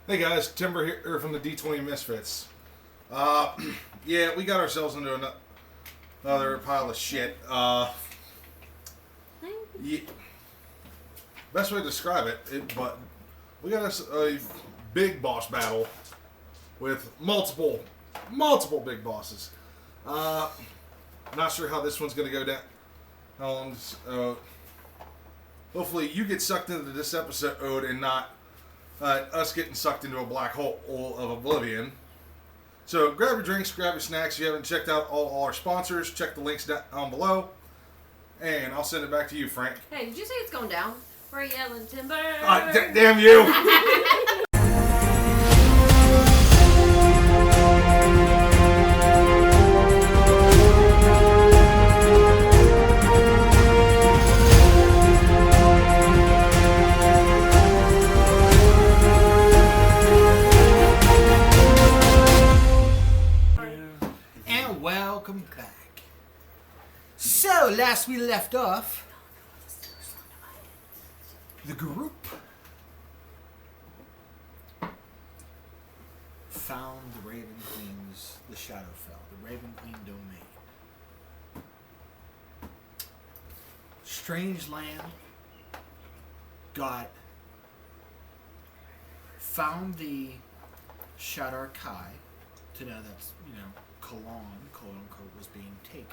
Hey guys, Timber here from the D20 Misfits. Yeah, we got ourselves into another pile of shit. Yeah, best way to describe but we got us a big boss battle with multiple big bosses. Not sure how this one's gonna go down. How long's, hopefully you get sucked into this episode and not us getting sucked into a black hole of oblivion. So grab your drinks, grab your snacks. If you haven't checked out all our sponsors, check the links down below. And I'll send it back to you, Frank. Hey, did you say it's going down? We're yelling timber. Damn you! Welcome back. So, last we left off, the group found the Raven Queen's, the Shadowfell, the Raven Queen domain. Strange land. Found the Shadar Kai to know that's, Kalon, quote unquote, was being taken.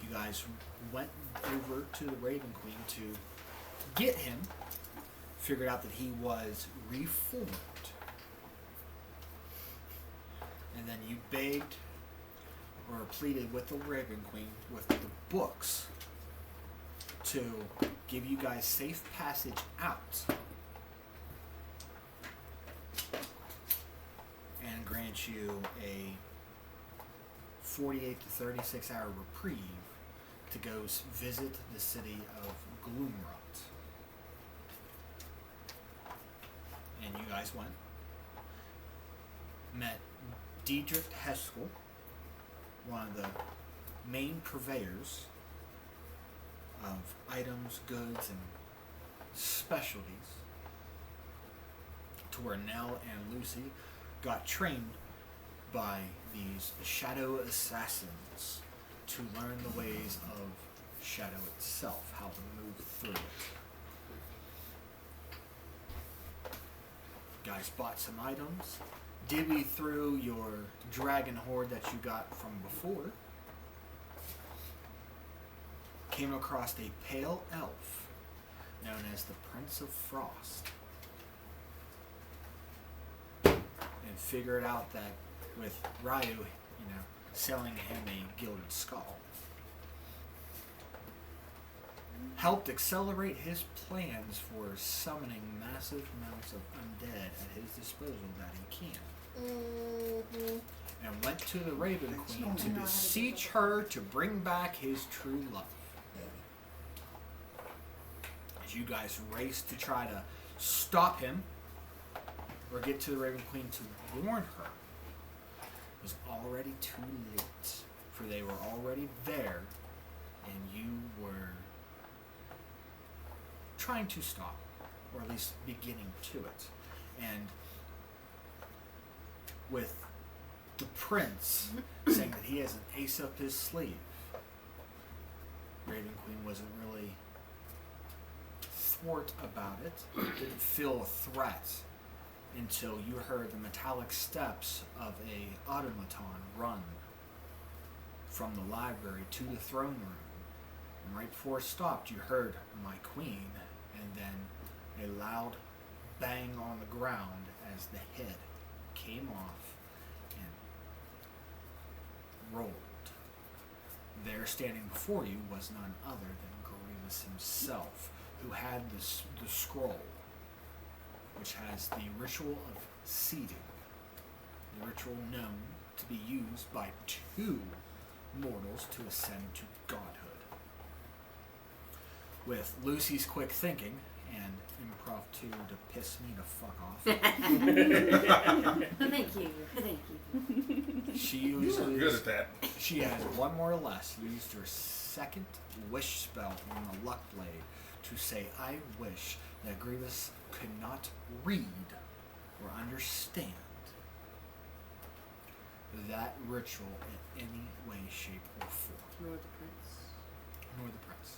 You guys went over to the Raven Queen to get him, figured out that he was reformed, and then you begged or pleaded with the Raven Queen with the books to give you guys safe passage out and grant you a 48 to 36 hour reprieve to go visit the city of Gloomrot. And you guys went. Met Diedrich Heskel, one of the main purveyors of items, goods, and specialties, to where Nell and Lucy got trained by these shadow assassins to learn the ways of shadow itself, how to move through it. Guys bought some items, divvy through your dragon horde that you got from before, came across a pale elf known as the Prince of Frost, and figured out that with Ryu, selling him a gilded skull, helped accelerate his plans for summoning massive amounts of undead at his disposal that he can. And went to the Raven Queen to beseech her to bring back his true love. As you guys raced to try to stop him or get to the Raven Queen to warn her, it was already too late, for they were already there and you were trying to stop, or at least beginning to it. And with the prince saying that he has an ace up his sleeve, Raven Queen wasn't really thwart about it, didn't feel a threat until you heard the metallic steps of a automaton run from the library to the throne room. And right before it stopped, you heard "my queen," and then a loud bang on the ground as the head came off and rolled. There, standing before you, was none other than Grievous himself, who had the scroll, which has the ritual of seeding, the ritual known to be used by 2 mortals to ascend to godhood. With Lucy's quick thinking and improv 2 to piss me the fuck off. Thank you. She uses, You're good at that. She has one more or less used her second wish spell on the luck blade to say, "I wish that Grievous could not read or understand that ritual in any way, shape, or form. Nor the prince. Nor the prince.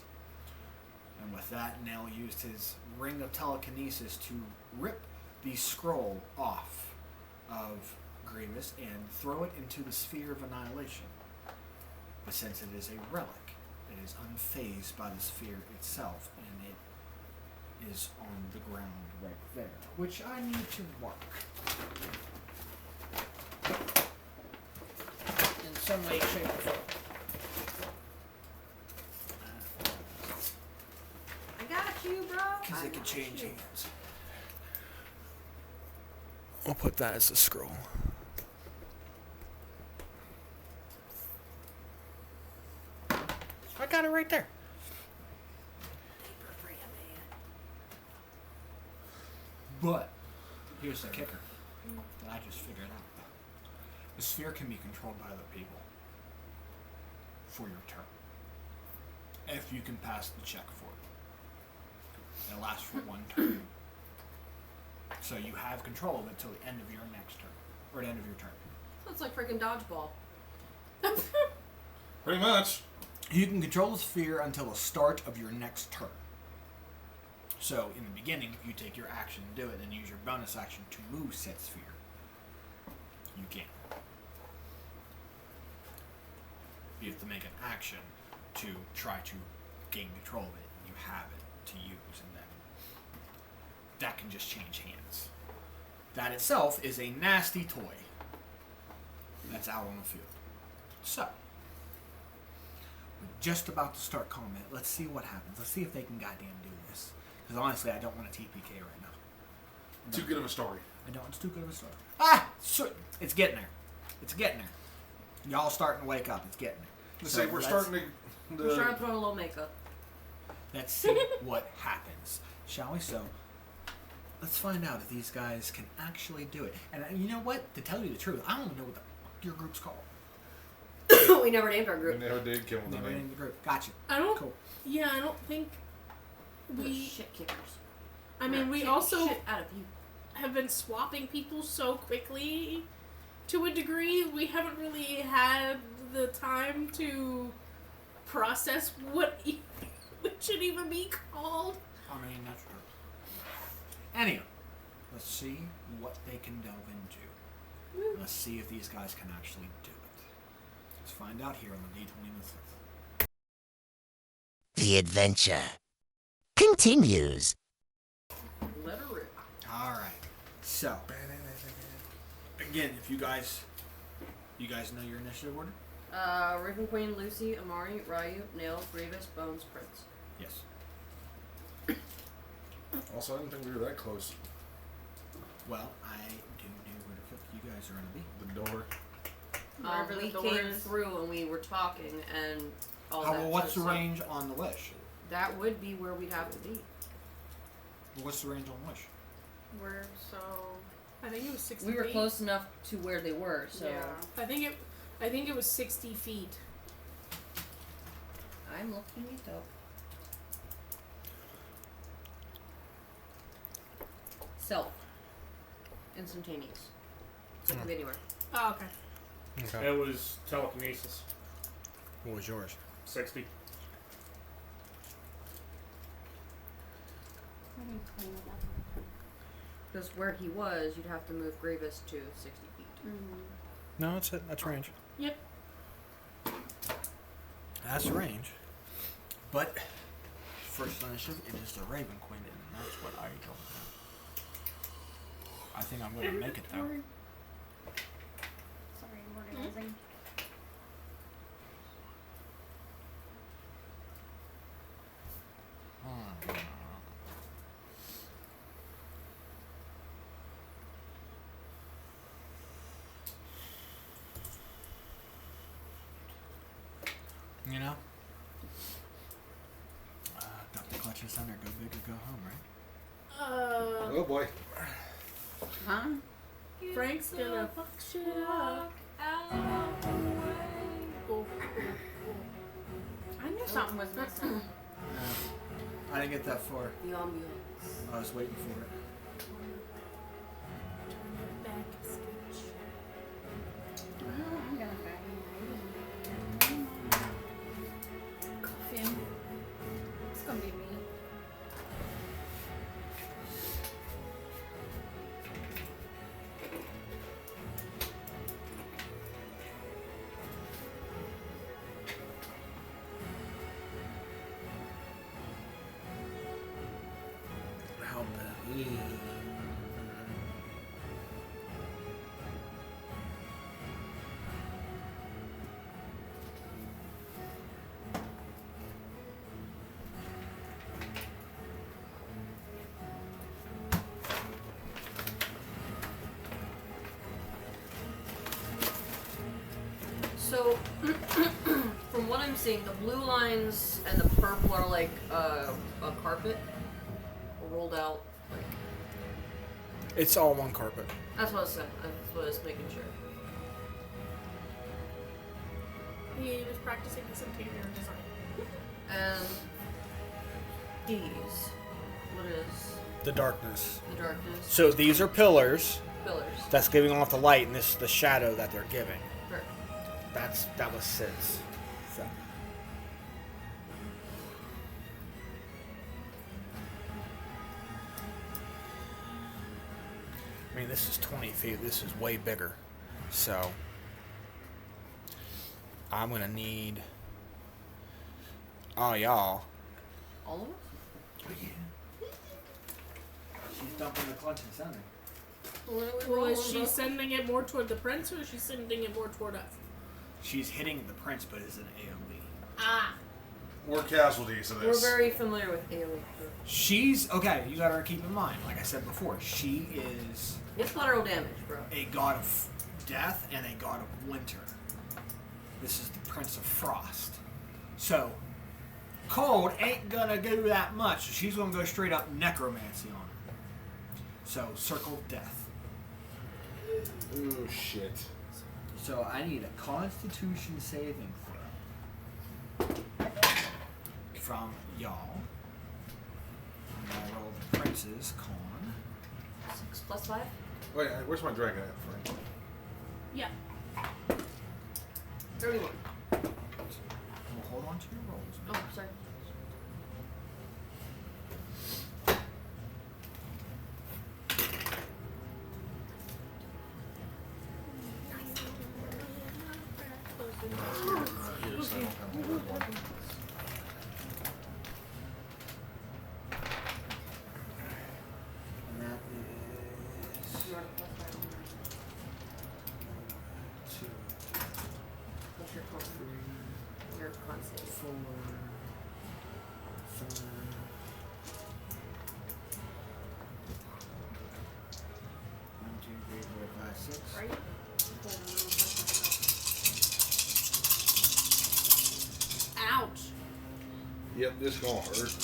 And with that, Nell used his ring of telekinesis to rip the scroll off of Grievous and throw it into the sphere of annihilation. But since it is a relic, it is unfazed by the sphere itself, and it is on the ground right there, which I need to mark. In some way, shape, or form. I got you, bro. Because I it can got change you. hands. I'll put that as a scroll. I got it right there. Paper for you, man. But here's the kicker that I just figured out. The sphere can be controlled by other people for your turn. If you can pass the check for it. It lasts for one turn. So you have control of it till the end of your next turn. Or the end of your turn. So it's like freaking dodgeball. Pretty much. You can control the sphere until the start of your next turn. So in the beginning, if you take your action and do it, then use your bonus action to move said sphere. You can. You have to make an action to try to gain control of it. You have it to use, and then that can just change hands. That itself is a nasty toy that's out on the field. So, we're just about to start combat. Let's see what happens. Let's see if they can goddamn do this. Because honestly, I don't want a TPK right now. Too good of a story. I don't. It's too good of a story. Ah! So, it's getting there. It's getting there. Y'all starting to wake up. It's getting there. Let's So say we're let's- starting to. We're trying to put on a little makeup. Let's see what happens, shall we? So, let's find out if these guys can actually do it. And you know what? To tell you the truth, I don't even know what the fuck your group's called. We never named our We group. never did kill the Never name. named the group. Gotcha. I don't. Cool. Yeah, I don't think We're we. shit kickers. I mean, We're we kicking also shit out of you. have been swapping people so quickly. To a degree, we haven't really had the time to process what it should even be called. I mean, that's true. Anyhow, let's see what they can delve into. Let's see if these guys can actually do it. Let's find out here on the D20 Misfits. The adventure continues. Let her rip. Alright. So, again, if you guys know your initiative order? Raven Queen, Lucy, Amari, Ryu, Nail, Grievous, Bones, Prince. Yes. Also, I didn't think we were that close. Well, I do know where the fuck you guys are going to be. The door. Wherever We the door came is. through and we were talking and all Oh, that. well, what's the stuff. range on the wish? That would be where we'd have to be. What's the range on wish? We're so. I think it was 60 We were feet. close enough to where they were, so Yeah. I think it was 60 feet. I'm looking it up. Self. Instantaneous. So it could be anywhere. Oh, okay. It was telekinesis. What was yours? 60. Because where he was, you'd have to move Grievous to 60 feet. No, that's it. That's range. Yep. That's range. But first initiative, it is the Raven Queen, and that's what I don't have. I think I'm going to make it though. Sorry, I'm organizing. You know? Got the clutches under, go big or go home, right? Oh boy. Huh? Frank's gonna fuck shit up. Oh. I knew something was missing. I didn't get that far. The ambiance. I was waiting for it. Back sketch. I'm gonna coffin. It's gonna be me. How bad? So, from what I'm seeing, the blue lines and the purple are like a carpet rolled out. Like It's all one carpet. that's what I was saying. That's what I was making sure. He was practicing his interior design. And these, what is The darkness. the darkness? So these are pillars Pillars. that's giving off the light, and this is the shadow that they're giving. Right. That was Sid's. So. I mean, this is 20 feet. This is way bigger. So I'm gonna need all y'all. All of us? She's dumping the clutch and sending. Well, is she sending it more toward the prince, or is she sending it more toward us? She's hitting the prince, but it's an AoE. Ah. We're casualties of We're this. very familiar with AoE. She's okay. You gotta keep in mind, like I said before, she is It's collateral damage, bro. a god of death and a god of winter. This is the Prince of Frost. So, cold ain't gonna do that much. So she's gonna go straight up necromancy on her. So, circle of death. Oh shit. So I need a Constitution saving throw from y'all. And I roll the Prince's con. 6 plus 5? Wait, where's my dragon at, Frank? Yeah. 31. Well, hold on to your rolls. Oh, sorry. And that is You are the plus 5. 2, What's your con? 3, Your con save. 4, 5, 1, 2, 3, 4, 5, 6. Are you? Ouch. Yep, this gonna hurt.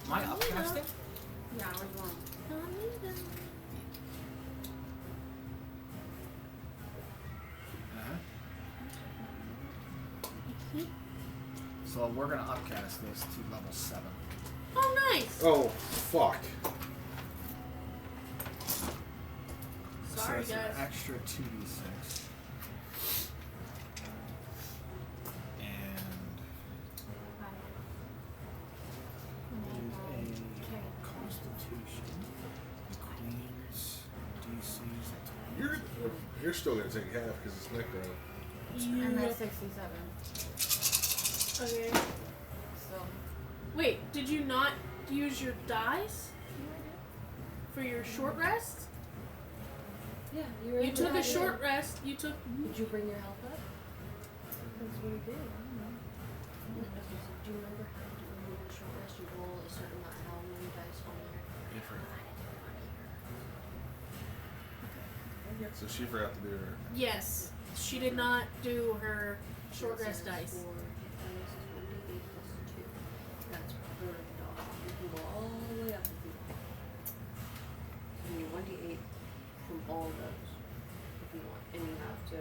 Am I upcasting? Yeah, I was wrong. Uh-huh. So we're gonna upcast this to level 7. Oh, nice. Oh, fuck. Sorry, so it's guys. an extra 2d6. And it is a Constitution. The Queen's DC is You're still gonna take half because it's necro. I'm You... at 67. Okay. So, Wait, did you not use your dice for your short rest? yeah, you were You able to took a have short it. rest. You took. Did you bring your health up? That's what you did. I don't know. Do you remember how to remove a short rest? You roll a certain amount, how many dice on there? So she forgot to do her. Yes, she did not do her short rest dice. 4 dice is 1d8 plus 2. That's per dog. You can go all the way up if you want. You need 1d8 from all of those if you want. And you have to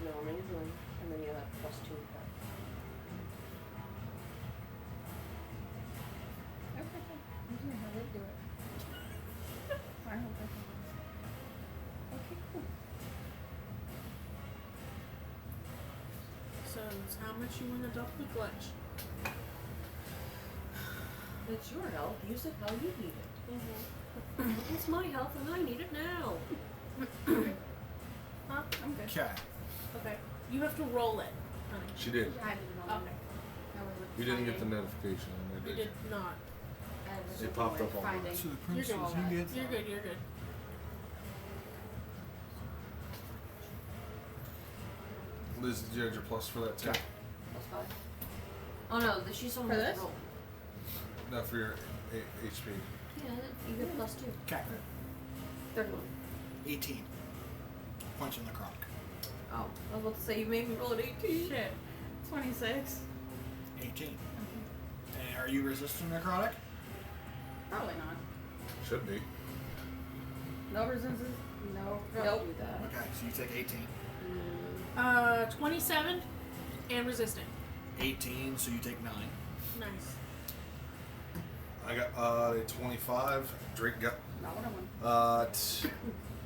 know how many is one, and then you have plus 2 dice. Okay, I'm gonna have it do it. I don't think okay, cool. So it's how much you want to dump the clutch. It's your health. Use it how you need it. It's my health and I need it now. Huh? I'm good. Okay. Okay. You have to roll it, honey. She did. I did it on Okay. I wasn't You didn't get the finding- notification. and You I did not. I was It popped up on mine. finding. So the You're princess, good. you get You're good. You're good. Liz, did you add your plus for that too? Okay. Plus 5. Oh no, she's on For the this? roll. No, for your HP. Yeah, you get plus 2. Okay. 31. 18. Punch in the crock. Oh, I was about to say you made me roll an 18. Shit. 26. 18. And are you resistant necrotic? Probably not. Should be. No resistance. No. Don't Nope. do that. Okay, so you take 18. 27 and resistant. 18, so you take 9. Nice. I got a 25. Drake got Not what I want.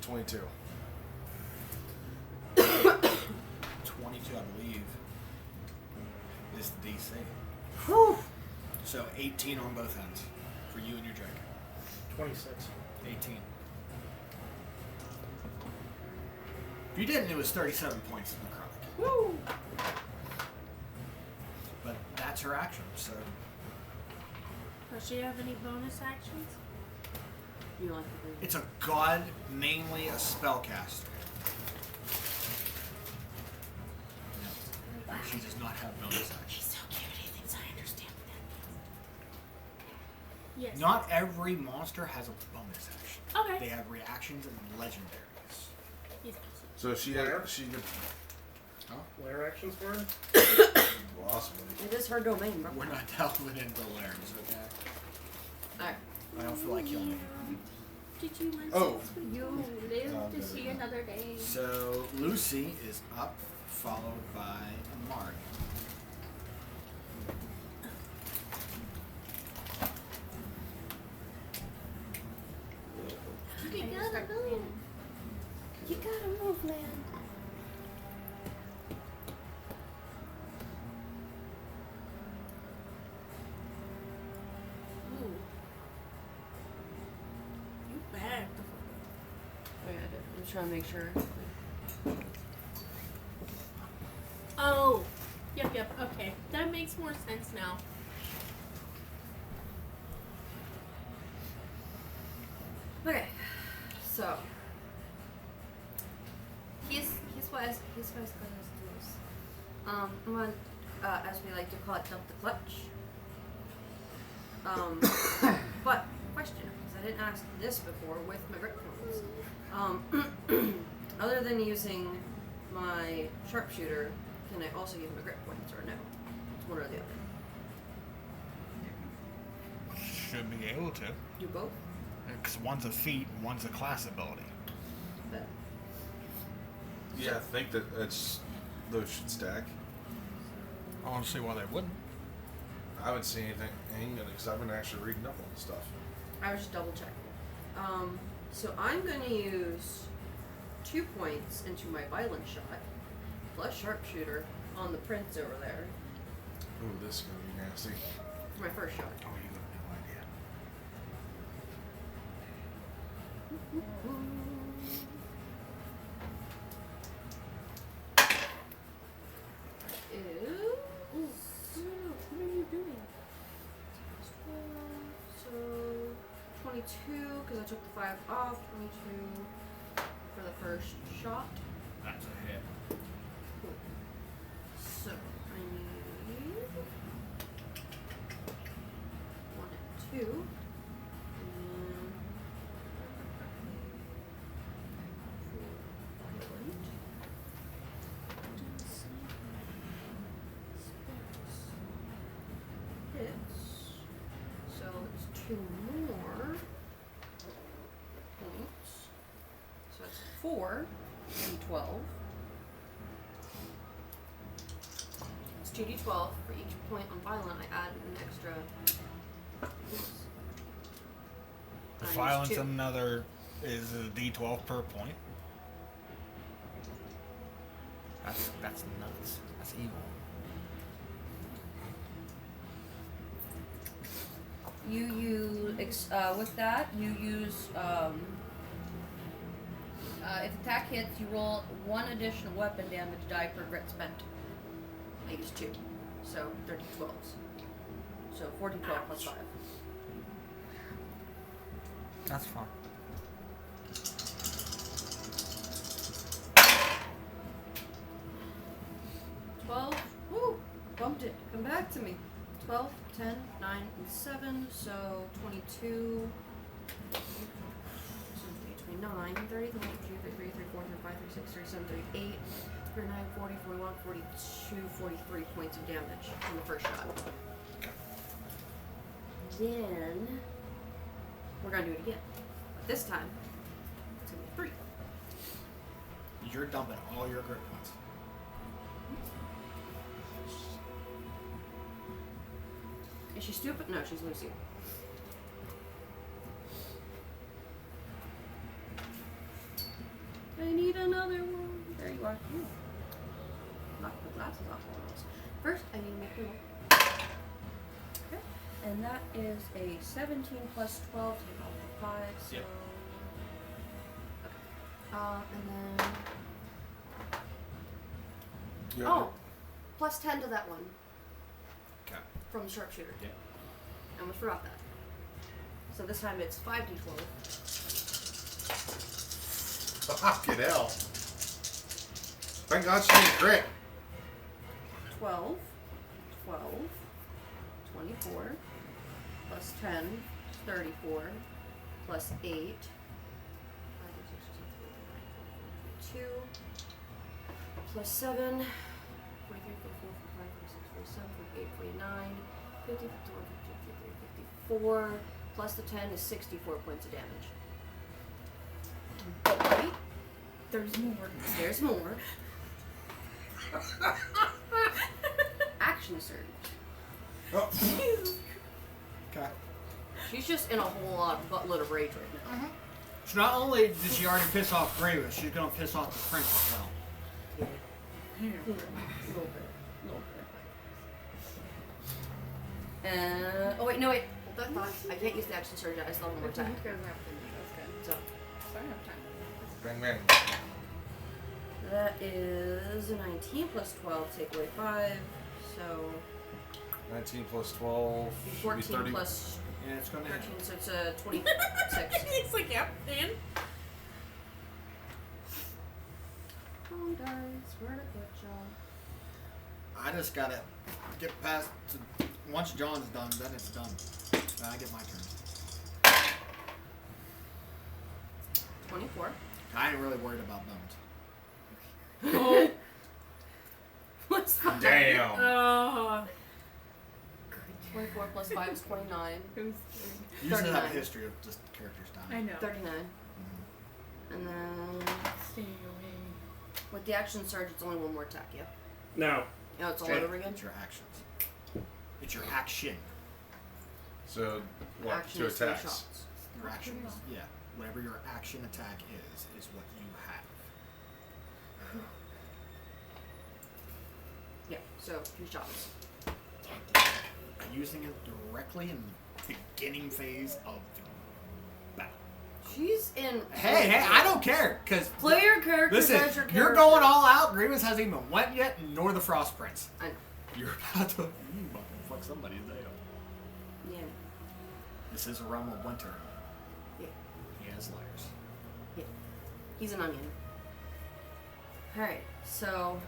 22. 22, I believe, is the DC. Whew. So 18 on both ends for you and your Drake. 26. 18. If you didn't, it was 37 points of necrotic. Woo! But that's her action, so Does she have any bonus actions? You like the green. it's a god, mainly a spellcaster. No, she does not have bonus actions. so cute. He thinks I understand what that means. Yes. Not every monster has a bonus action. Okay. They have reactions and legendaries. He's awesome. So she Where? had, she could Lair actions for her? possibly. It is her domain, bro. We're not delving into Lairs, okay? Alright. I don't feel like killing you. Did you want Oh. You live to see another day. So Lucy is up, followed by Amari. You I gotta start move. planning. You gotta move, man. Ooh. You bagged the fuck Oh, yeah, I did. I'm just trying to make sure. up. Oh. Yep. Okay. That makes more sense now. Okay. So. He's wise. I'm gonna, as we like to call it, dump the clutch. But question, because I didn't ask this before with my grip points. Other than using my sharpshooter, can I also use my grip points or no? It's one or the other. Should be able to. Do both? Because one's a feat and one's a class ability. Bet. Yeah, I think that those should stack. I want to see why they wouldn't. I haven't seen anything because I've been actually reading up on this stuff. I was just double checking. So I'm going to use 2 points into my violent shot, plus sharpshooter on the prince over there Ooh, this is gonna be nasty. for my first shot. Oh, you have no idea. Is What are you doing? so 22 because I took the 5 off. 22 for the first shot. That's a hit. Cool. So I need 1 and 2. And hits. So it's 2 more points. So that's 4 d12. It's 2d12 for each point on violent. I add an extra. Oops. The I use violence 2. another is a D12 per point. That's nuts. That's evil. You use with that you use if attack hits, you roll 1 additional weapon damage die per grit spent. I use 2, so 30 12s. So 40 12 plus 5. That's fine. 12. Woo! Bumped it. Come back to me. 12, 10, 9, and 7. So 22. 29, 30, 32, 33, 34, 35, 36, 37, 38, 39, 40, 41, 42, 43 points of damage from the first shot. Then we're gonna do it again. But this time, it's gonna be 3. You're dumping all your grit points. Is she stupid? No, she's Lucy. I need another one. There you are. Ooh. Knock the glasses off almost. First, I need to make the roll. Okay. And that is a 17 plus 12, take off the 5, so... Yep. Okay. And then... Yeah, Oh! Plus 10 to that one. Okay. From the sharpshooter. Yeah. I almost forgot that. So this time it's 5d12. Fucking hell. Thank God she didn't crit. 12, 12, 24, plus 10, 34, plus 8, 5, 6, 2, plus 7, 43, 44, 45, 46, 47, 48, 49, 50, 51, 52, 53, 54, plus the 10 is 64 points of damage. But wait, There's more. there's more. Action surge. Oh, Okay. She's just in a whole buttload of rage right now. So not only did she already piss off Gravis, she's gonna piss off the prince as well. A little bit. Oh wait, no wait. Hold that thought. I can't use the action surge. I still have one more attack. That's good. So So I have time. bang bang. that is 19 plus 12, take away 5. So 19 plus 12. be should be 14 30. plus And it's gonna 13, so it's a 26. He's like, yep, and Oh, dice, where'd it put y'all? I just gotta get past. Once John's done, then it's done. Then I get my turn. 24. I ain't really worried about bones. oh, What's that? Damn. 24 plus 5 is 29. Who's You usually have a 39. history of just characters I dying. know. 39. And then Staying away. with the action surge, it's only one more attack, yeah? No. No, it's all Jake, over again? It's your actions. It's your action. So, what? Action 2 is 3 attacks. shots. Your actions. Yeah. Whatever your action attack is what you have. Yeah, so 3 shots. Using it directly in the beginning phase of the battle. She's in. Hey, I don't care, because Play your character listen, as your character. you're going all out. Grievous hasn't even went yet, nor the Frost Prince. I know. You're about to fuck somebody's day up. Yeah. This is a realm of winter. Yeah. He has layers. Yeah. He's an onion. Alright, so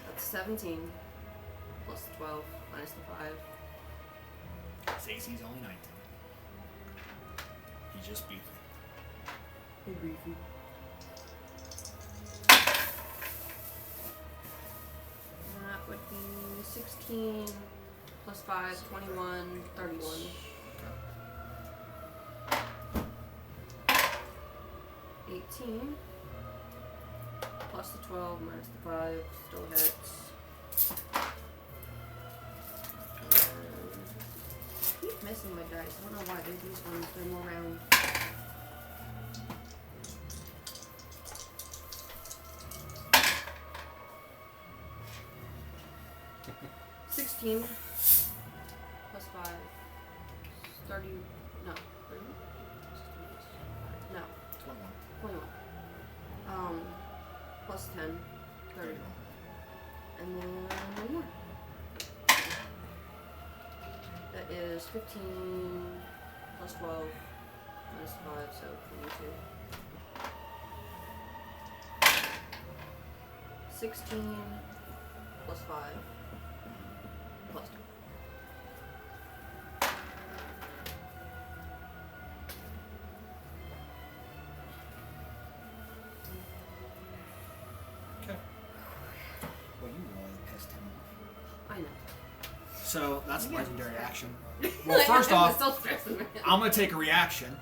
that's 17 plus the 12 minus the 5. His AC's only 19. He's just beefy. Hey, Beefy. That would be 16 plus 5, 21, 31. 18 plus the 12 minus the 5 still hits. I keep missing my dice. I don't know why. These ones, they're more round. 15 plus 5. 30. No. 30? No. 21. 21. Plus 10. 30. And then one more. That is 15 plus 12 minus 5, so 22. 16 plus 5 plus 2. Okay. Well, you really pissed him off. I know. So that's a legendary action. Well, first off, so stressing, man. I'm gonna take a reaction.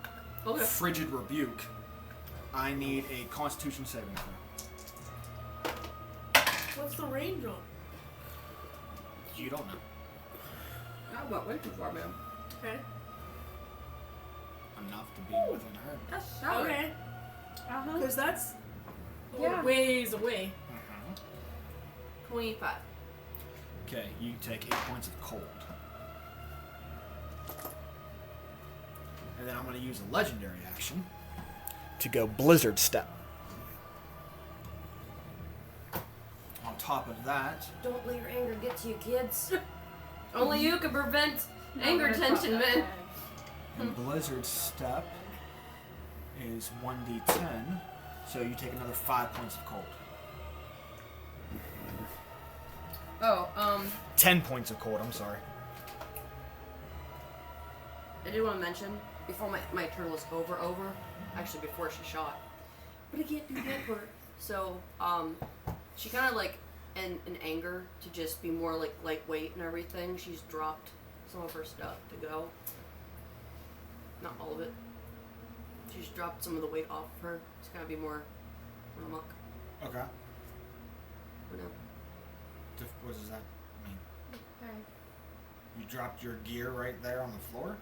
Okay. Frigid Rebuke. I need a Constitution saving throw. What's the range on? You don't know. I went way too far, man. Okay. Enough to be within her. That's sour. Okay. Uh-huh. Because that's Yeah. ways away. 25. Okay, you take 8 points of cold. And then I'm going to use a legendary action to go Blizzard Step. On top of that, Don't let your anger get to you, kids. Only you can prevent anger tension, man. and Blizzard Step is 1d10, so you take another 5 points of cold. 10 points of cold, I'm sorry. I did want to mention, before my turn was over, actually before she shot, but I can't do that part. So, she kind of like, in anger, to just be more like lightweight and everything, she's dropped some of her stuff to go. Not all of it. She's dropped some of the weight off of her. It's gonna be more amok. Okay. You know? What does that mean? Okay. You dropped your gear right there on the floor?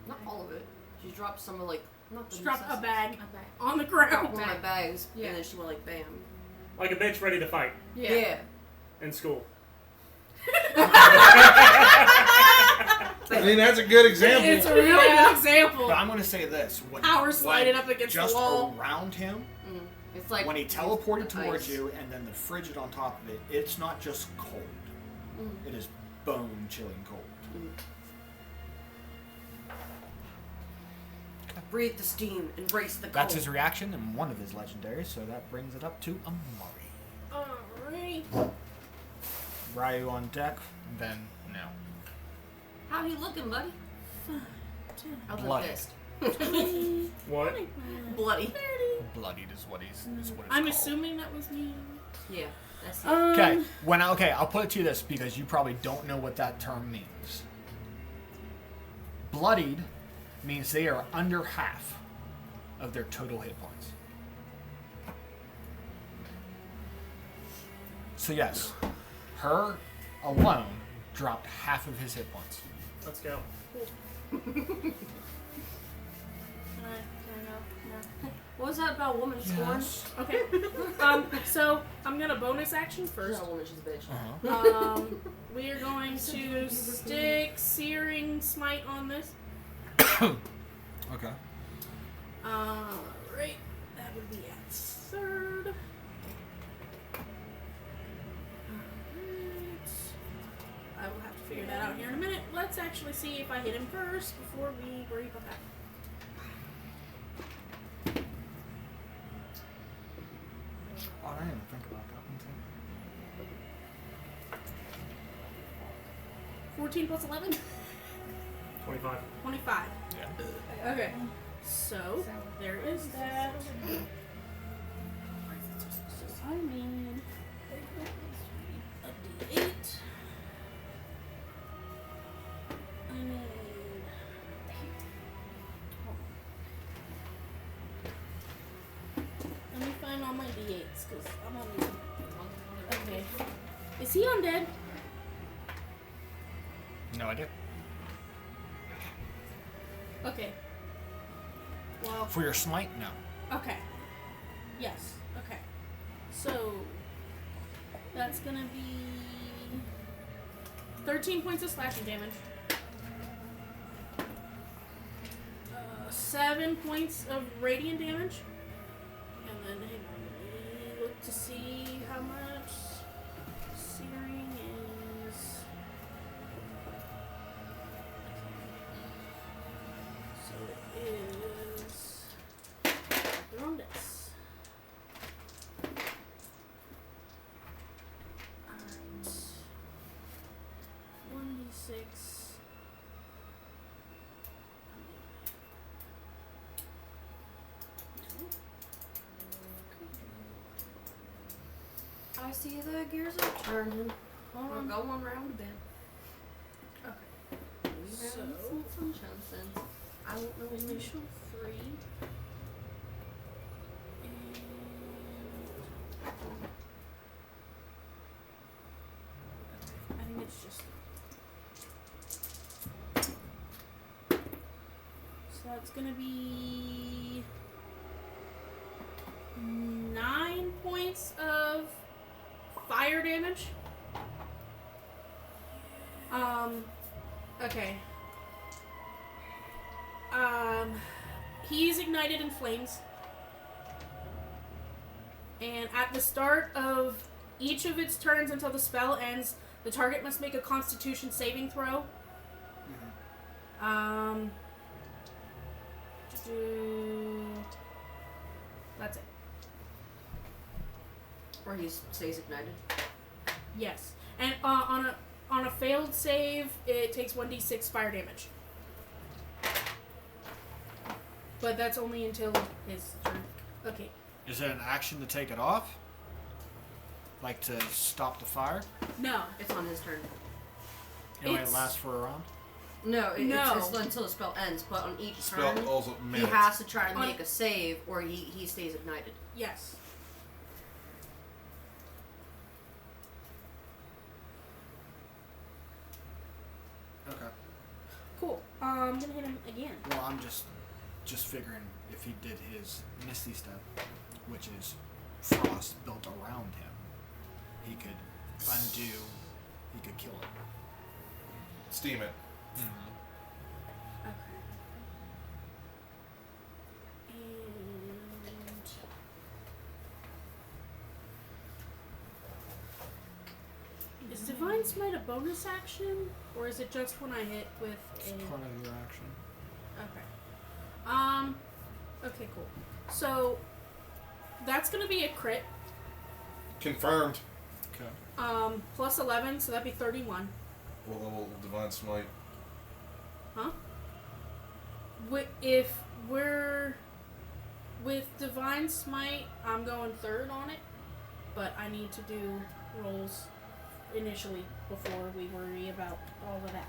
Not all of it. She's dropped some of like, not the Just drop a bag Okay. on the Dropped ground. one of my bags, Yeah. and then she went like bam. Like a bitch ready to fight Yeah. in school. I mean, that's a good example. It's a really good example. But I'm going to say this. When, Power sliding up against the just wall. around him, It's like when he teleported the towards ice. you and then the frigid on top of it, it's not just cold. It is bone-chilling cold. Breathe the steam, embrace the cold. That's his reaction and one of his legendaries, so that brings it up to Amari. Alright. Ryu on deck, then no. How he looking, buddy? I was Bloody. pissed. What? Bloody. Bloodied is what it's I'm called. assuming that was me. Yeah, that's it. Okay, I'll put it to you this because you probably don't know what that term means. Bloodied means they are under half of their total hit points. So yes, her alone dropped half of his hit points. Let's go. What was that about woman scorn? Okay. So I'm gonna bonus action She's first. not a woman, she's a bitch. We are going to stick Searing Smite on this. Okay. Right. That would be at third. Alright. I will have to figure that out here in a minute. Let's actually see if I hit him first before we worry about that. Oh, I didn't even think about that one too. 14 plus 11? 25. 25. Yeah. Okay. So, there is that. So I need a D8. I need. Let me find all my D8s because I'm on these. Okay. Is he undead? No idea. Okay. Well. For your smite, no. Okay. Yes. Okay. So that's gonna be 13 points of slashing damage. 7 points of radiant damage. And then, hang on, let me look to see how much searing is. So it is the wrong dice. Alright. 1d6. I see the gears are turning. Hold We're on. going round a bit. Okay. We So- having some sunshine sense. I don't know which. Initial 3. And I think it's just. So that's gonna be 9 points of fire damage. Okay. He's ignited in flames. And at the start of each of its turns until the spell ends, the target must make a Constitution saving throw. That's it. Or he stays ignited. Yes. And on a failed save, it takes 1d6 fire damage. But that's only until his turn. Okay. Is it an action to take it off? Like to stop the fire? No. It's on his turn. It only It's- lasts for a round? No, No. It's until the spell ends, but on each Spell turn, also he minutes. has to try and On- make a save, or he stays ignited. Yes. Okay. Cool. I'm gonna hit him again. Well, I'm just figuring if he did his Misty Step, which is frost built around him, he could undo, he could kill it. Steam it. Okay. And is Divine Smite a bonus action, or is it just when I hit with It's a? part of your action. Okay. Okay, cool. So that's gonna be a crit. Confirmed. Okay. Plus 11, so that'd be 31. What level Divine Smite? Huh? If we're with Divine Smite, I'm going third on it, but I need to do rolls initially before we worry about all of that.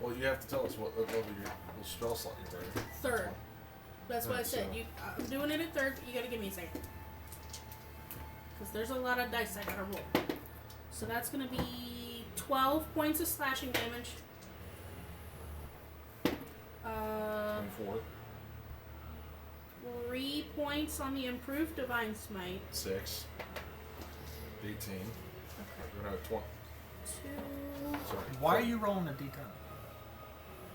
Well, you have to tell us what level your spell slot you're in. Third. That's what I Alright, said. so- I'm doing it at third, but you gotta give me a second. Because there's a lot of dice I gotta roll. So that's gonna be 12 points of slashing damage. 24. 3 points on the improved Divine Smite. 6. 18. Okay. No, 20. 2. Sorry. Why are you rolling a d10?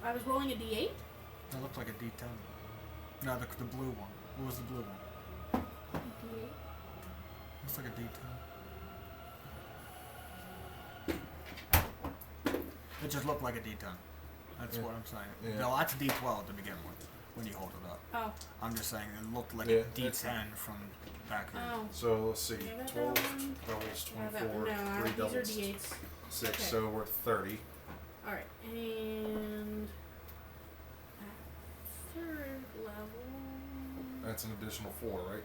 I was rolling a d8. It looked like a d10. No, the blue one. What was the blue one? D8. Looks like a d10. It just looked like a d10. That's Yeah. what I'm saying. Yeah. No, that's a d12 to begin with, when you hold it up. Oh. I'm just saying it looked like Yeah, a that's d10 from back here. Oh. So let's see. Yeah, that 12 one. doubles, No, 24, no, 3 these doubles, are d8s. 6. Okay. So we're at 30. Alright, and at third level. That's an additional 4, right?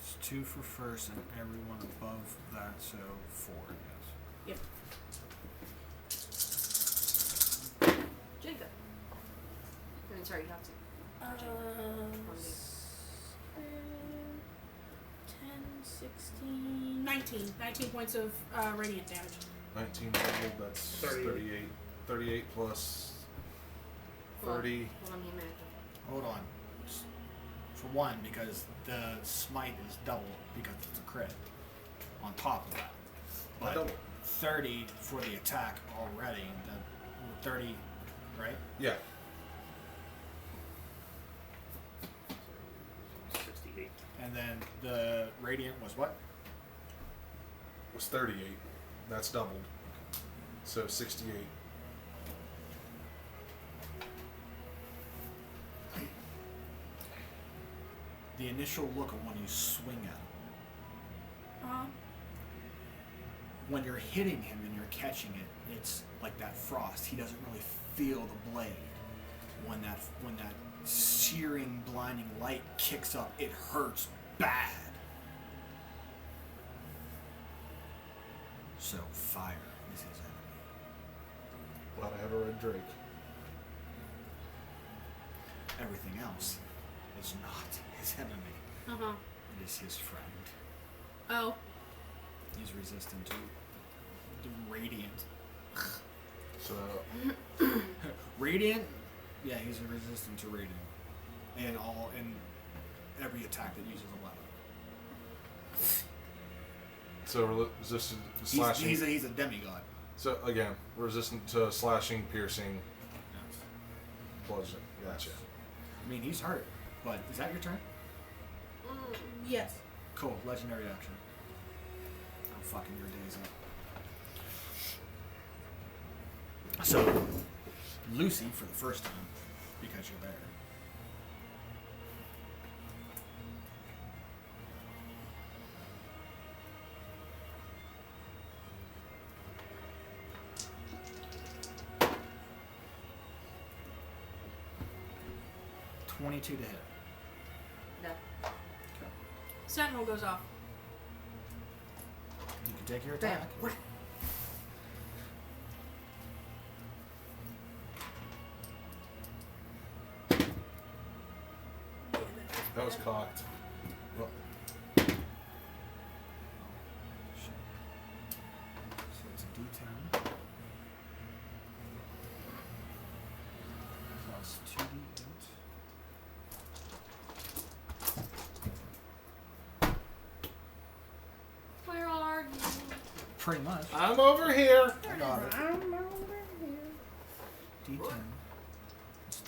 It's 2 for first and everyone above that, so 4, yes. Yep. Jacob. I mean, sorry, you have to. 10, 16, 19. 19 points of radiant damage. 19 doubled, that's 38. 38 plus 30. Hold on, he may have Hold on. For one, because the smite is double because it's a crit. on top of that. I But don't. 30 for the attack already. That 30, right? Yeah. 68. And then the radiant was what? Was 38. That's doubled. So 68. The initial look of when you swing at him. When you're hitting him and you're catching it, it's like that frost. He doesn't really feel the blade. When that searing, blinding light kicks up, it hurts bad. So fire is his enemy. Glad I have a red drake. Everything else is not his enemy. Uh-huh. It is his friend. Oh. He's resistant to the radiant. So Radiant? Yeah, he's resistant to radiant. And every attack that uses a weapon. resistant to slashing. He's a demigod. So again, resistant to slashing, piercing, bludgeoning. Gotcha. I mean, he's hurt. But is that your turn? Yes. Cool. Legendary action. I'm fucking your days up. So, Lucy, for the first time, because you're there. $22 to hit. No. Sentinel goes off. You can take your attack. That was cocked. Well, Shit. So it's a D10. Plus 2D8. Where are you? Pretty much. I'm over here. I got it. I'm over here. D10. Plus 2D8.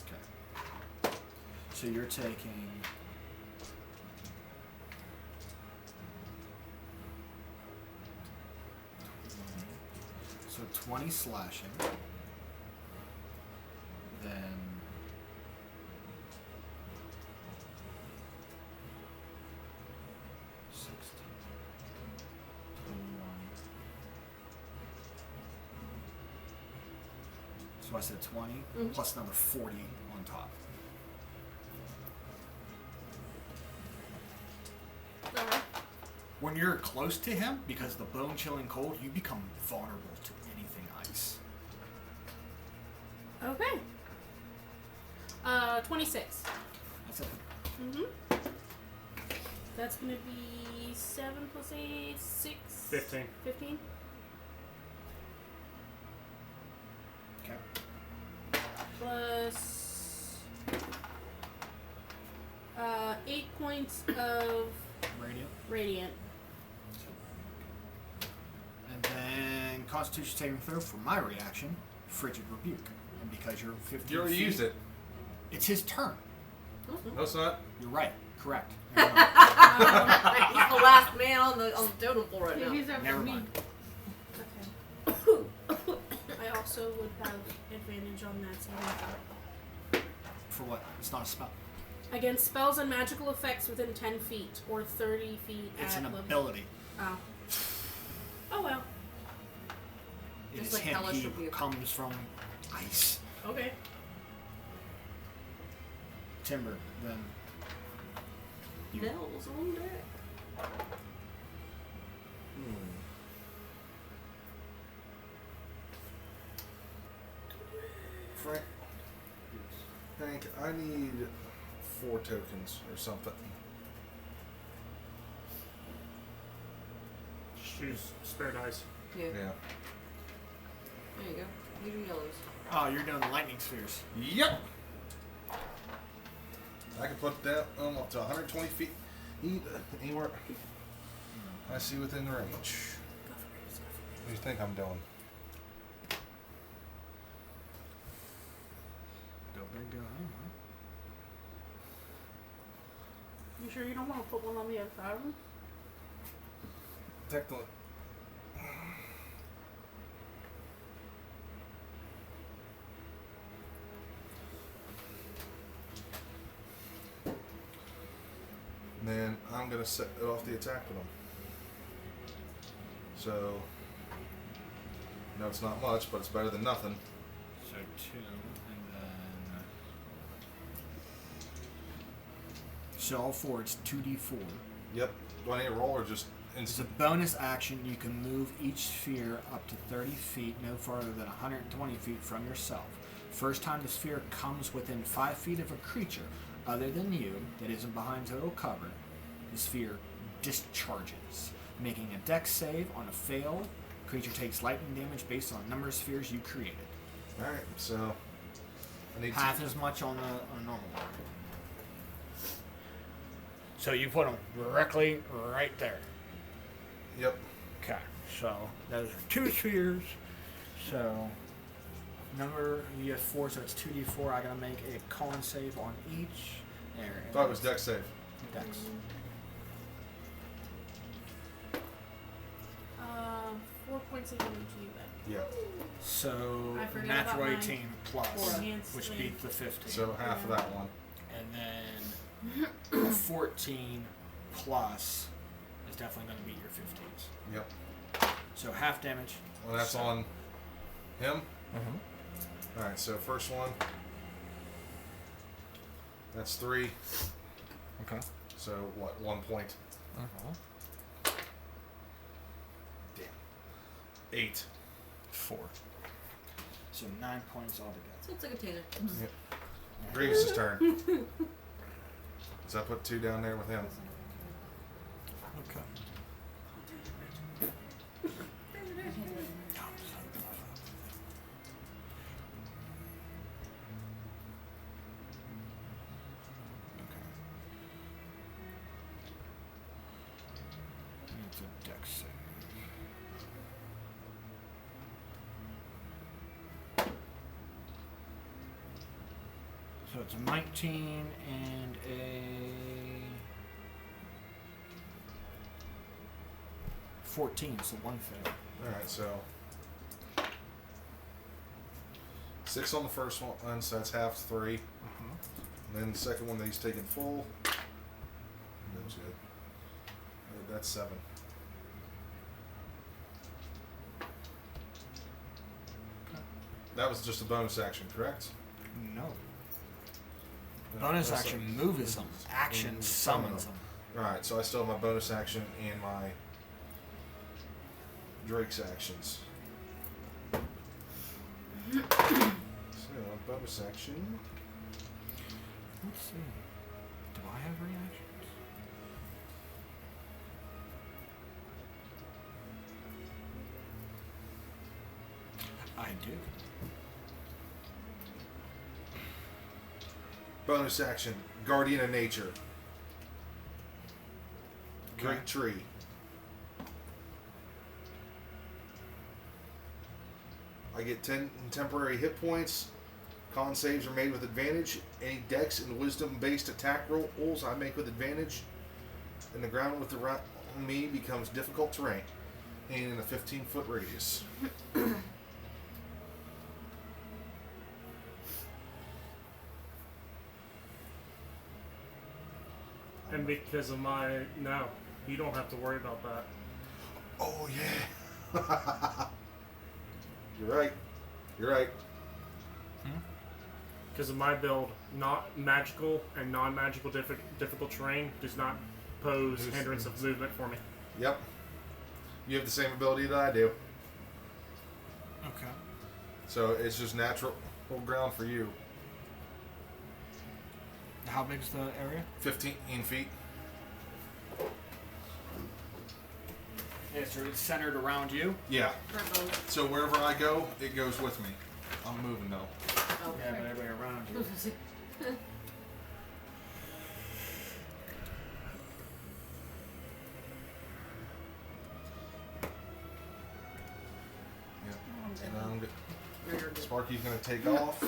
Okay. So you're taking... So 20 slashing. Then... 16, 21. So I said 20 plus another 40 on top. Alright. When you're close to him, because the bone chilling cold, you become vulnerable to anything ice. Okay. 26. That's it. Mm-hmm. That's gonna be 7 plus 8, 6. 15. 15? Okay. Plus 8 points of Radiant. radiant. And then Constitution saving throw for my reaction, Frigid Rebuke. And because you're 15 You already feet, used it. it's his turn. No, it's not. You're right. Correct. He's the last man on the totem pole right now. He's after Never me. mind. Okay. I also would have advantage on that saving throw. For what? It's not a spell. Against spells and magical effects within 10 feet or 30 feet It's at an level. ability. Oh. Oh well. It Just is like him. Hellish He Rebuke. comes from ice. Okay. Timber. Then you. Nell's on deck. Frank, I need 4 tokens or something. Choose spare dice. Yeah. Yeah. There you go. Use your yellows. Oh, you're doing the lightning spheres. Yep. I can put that up to 120 feet anywhere I see within the range. What do you think I'm doing? Go big, go home, huh? You sure you don't want to put one on the other side of them? Technically. And then I'm going to set it off the attack with them. So, no, it's not much, but it's better than nothing. So 2, and then... So all 4, it's 2d4. Yep. Do I need to roll or just It's a instant? bonus action. You can move each sphere up to 30 feet, no farther than 120 feet from yourself. First time the sphere comes within 5 feet of a creature other than you that isn't behind total cover, the sphere discharges. Making a dex save on a fail, creature takes lightning damage based on the number of spheres you created. Alright, so I need Half as much on a normal one. So you put them directly right there. Yep. Okay, so those are 2 spheres. So number, you have 4, so it's 2d4. I gotta make a con save on each. There. Thought it was dex save. Dex. 4 points of damage to you then. Yeah. So I forgot natural about mine. 18 plus, Enhanced which save. beat the 15. So half of that one. And then a 14 plus is definitely going to beat your 15s. Yep. So half damage. Well, that's So- on him. Mm-hmm. Alright, so first one. That's 3. Okay. So what? 1 point. Uh-huh. Damn. 8. 4. So 9 points altogether. So it's like a taser. Yep. Grievous' turn. So I put 2 down there with him. Okay. It's a dex save. So it's a 19 and a 14, so 1 fail. Alright, so 6 on the first one, so that's half 3. And then the second one that he's taking full. That was good. That's 7. That was just a bonus action, correct? No. No, Bonus that's action a- moves them. Action summons them. Alright, so I still have my bonus action and my Drake's actions. So, bonus action. Let's see. Do I have reactions? I do. Bonus action, Guardian of Nature. Great tree. I get 10 temporary hit points. Con saves are made with advantage. Any dex and wisdom based attack rolls I make with advantage. And the ground with around me becomes difficult terrain. And in a 15-foot radius. And because of my no, you don't have to worry about that. Oh yeah. You're right. You're right. Because of my build, not magical and non-magical difficult terrain does not pose hindrance of movement for me. Yep. You have the same ability that I do. Okay. So it's just natural ground for you. How big's the area? 15 feet. Yeah, so it's centered around you. Yeah. For both. So wherever I go, it goes with me. I'm moving though. Oh, Yeah, but everybody around you. Yeah. And I'm good. You're good. Sparky's gonna take off.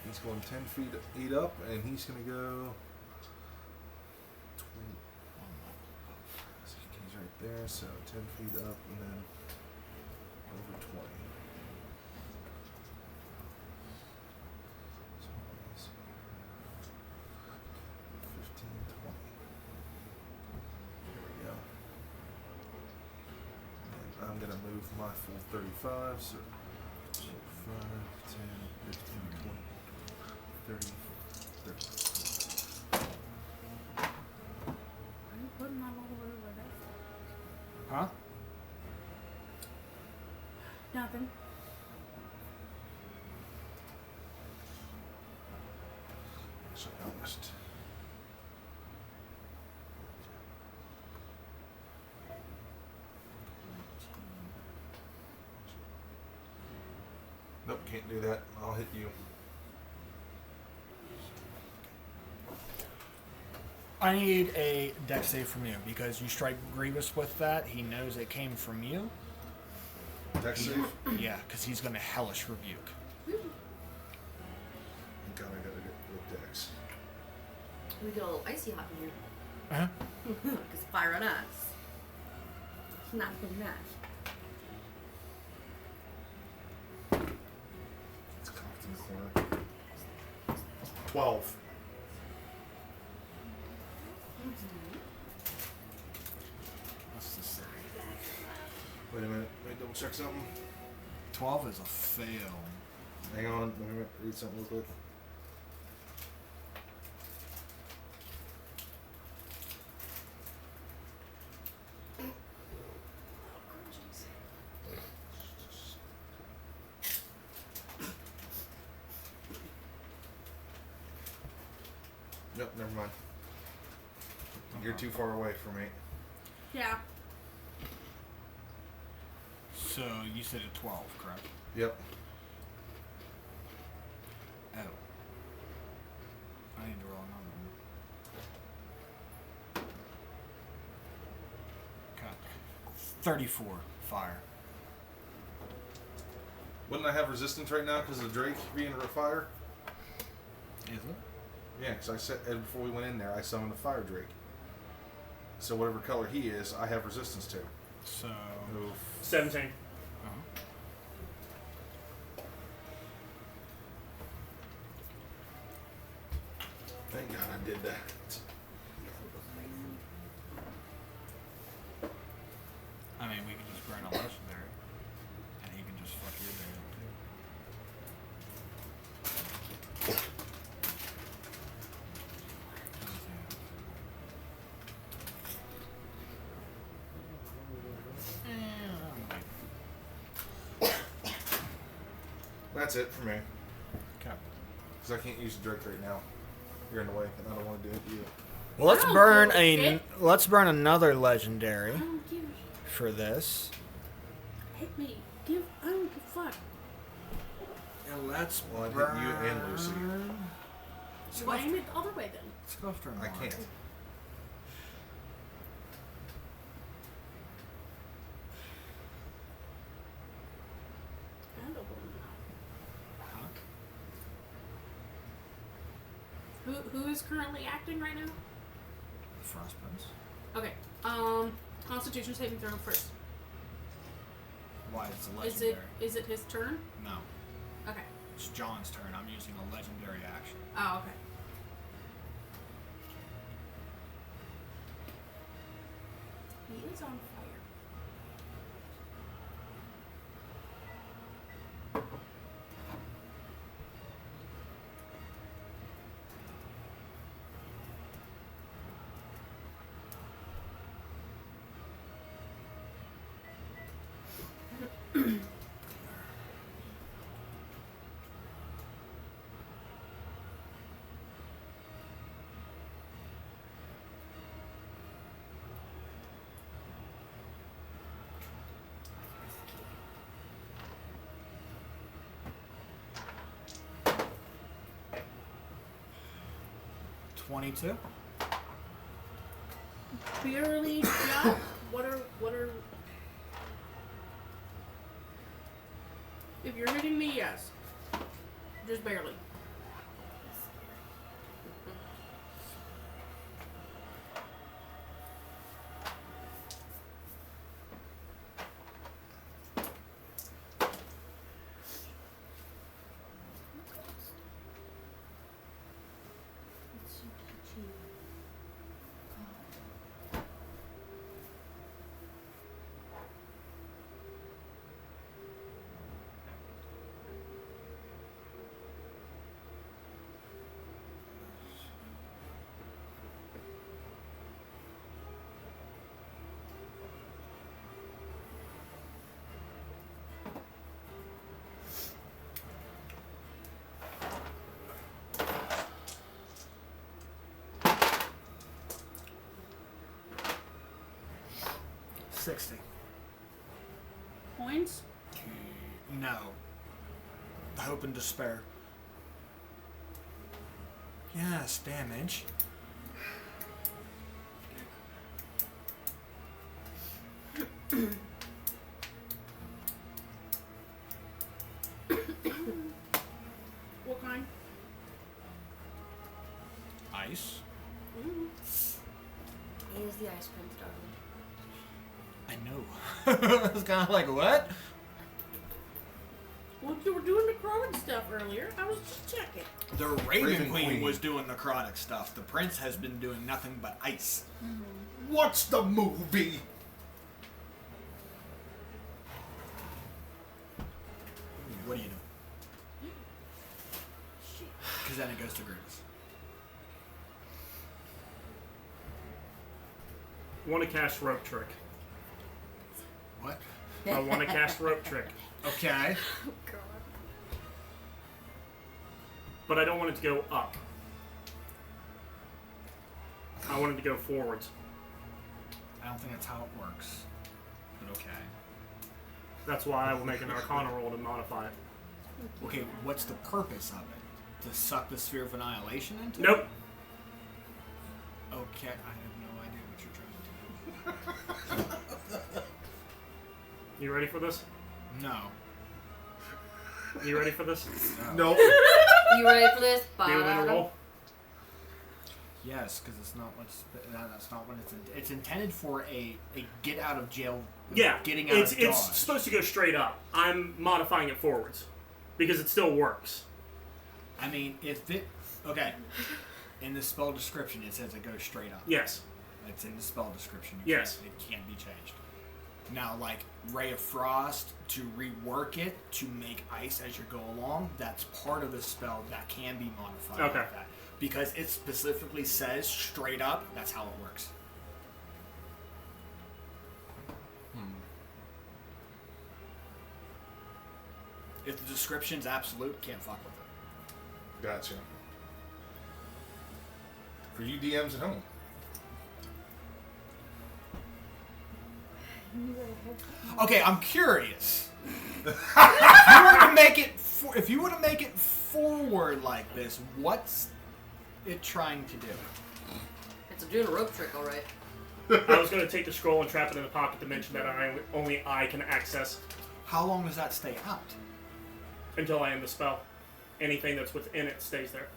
He's going 10 feet up, and he's gonna go. 20. He's right there, so 10 feet up, and then over 20. So it's 15, 20. There we go. And I'm gonna move my full 35, so 5, 10, 15, 20, 30, 30. Why are you putting that all over like that? Huh? Nothing. So honest. Nope, can't do that. I'll hit you. I need a dex save from you because you strike Grievous with that. He knows it came from you. Dex save? Yeah, because he's going to hellish rebuke. God, I gotta get with Dex. We get a little icy hot in here. Uh-huh. Because fire on us. It's not good match. It's cocked in the corner. 12. What's this say? Wait a minute. Let me double check something. 12 is a fail. Hang on. Wait a minute. Read something real quick. Nope, never mind. You're too far away from me. Yeah. So you said a 12, correct? Yep. Oh. I need to roll another one. Okay. 34 fire. Wouldn't I have resistance right now because of Drake being a fire? Is it? Yeah, because I said before we went in there, I summoned a fire Drake. So whatever color he is, I have resistance to. So. Oof. 17. Uh-huh. Thank God I did that. I mean, we can just burn a legendary, and he can just fuck your day up too. That's it for me. Okay. Because I can't use the Drake right now. You're in the way, and I don't want to do it to you. Well, let's I don't burn give a shit. let's burn another legendary I don't give a shit. for this. Hit me. I don't give a fuck. And let's Well, I'd burn. hit you and Lucy. Let's Why go, aim it the other way then? let's go after I Mark. can't. I don't know. Huh? Who is currently acting right now? Frost Prince. Okay. Constitution saving throw first. Why? It's a Is legendary. it his turn? No. Okay. It's John's turn. I'm using a legendary action. Oh, okay. He is on fire. 22. Barely just. What are? If you're hitting me, yes. Just barely. $60. Points? No. Hope and despair. Yes, damage. What kind? Ice. He is the Ice Prince, darling. I know. I was kind of like, what? Well, you were doing necrotic stuff earlier. I was just checking. The Raven, Raven Queen, Queen was doing necrotic stuff. The Prince has been doing nothing but ice. What's the movie? What do you do? Because then it goes to Grievous. Want to cast rope trick. What? I want to cast rope trick. Okay. Oh, God. But I don't want it to go up. I want it to go forwards. I don't think that's how it works. But okay. That's why I will make an Arcana roll to modify it. Okay, what's the purpose of it? To suck the Sphere of Annihilation into it? Nope. Okay, I have no idea what you're trying to do. You ready for this? No. You ready for this? No. You ready for this? Do you want to roll? Yes, because it's not what's that's not what it's intended for a get out of jail. Yeah. Getting out of dodge. It's supposed to go straight up. I'm modifying it forwards because it still works. I mean, if it in the spell description it says it goes straight up. Yes. It's in the spell description. Yes. It can't be changed. Now, like Ray of Frost, to rework it to make ice as you go along, that's part of the spell that can be modified. Okay. Like that. Because it specifically says straight up, that's how it works. If the description's absolute, can't fuck with it. Gotcha. For you DMs at home. Okay, I'm curious. If you were to make it forward like this, what's it trying to do? It's doing a rope trick, all right. I was going to take the scroll and trap it in the pocket to mention that only I can access How long does that stay out? until I end the spell. Anything that's within it stays there.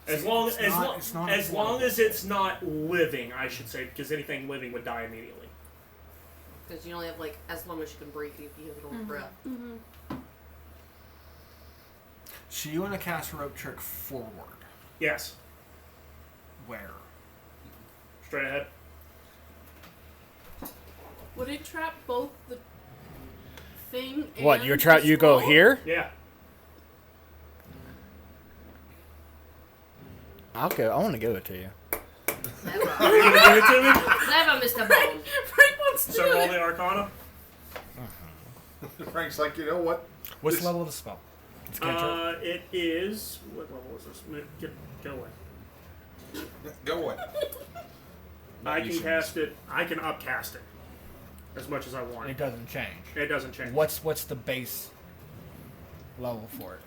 As See, long it's as not- it's not as long affordable. as it's not living, I should say, because anything living would die immediately. Because you only have, like, as long as you can breathe, you have your own breath. So you want to cast rope trick forward. Yes, Where? straight ahead. Would it trap both the thing and What, you're the you go scroll? here? Yeah. I'll go. I want to give it to you. Never. You gonna give it to me? Never, Mr. Bone. Frank wants to So do roll it. the Arcana. Frank's like, you know what? What's This- the level of the spell? It's cantrip. It is. What level is this? Go away. Go away. I You can should- cast it. I can upcast it as much as I want. It doesn't change. It doesn't change. What's the base level for it?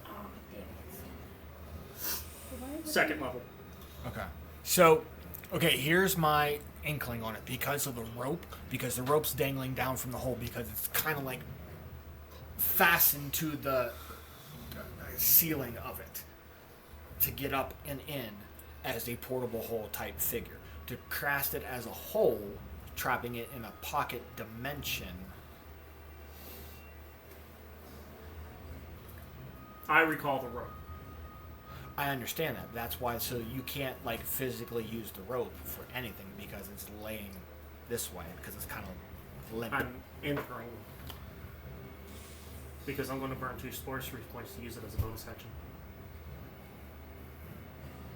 Oh, damn Second level. Okay. So, here's my inkling on it. Because of the rope, because the rope's dangling down from the hole, because it's kind of like fastened to the ceiling of it to get up and in as a portable hole type figure. To cast it as a hole, trapping it in a pocket dimension. I recall the rope. I understand that. That's why. So you can't like physically use the rope for anything because it's laying this way because it's kind of limp. I'm entering because I'm going to burn 2 sorcery points to use it as a bonus action.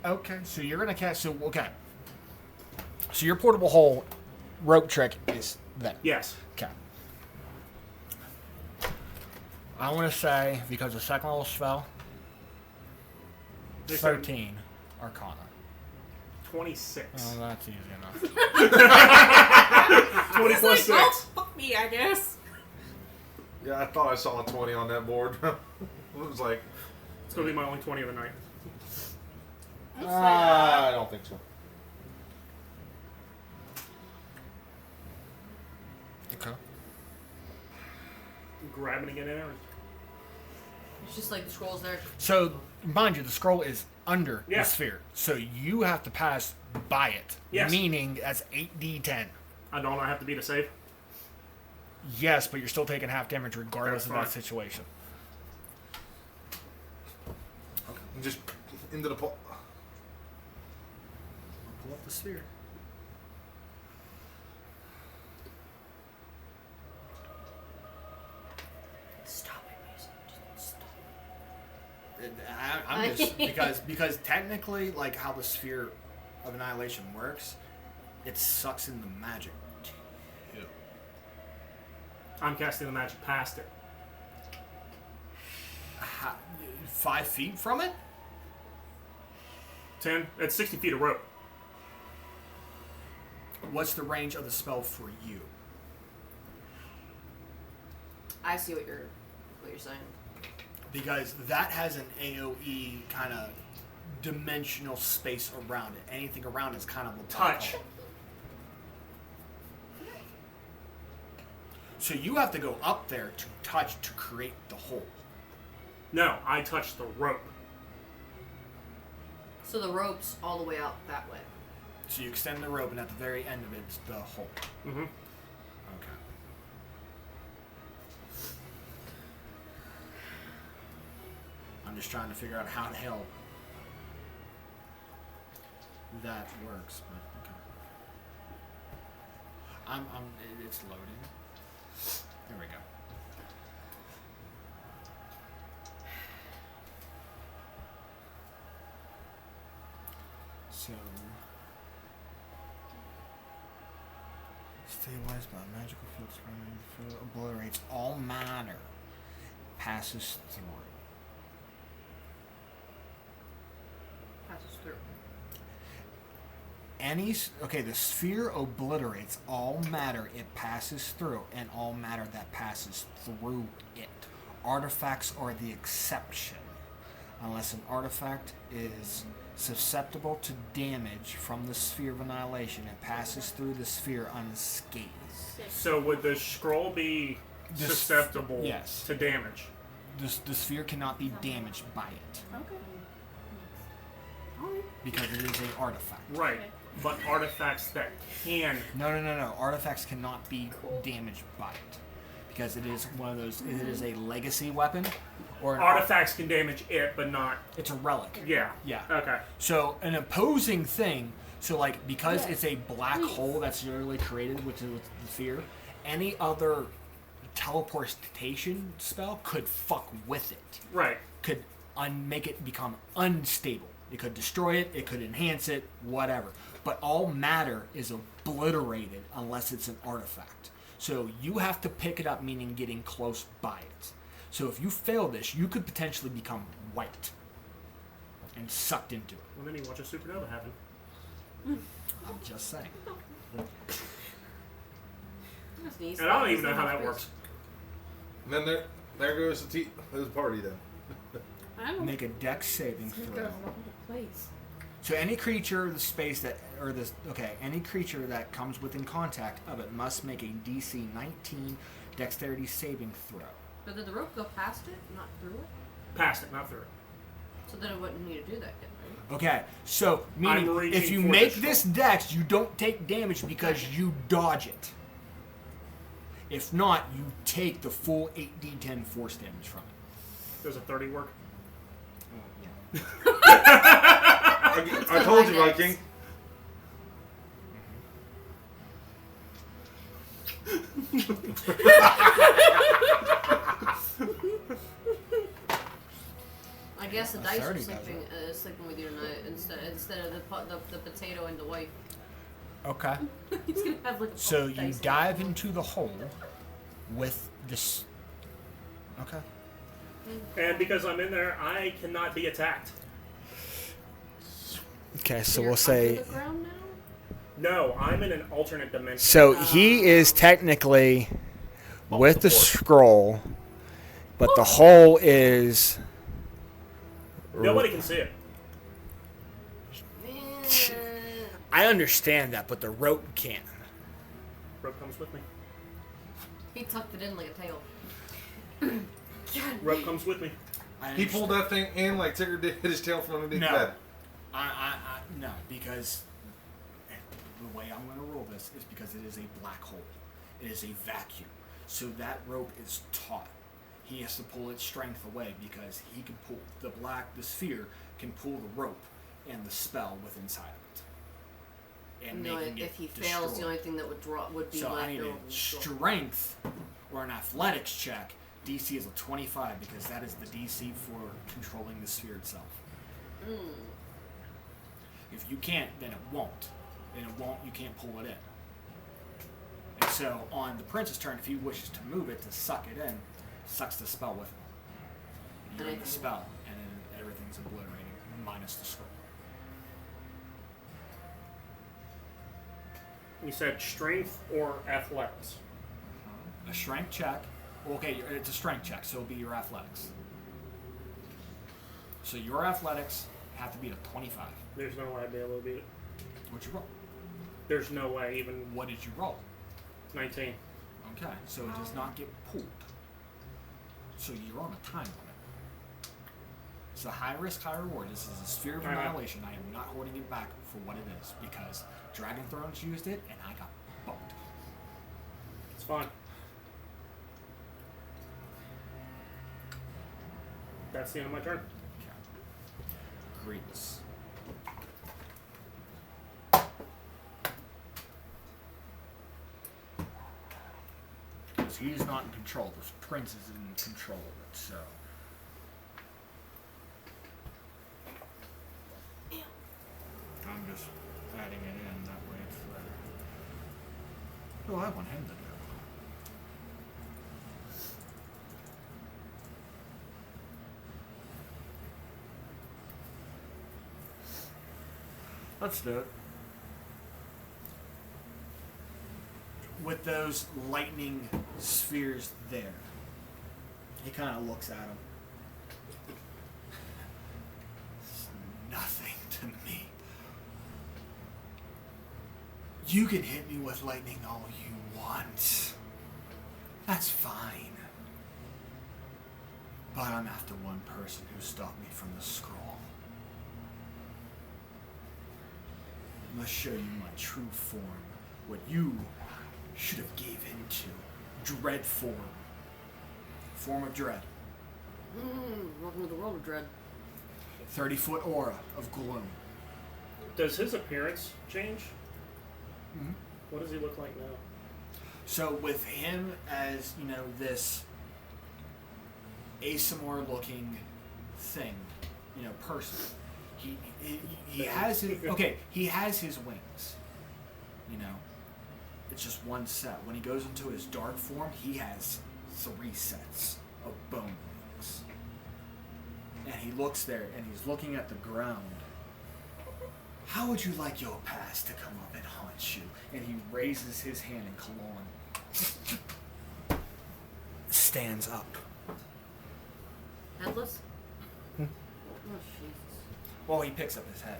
Okay, so you're gonna cast. So your portable hole rope trick is there. Yes. Okay. I want to say because the second level spell, 13 Arcana. 26. Oh, that's easy enough. 20 He's plus like, 6. oh, fuck me, I guess. Yeah, I thought I saw a 20 on that board. It was like, It's going to be my only 20 of the night. I don't think so. Okay. Grabbing again in there. It's just like the scrolls there. So, mind you, the scroll is under Yeah. the sphere. So you have to pass by it. Yes. Meaning that's 8d10. I don't have to beat a save. Yes, but you're still taking half damage regardless That's of that fine. situation. Just into the pull. Pull up the sphere. Stop it, music. Just stop. I'm just because technically, like how the sphere of annihilation works, it sucks in the magic too. I'm casting the magic past it. 5 feet from it? 10. It's 60 feet of rope. What's the range of the spell for you? I see what you're saying. Because that has an AoE kind of dimensional space around it. Anything around it's kind of a Touch. So you have to go up there to touch to create the hole. No, I touched the rope. So the rope's all the way out that way. So you extend the rope, and at the very end of it, it's the hole. Mm-hmm. Okay. I'm just trying to figure out how the hell that works, but okay. It's loading. There we go. So, stabilized by a magical field surrounding the field, obliterates all matter, passes through. Passes through. The sphere obliterates all matter it passes through, and all matter that passes through it. Artifacts are the exception, unless an artifact is susceptible to damage from the sphere of annihilation. It passes through the sphere unscathed. So would the scroll be susceptible yes. to damage? The sphere cannot be damaged by it Okay. because it is an artifact. Right. But artifacts that can... No. Artifacts cannot be damaged by it because it is one of those. It is a legacy weapon, or an Artifacts can damage it, but not... It's a relic. Yeah. Yeah. Okay. So an opposing thing. So like because it's a black hole that's literally created with the sphere, any other teleportation spell could fuck with it. Right. Could make it become unstable. It could destroy it. It could enhance it. Whatever. But all matter is obliterated unless it's an artifact. So you have to pick it up, meaning getting close by it. So if you fail this, you could potentially become white and sucked into it. Well, then you watch a supernova happen. I'm just saying. That's neat. And I don't even know how that works. And then there goes the party then. I don't Make a dex saving It's throw. gonna go all over the place. So any creature, the space that, or this, okay, any creature that comes within contact of it must make a DC 19 Dexterity saving throw. But did the rope go past it, not through it? Past it, not through it. So then it wouldn't need to do that again, right? Okay, so meaning if you make this dex, you don't take damage because you dodge it. If not, you take the full 8d10 force damage from it. Does a 30 work? Oh, yeah. I told you, Viking. I guess the dice are 30 sleeping with you tonight instead of the potato and the wife. Okay. He's gonna have like a So dice you in dive it. into the hole with this. Okay. And because I'm in there, I cannot be attacked. Okay, so You're we'll say. under the ground now? No, I'm in an alternate dimension. So he is technically with the scroll, but the hole is. Nobody can see it. I understand that, but the rope can't. Rope comes with me. He tucked it in like a tail. Rope comes with me. He pulled that thing in like Tigger did his tail from underneath No. the bed. No, because the way I'm going to roll this is because it is a black hole. It is a vacuum. So that rope is taut. He has to pull its strength away because he can pull the sphere can pull the rope and the spell within inside of it. And No, making if it he fails, destroyed. the only thing that would be So left I need over. a strength or an athletics check. DC is a 25 because that is the DC for controlling the sphere itself. If you can't, then it won't. And it won't, you can't pull it in. And so on the prince's turn, if he wishes to move it to suck it in, sucks the spell with it. You're in the spell, and then everything's obliterated, minus the scroll. You said strength or athletics? A strength check. Okay, it's a strength check, so it'll be your athletics. So your athletics have to be a 25. There's no way I'd be able to beat it. What'd you roll? There's no way, even What did you roll? 19. Okay, so it does not get pulled. So you're on a time limit. It's a high risk, high reward. This is a sphere of I know. annihilation. I am not holding it back for what it is because Dragon Thrones used it and I got bumped. It's fine. That's the end of my turn. Okay. Greets. Because he's not in control. The prince is in control of it, so. I'm just adding it in that way it's there. What do I want him to do? Let's do it. With those lightning spheres there, he kind of looks at him. It's nothing to me. You can hit me with lightning all you want. That's fine. But I'm after one person who stopped me from the scroll. I must show you my true form. What you should have gave into. Dread form. Form of dread. Welcome to the world of dread. 30-foot aura of gloom. Does his appearance change? Mhm. What does he look like now? So with him as, this Asimor looking thing, person, he has his, he has his wings, it's just one set. When he goes into his dark form, he has 3 sets of bone wings. And he looks there and he's looking at the ground. How would you like your past to come up and haunt you? And he raises his hand and Kalon stands up. Headless? Oh, Jesus. Well, he picks up his head.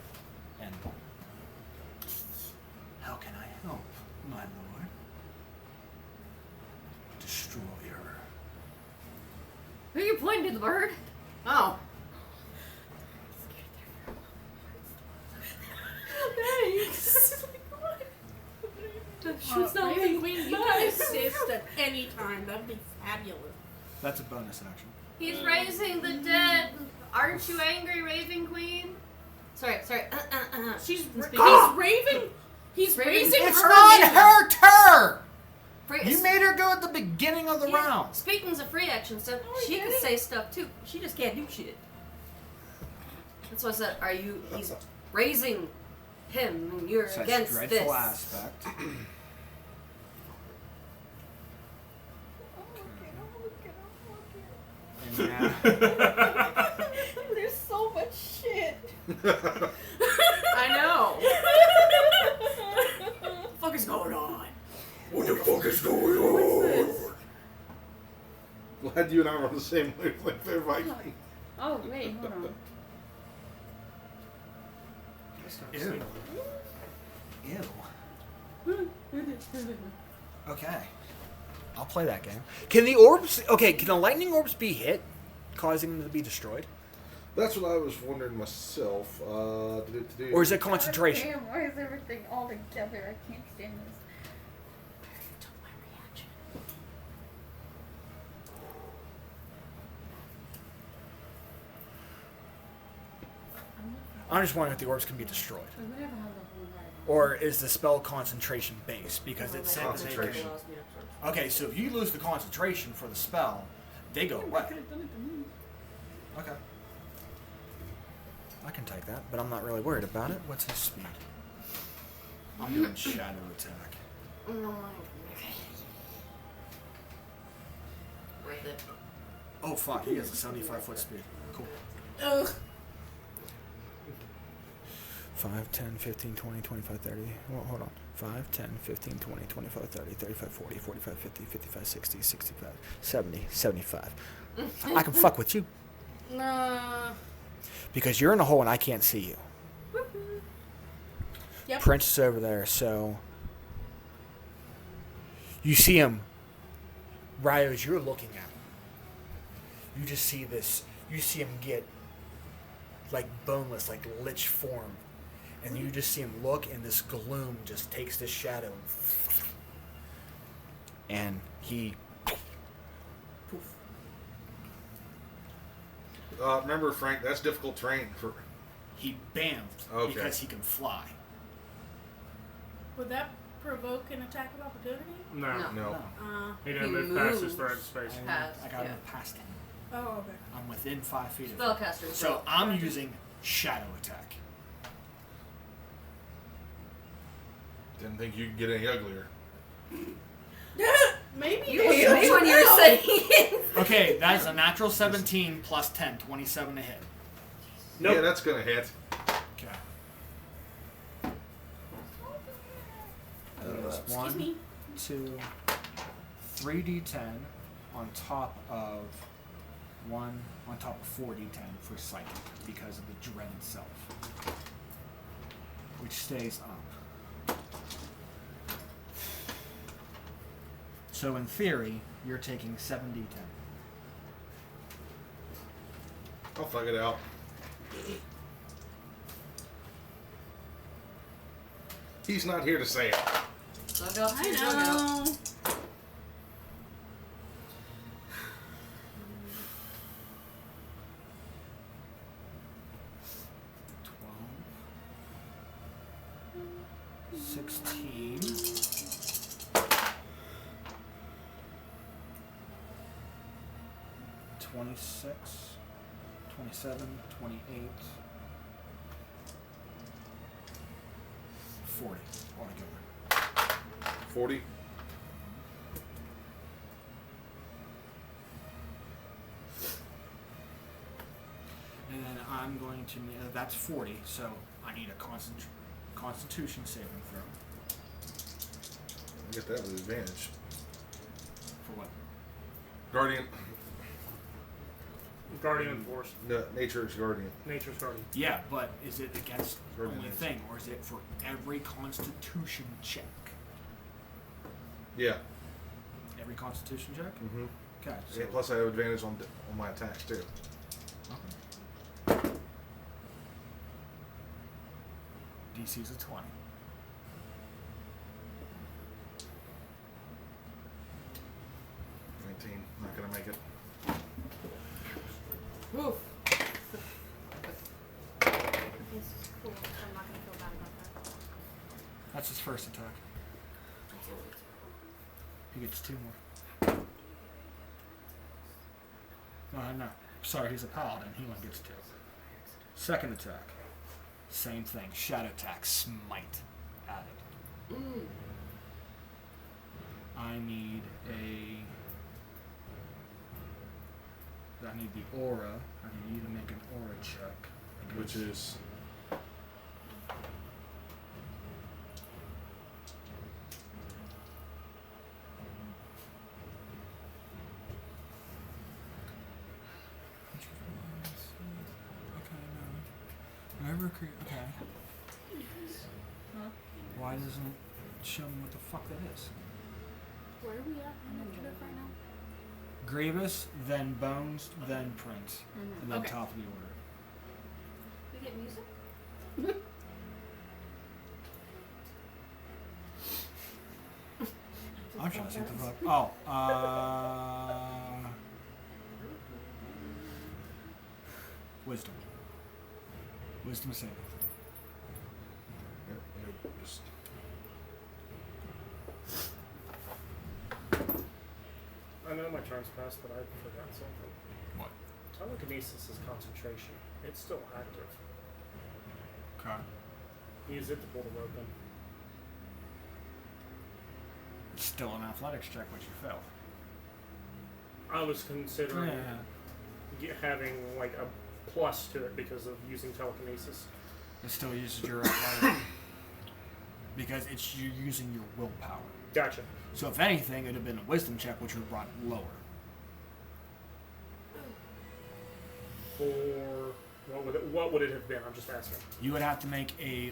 And how can I help, my lord? Destroy her. Who are you pointing to, the bird? Oh. Thanks. Shoots not Raven me. Queen, you can assist at any time. That'd be fabulous. That's a bonus action. He's raising the dead. Aren't you angry, Raven Queen? Sorry. He's Ah! raving. He's Raven- raising It's her. not hand. her turn! Free- You made her go at the beginning of the Yeah, round. Speaking's a free action, so she can say stuff too. She just can't do shit. That's why I said, he's raising him, and you're Such against dreadful this. aspect. And now, There's so much shit. I know. What the fuck is going on? What the fuck is going on? Glad you and I were on the same wavelength there, Viking. Oh, wait, hold on. ew. Ew. Okay. I'll play that game. Can the orbs... Okay, can the lightning orbs be hit, causing them to be destroyed? That's what I was wondering myself. Or is it concentration? Damn, why is everything all together? I can't stand this. I'm just wondering if the orbs can be destroyed. I would never have the whole night. Or is the spell concentration based? Because it said that they Concentration. can... Okay, so if you lose the concentration for the spell, they go away. Okay. I can take that, but I'm not really worried about it. What's his speed? I'm doing shadow attack. Worth it. Oh fuck, he has a 75-foot speed. Cool. Ugh. 5, 10, 15, 20, 25, 30. Well, hold on. 5, 10, 15, 20, 25, 30, 35, 40, 45, 50, 55, 60, 65, 70, 75. I can fuck with you Nah. because you're in a hole and I can't see you. Yep. Prince is over there, so you see him. Ryo, as you're looking at him, you just see this. You see him get like boneless, like lich form, and you just see him look, and this gloom just takes this shadow, and he. Remember, Frank, that's difficult terrain for. He bammed Okay. because he can fly. Would that provoke an attack of opportunity? No. No. He didn't He move past his moves. threat space. I got yeah. him past him. Oh, okay. I'm within 5 feet of him. Spellcaster. So I'm using shadow attack. Didn't think you could get any uglier. Maybe. You they me should when you're know. saying. Okay, that is a natural 17 plus 10, 27 to hit. Nope. Yeah, that's gonna hit. Okay. Excuse 1, me. 2, 3d10 on top of 4d10 for psychic because of the dread itself, which stays up. So in theory, you're taking 7d10. I'll fuck it out. He's not here to say it. Slug out, I slug out. know. $12, 16, 26, 27, 28, 40 altogether. 40. And then I'm going to need, that's 40, so I need a constitution saving throw. I get that with advantage. For what? Guardian. Guardian Force. No, Nature's Guardian. Nature's Guardian. Yeah, but is it against Guardian only nature. thing, or is it for every Constitution check? Yeah. Every Constitution check? Mm-hmm. Okay. So Yeah, plus I have advantage on my attacks too. DC's a 20. Not gonna make it. Woof. This is cool. I'm not gonna feel bad about that. That's his first attack. That's always- He gets 2 more. No. Sorry, he's a paladin. He only gets 2. Second attack. Same thing. Shadow attack. Smite. Added. Mm. I need the aura. I need you to make an aura check. Which is Okay. Huh? Why doesn't it show me what the fuck that is? Where are we at in the trip right now? Grievous, then Bones, then Prince, and then Okay. top of the order. We get music? I'm trying to see what the fuck. Wisdom. Wisdom saving. just I know my turn's passed, but I forgot something. What? Telekinesis is concentration. It's still active. Okay. Use it to pull the rope in. It's still an athletics check, which you failed. I was considering Yeah. having like a plus to it because of using telekinesis. It still uses your athletic because it's you using your willpower. Gotcha. So if anything, it'd have been a wisdom check, which would have brought it lower. For what would it have been? I'm just asking. You would have to make a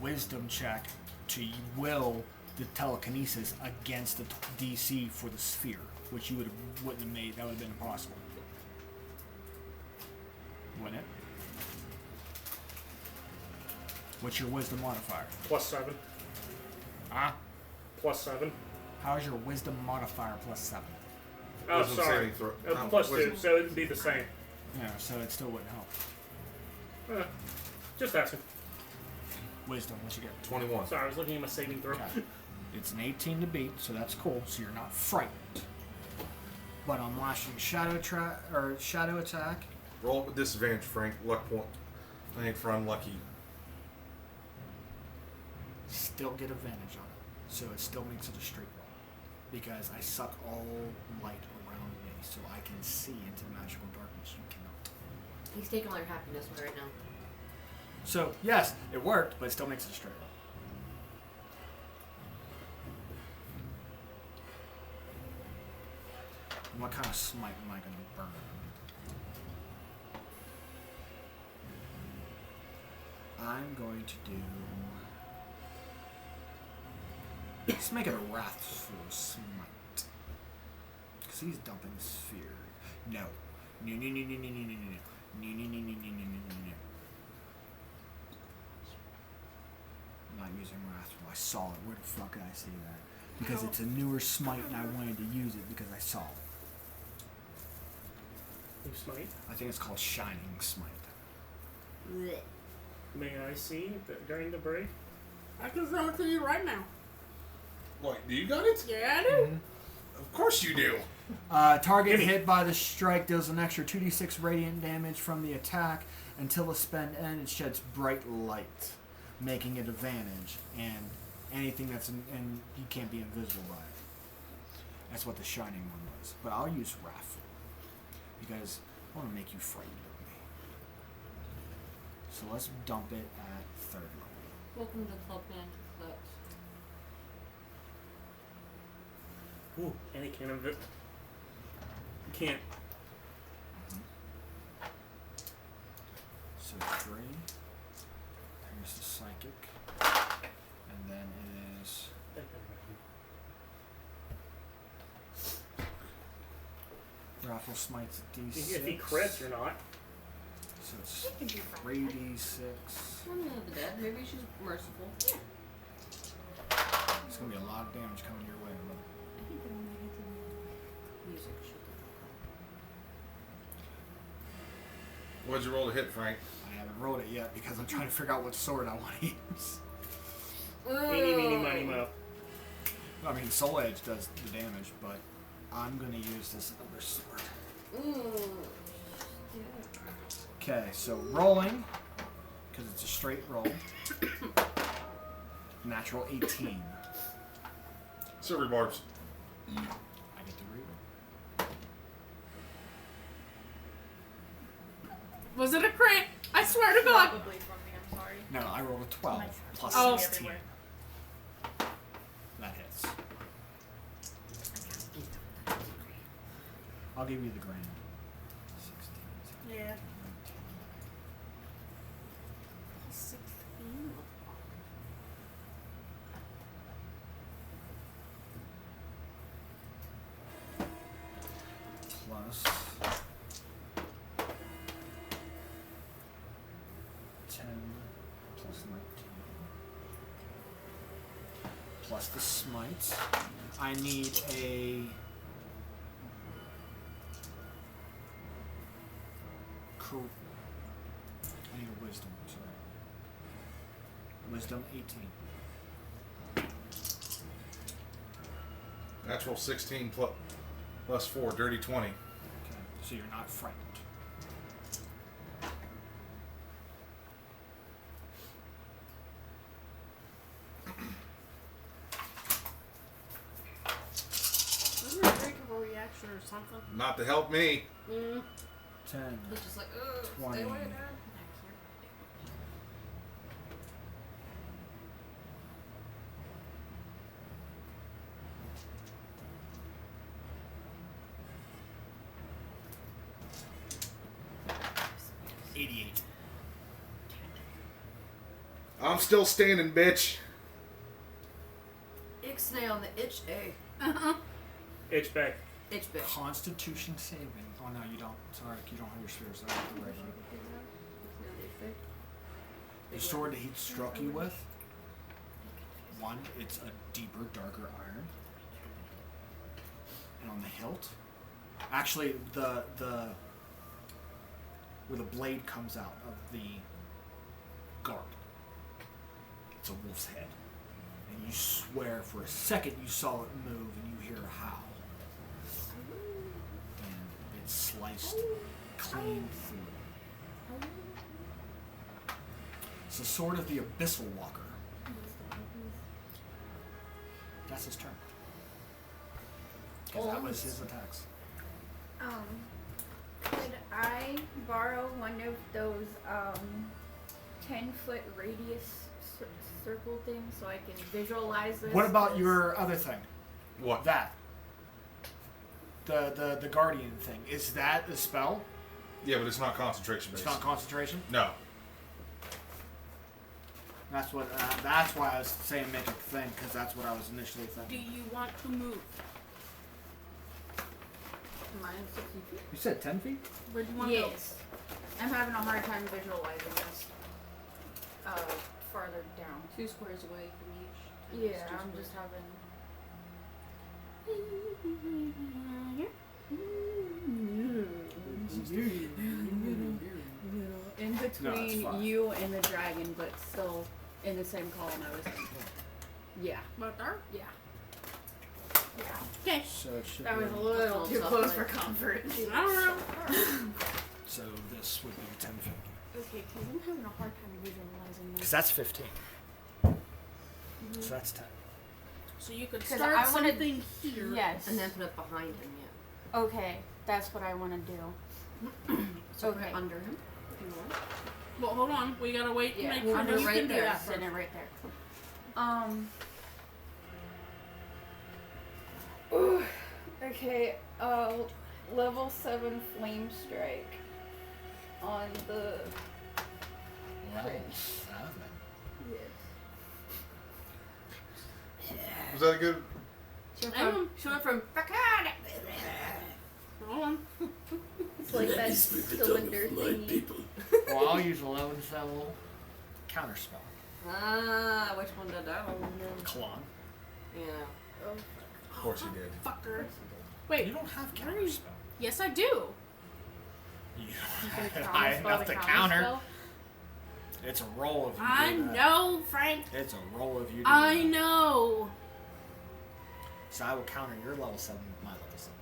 wisdom check to will the telekinesis against the DC for the sphere, which you wouldn't have made. That would have been impossible. Wouldn't it? What's your wisdom modifier? +7. Ah, +7. how is your wisdom modifier +7? Oh, Wisdom sorry. saving throw. +2, wisdom. so it'd be the same. Yeah, so it still wouldn't help. Just asking. Wisdom, what you get? 21. Sorry, I was looking at my saving throw. Okay. It's an 18 to beat, so that's cool. So you're not frightened. But on lashing shadow attack, Roll it with disadvantage, Frank. Luck point. I ain't for unlucky. still get advantage on it. So it still makes it a straight roll. Because I suck all light around me, so I can see into magical darkness. You cannot. He's taking all your happiness away right now. So, yes, it worked, but it still makes it a straight roll. And what kind of smite am I going to burn? I'm going to do... Let's make it a wrathful smite. Because he's dumping sphere. No. No, no, no, no, no, no, no, no, no. No, no, no, no, no, no, no, no. I'm not using wrathful. I saw it. Where the fuck did I see that? Because it's a newer smite and I wanted to use it because I saw it. You smite. I think it's called Shining Smite. Blech. May I see during the break? I can throw it to you right now. What, do you got it? Yeah, I do. Of course you do. Target Gimme. hit by the strike deals an extra 2d6 radiant damage from the attack until the spend end. It sheds bright light, making it advantage, and anything that's and you can't be invisible by it. That's what the shining one was. But I'll use Wrathful because I want to make you frightened of me. So let's dump it at 3rd level. Welcome to Club Man Clutch. Ooh, and it can't You can't. Grapple smites D6. If he crits, you're not. So it's She can do fine. 3d6. One of the dead. Maybe she's merciful. Yeah. It's gonna be a lot of damage coming your way. But I think it only hits in music. Shut the fuck What'd you roll to hit, Frank? I haven't rolled it yet because I'm trying to figure out what sword I want to use. up. Eeny, meeny, miny, mo. I mean, Soul Edge does the damage, but I'm gonna use this other sword. Okay, so rolling, because it's a straight roll. Natural 18. Silver barbs. I get to read Was it a crit? I swear to God. Probably from me, I'm sorry. it. No, I rolled a 12 plus Oh. 16. Everywhere. That hits. I'll give you the grand. 16. Yeah. 16. Plus 10 plus 19 plus the smite. I need a I need a wisdom, sorry. Wisdom 18. Natural 16 plus 4, dirty 20. Okay, so you're not frightened. Wasn't it a break of a reaction or something? Not to help me. 10. He's just like, ugh, 20. stay away, Dad. I'm still standing, bitch. Ixnay on the itch A. Itch back. Itch bit. Constitution saving. Oh no, you don't. Sorry, you don't have your spheres. I have to write it. The sword that he struck you with, one, it's a deeper, darker iron. And on the hilt, actually, the where the blade comes out of the guard, it's a wolf's head. And you swear for a second you saw it move and you hear a howl. And it's sliced clean through. It's the sword of the Abyssal Walker. That's his turn. 'Cause that was his attacks. Could I borrow one of those 10-foot radius circle things so I can visualize this? What about your other thing? What? That. The guardian thing. Is that a spell? Yeah, but it's not concentration based. It's not concentration? No. That's what. That's why I was saying make a thing, because that's what I was initially Do thinking. you want to move? Mine 60 feet. You said 10 feet? Where do you want to go? Yes. I'm having a hard time visualizing this farther down. 2 squares away from each. Yeah, I'm just having... In between fine. you and the dragon, but still in the same column I was in. Yeah. About there? Yeah. Okay. So it should That be. was a little too close for comfort. I don't know. So this would be 10 feet. Okay, because I'm having a hard time visualizing Because this. that's 15. So that's 10. So you could 'Cause start I wanna- something here. Yes. And then put it behind him, yeah. Okay, that's what I want to do. So put Okay. it under him, if you want. Well, hold on. We gotta wait to Yeah, make we'll sure do that it you right can do there. that. Sitting it right there. Okay, level 7 flame strike on the Level Crit. 7. Was that a good? She went from, Oh, Hold on. It's like that cylinder thingy. Well, I'll use a low level counterspell. Ah, which one did that one? Kalon. Yeah. Oh, Of course you did. Fucker. You Wait. don't have Where are you- counterspell. Yes, I do. You can don't high counterspell enough the to counter. counterspell? It's a roll if you I do that. know, Frank. It's a roll if you do I that. know. So I will counter your level 7 with my level 7.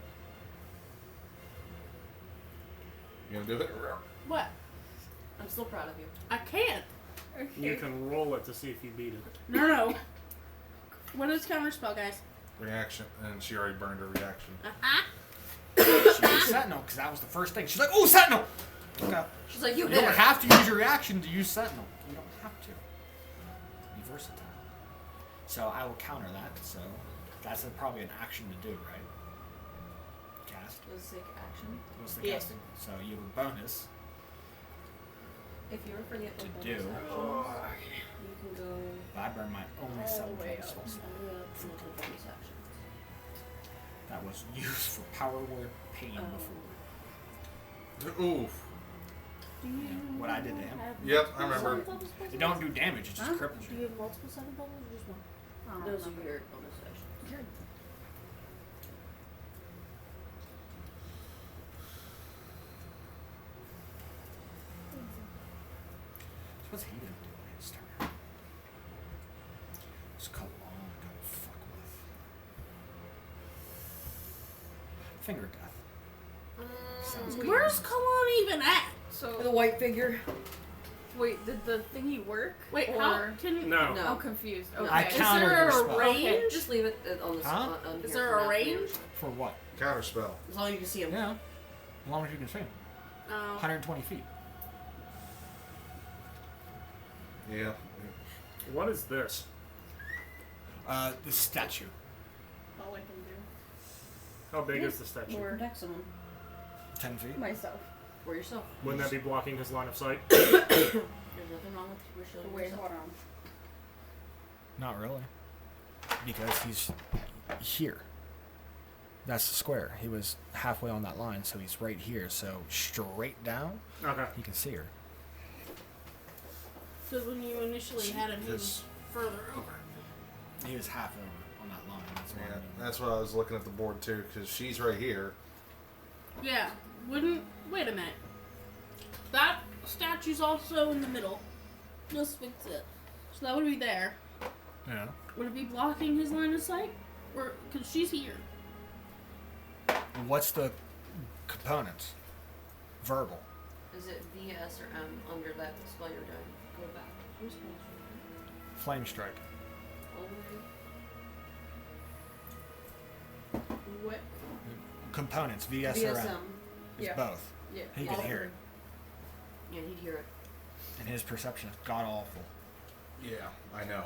You gonna do it? What? I'm still proud of you. I can't. You can roll it to see if you beat it. No. What is counterspell, guys? Reaction, and she already burned her reaction. She used Sentinel, because that was the first thing. She's like, oh, Sentinel! Okay. She's like, You you don't did it. have to use your reaction to use Sentinel. You don't have to. Be versatile. So I will counter that, so that's probably an action to do, right? Cast. Let's take action. What's the Yes. casting? So you have a bonus If you were for the to bonus do. actions, you can go I burn my only All 7 the way points up. also. all the way up to the bonus actions. That was used for power word pain before. Oof. What I did to him. Yep, I remember. It don't do damage, it just Huh? cripples Do you. you have multiple 7 bubbles or just one? I don't Those are remember. your bonus actions. What's he gonna do on his turn? Just cut long go fuck with. Finger death. Sounds good. Where's Kalon even at? The So, white figure. wait, did the thingy work? Wait, or... how can... No. No. I'm confused. No. Okay. I Is countered there your a spell. range? Just leave it on the Huh? on Is here there for a now. range? For what? Counterspell. As long as you can see him. Yeah. As long as you can swim. Oh. 120 feet. Yeah. What is this? The statue. All I can How big is the statue? do. Or Protect someone 10 feet. myself. or yourself. Wouldn't that be blocking his line of sight? There's nothing wrong with your shielding Wait, yourself. hold on. Not really. Because he's here. That's the square. He was halfway on that line, so he's right here. So straight down, Okay. you can see her. Because when you initially had him, he was This- further over. He was half over on that line. That's why. Yeah, that's what I was looking at the board too, because she's right here. Yeah. Wouldn't... Wait a minute. That statue's also in the middle. Just fix it. So that would be there. Yeah. Would it be blocking his line of sight? Or... Because she's here. What's the components? Verbal. Is it VS or M under that spell you're doing? Go back. Where's spells? Flame strike. What? Components. VS or M. VSM. It's Yeah. both. Yeah. He all can hear three. it. Yeah, he'd hear it. And his perception is god awful. Yeah, I know.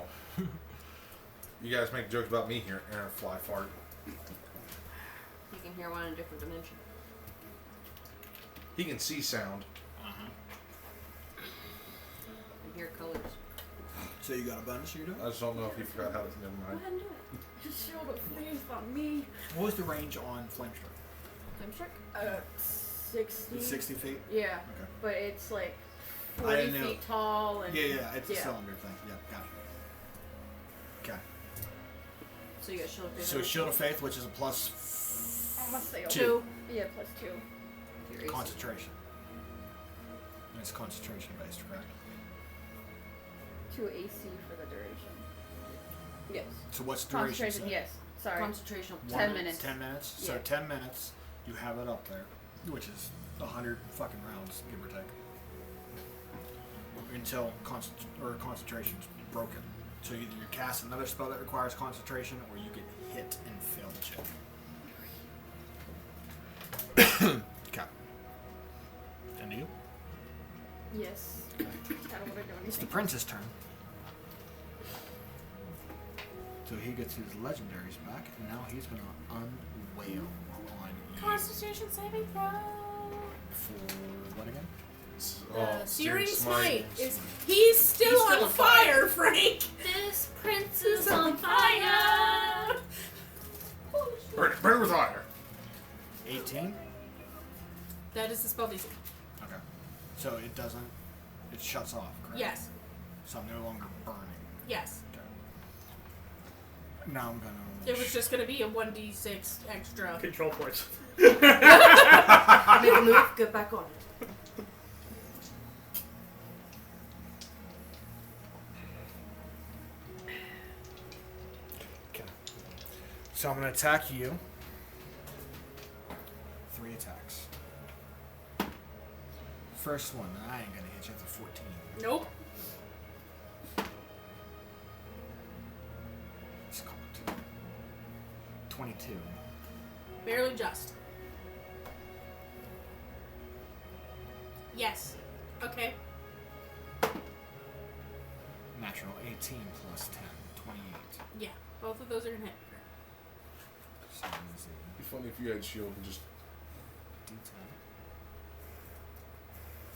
You guys make jokes about me here, Aaron Fly Fart. He can hear one in a different dimension. He can see sound. And hear colors. So you got a bonus you do? I just don't know if he forgot how to. Never Go mind. ahead and do it. Just shield of faith on me. What was the range on flame strike? Flame strike? 60. It's 60 feet? Yeah, Okay. but it's like I 40 didn't know. feet tall and Yeah, it's a yeah. cylinder thing. Yeah, gotcha. Okay. So you got shield of faith. So Shield of Faith, which is a plus I must say 2 Yeah, plus 2. Your AC. concentration. And it's concentration based, correct? 2 AC for the duration. Yes. So what's duration? Concentration, say? yes. Sorry. Concentration. 10 minutes. 10 minutes. So Yeah. 10 minutes, you have it up there, which is 100 fucking rounds, give or take, until concentration's broken. So either you cast another spell that requires concentration, or you get hit and fail the check. Okay. And you? Yes. I don't want to do It's the anything. prince's turn. So he gets his legendaries back, and now he's gonna unwail on you Constitution saving throw. for what again? Searing Smite is... He's He's still on fire, Frank! This prince Is on fire! Burn with fire. 18. That is the spell DC. Okay. So it doesn't. It shuts off, correct? Yes. So I'm no longer burning. Yes. Okay. Now I'm gonna. It was just going to be a 1d6 extra. Control points. Make a move, get back on it. Okay. So I'm gonna attack you. 3 attacks. First one, I ain't gonna hit you with a 14. Nope. It's called 22. Barely just. Yes. Okay. Natural 18 plus 10, 28. Yeah. Both of those are going to hit. So is It'd be funny if you had shield and just. a D10.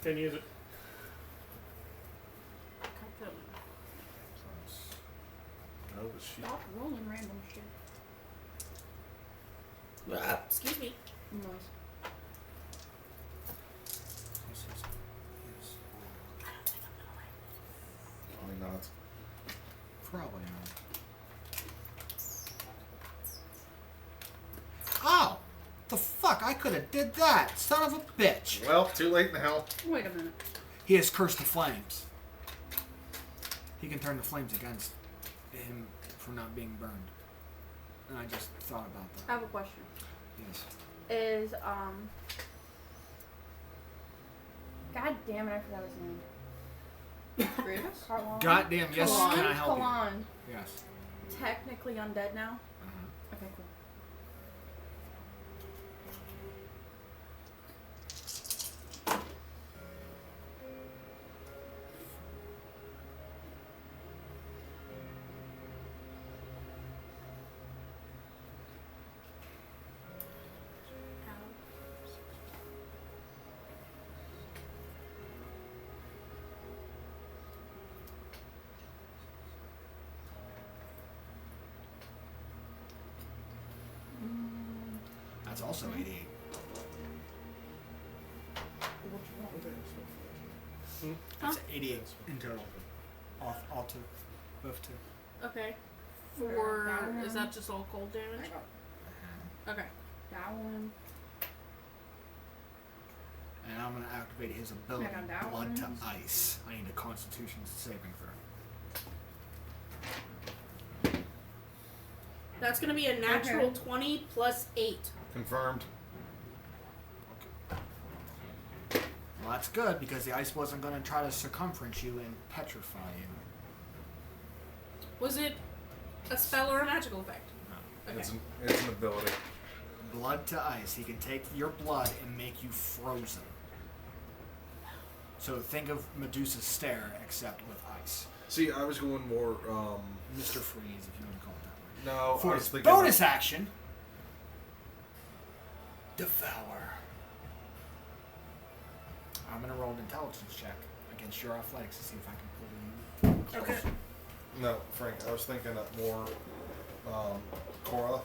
Can use it. Plus. No, but she. Stop rolling random shit. Excuse me. Noise. This is Probably not. probably not. Oh! The fuck? I could have did that! Son of a bitch! Well, too late now. Wait a minute. He has cursed the flames. He can turn the flames against him for not being burned. And I just thought about I that. have a question. Yes. Is God damn it, I forgot his name. Grievous? Carlon. Goddamn, yes, Kalon? can I help Kalon. you? Yes. Technically undead now? Uh-huh. Okay, cool. That's also 88. That's 88 in total. All two. Both two. Okay. That Is one. that just all cold I damage? got Okay. that one. And I'm going to activate his ability, I got that Blood to one. Ice. I need a Constitution saving throw. That's going to be a natural Okay. 20 plus 8. Confirmed. Well, that's good because the ice wasn't going to try to circumference you and petrify you. Was it a spell or a magical effect? Okay. It's an ability. Blood to Ice. He can take your blood and make you frozen. So think of Medusa's stare, except with ice. See, I was going more. Mr. Freeze, if you want to call it that way. No, For I was his thinking. bonus action, Devour. I'm going to roll an intelligence check against your athletics to see if I can pull you. Okay. No, Frank. I was thinking of more. Korra.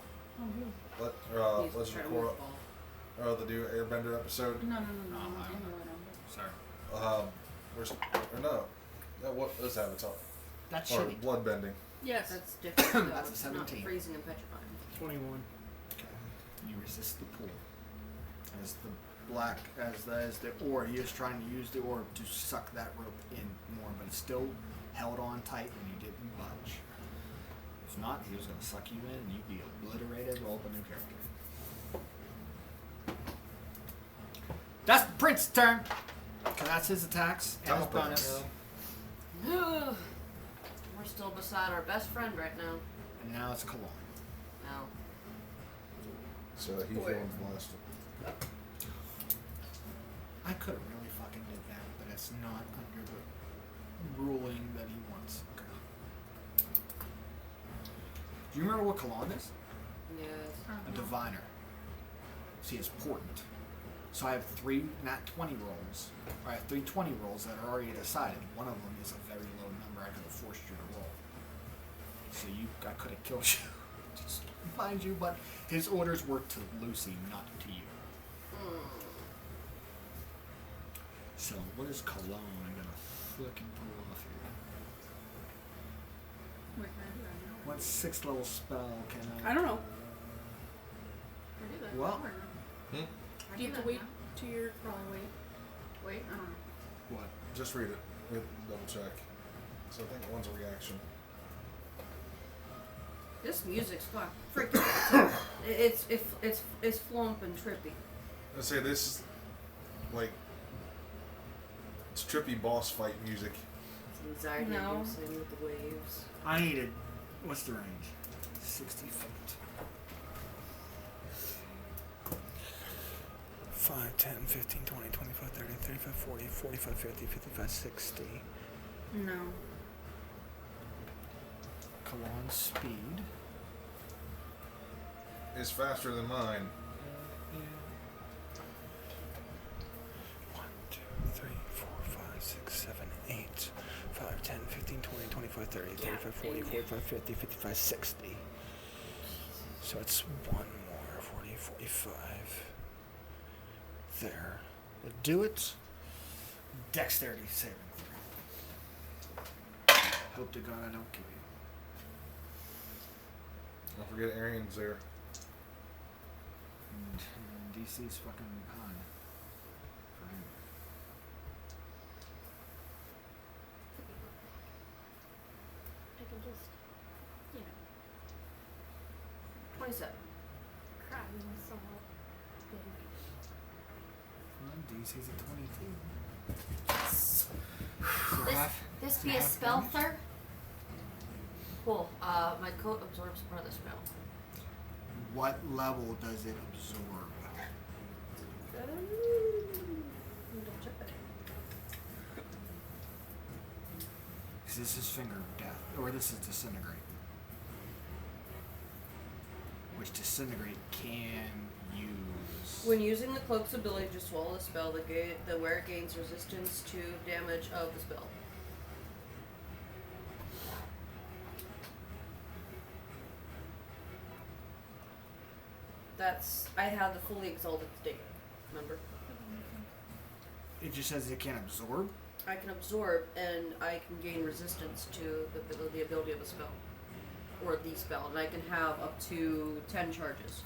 He's Legend of trying to Korra. ball. The new Airbender episode. No. I don't know. Sorry. Where's or no? No, what is Avatar? That's Or shitty. bloodbending. Yes. That's different. Though. That's a It's not 17. freezing and petrifying. 21. Okay. You resist the pull. As the orb, he is trying to use the orb to suck that rope in more, but it's still held on tight and you didn't budge. If not, he was going to suck you in and you'd be obliterated. Roll up a new character. That's the prince's turn. So that's his attacks and his bonus. We're still beside our best friend right now. And now it's Cologne. Now, So he feels blessed. I could have really fucking did that, but it's not under the ruling that he wants. Okay. Do you remember what Cologne is? yes. A diviner. See, it's portent. So I have 3 nat 20 rolls. I have 3 20 rolls that are already decided. One of them is a very low number I could have forced you to roll. So I could have killed you. Just mind you, but his orders were to Lucy, not to you. So, what is cologne? I gotta fucking pull off here. Wait, can I do that now? What 6th level spell can I? I don't know. Can I do that Well- now or no? Hmm? Can I Do you do have to that wait now? to your probably wait? Wait, I don't know. What? Just read it. Double check. So I think one's a reaction. This music's fun. Freaking. It's flump and trippy. I say this is like it's trippy boss fight music. It's anxiety No. inducing with the waves. I needed. What's the range? 60 feet. 5, 10, 15, 20, 25, 30, 35, 40, 45, 50, 55, 60. No. Cologne speed. It's faster than mine. 1, 2, 3, 4, 5, 6, 7, 8. 5, 10, 15, 20, 25, 30, 35, 40, 45, 50, 55, 60. So it's one more. 40, 45. There. Do it. Dexterity saving throw. Hope to God I don't kill you. Don't forget Arian's there. And DC's fucking high. For him. I can just, you know, 27. cry in some baby. Well, DC's at 22. This, So half, this so be a half spell, damage? sir? Cool. My coat absorbs part of the spell. What level does it absorb? Double check that. Because this is Finger of Death. Or this is Disintegrate. Which Disintegrate can use. When using the cloak's ability to swallow the spell, the wearer gains resistance to damage of the spell. I had the fully exalted state, remember? It just says it can absorb? I can absorb and I can gain resistance to the ability of a spell. Or the spell, and I can have up to 10 charges.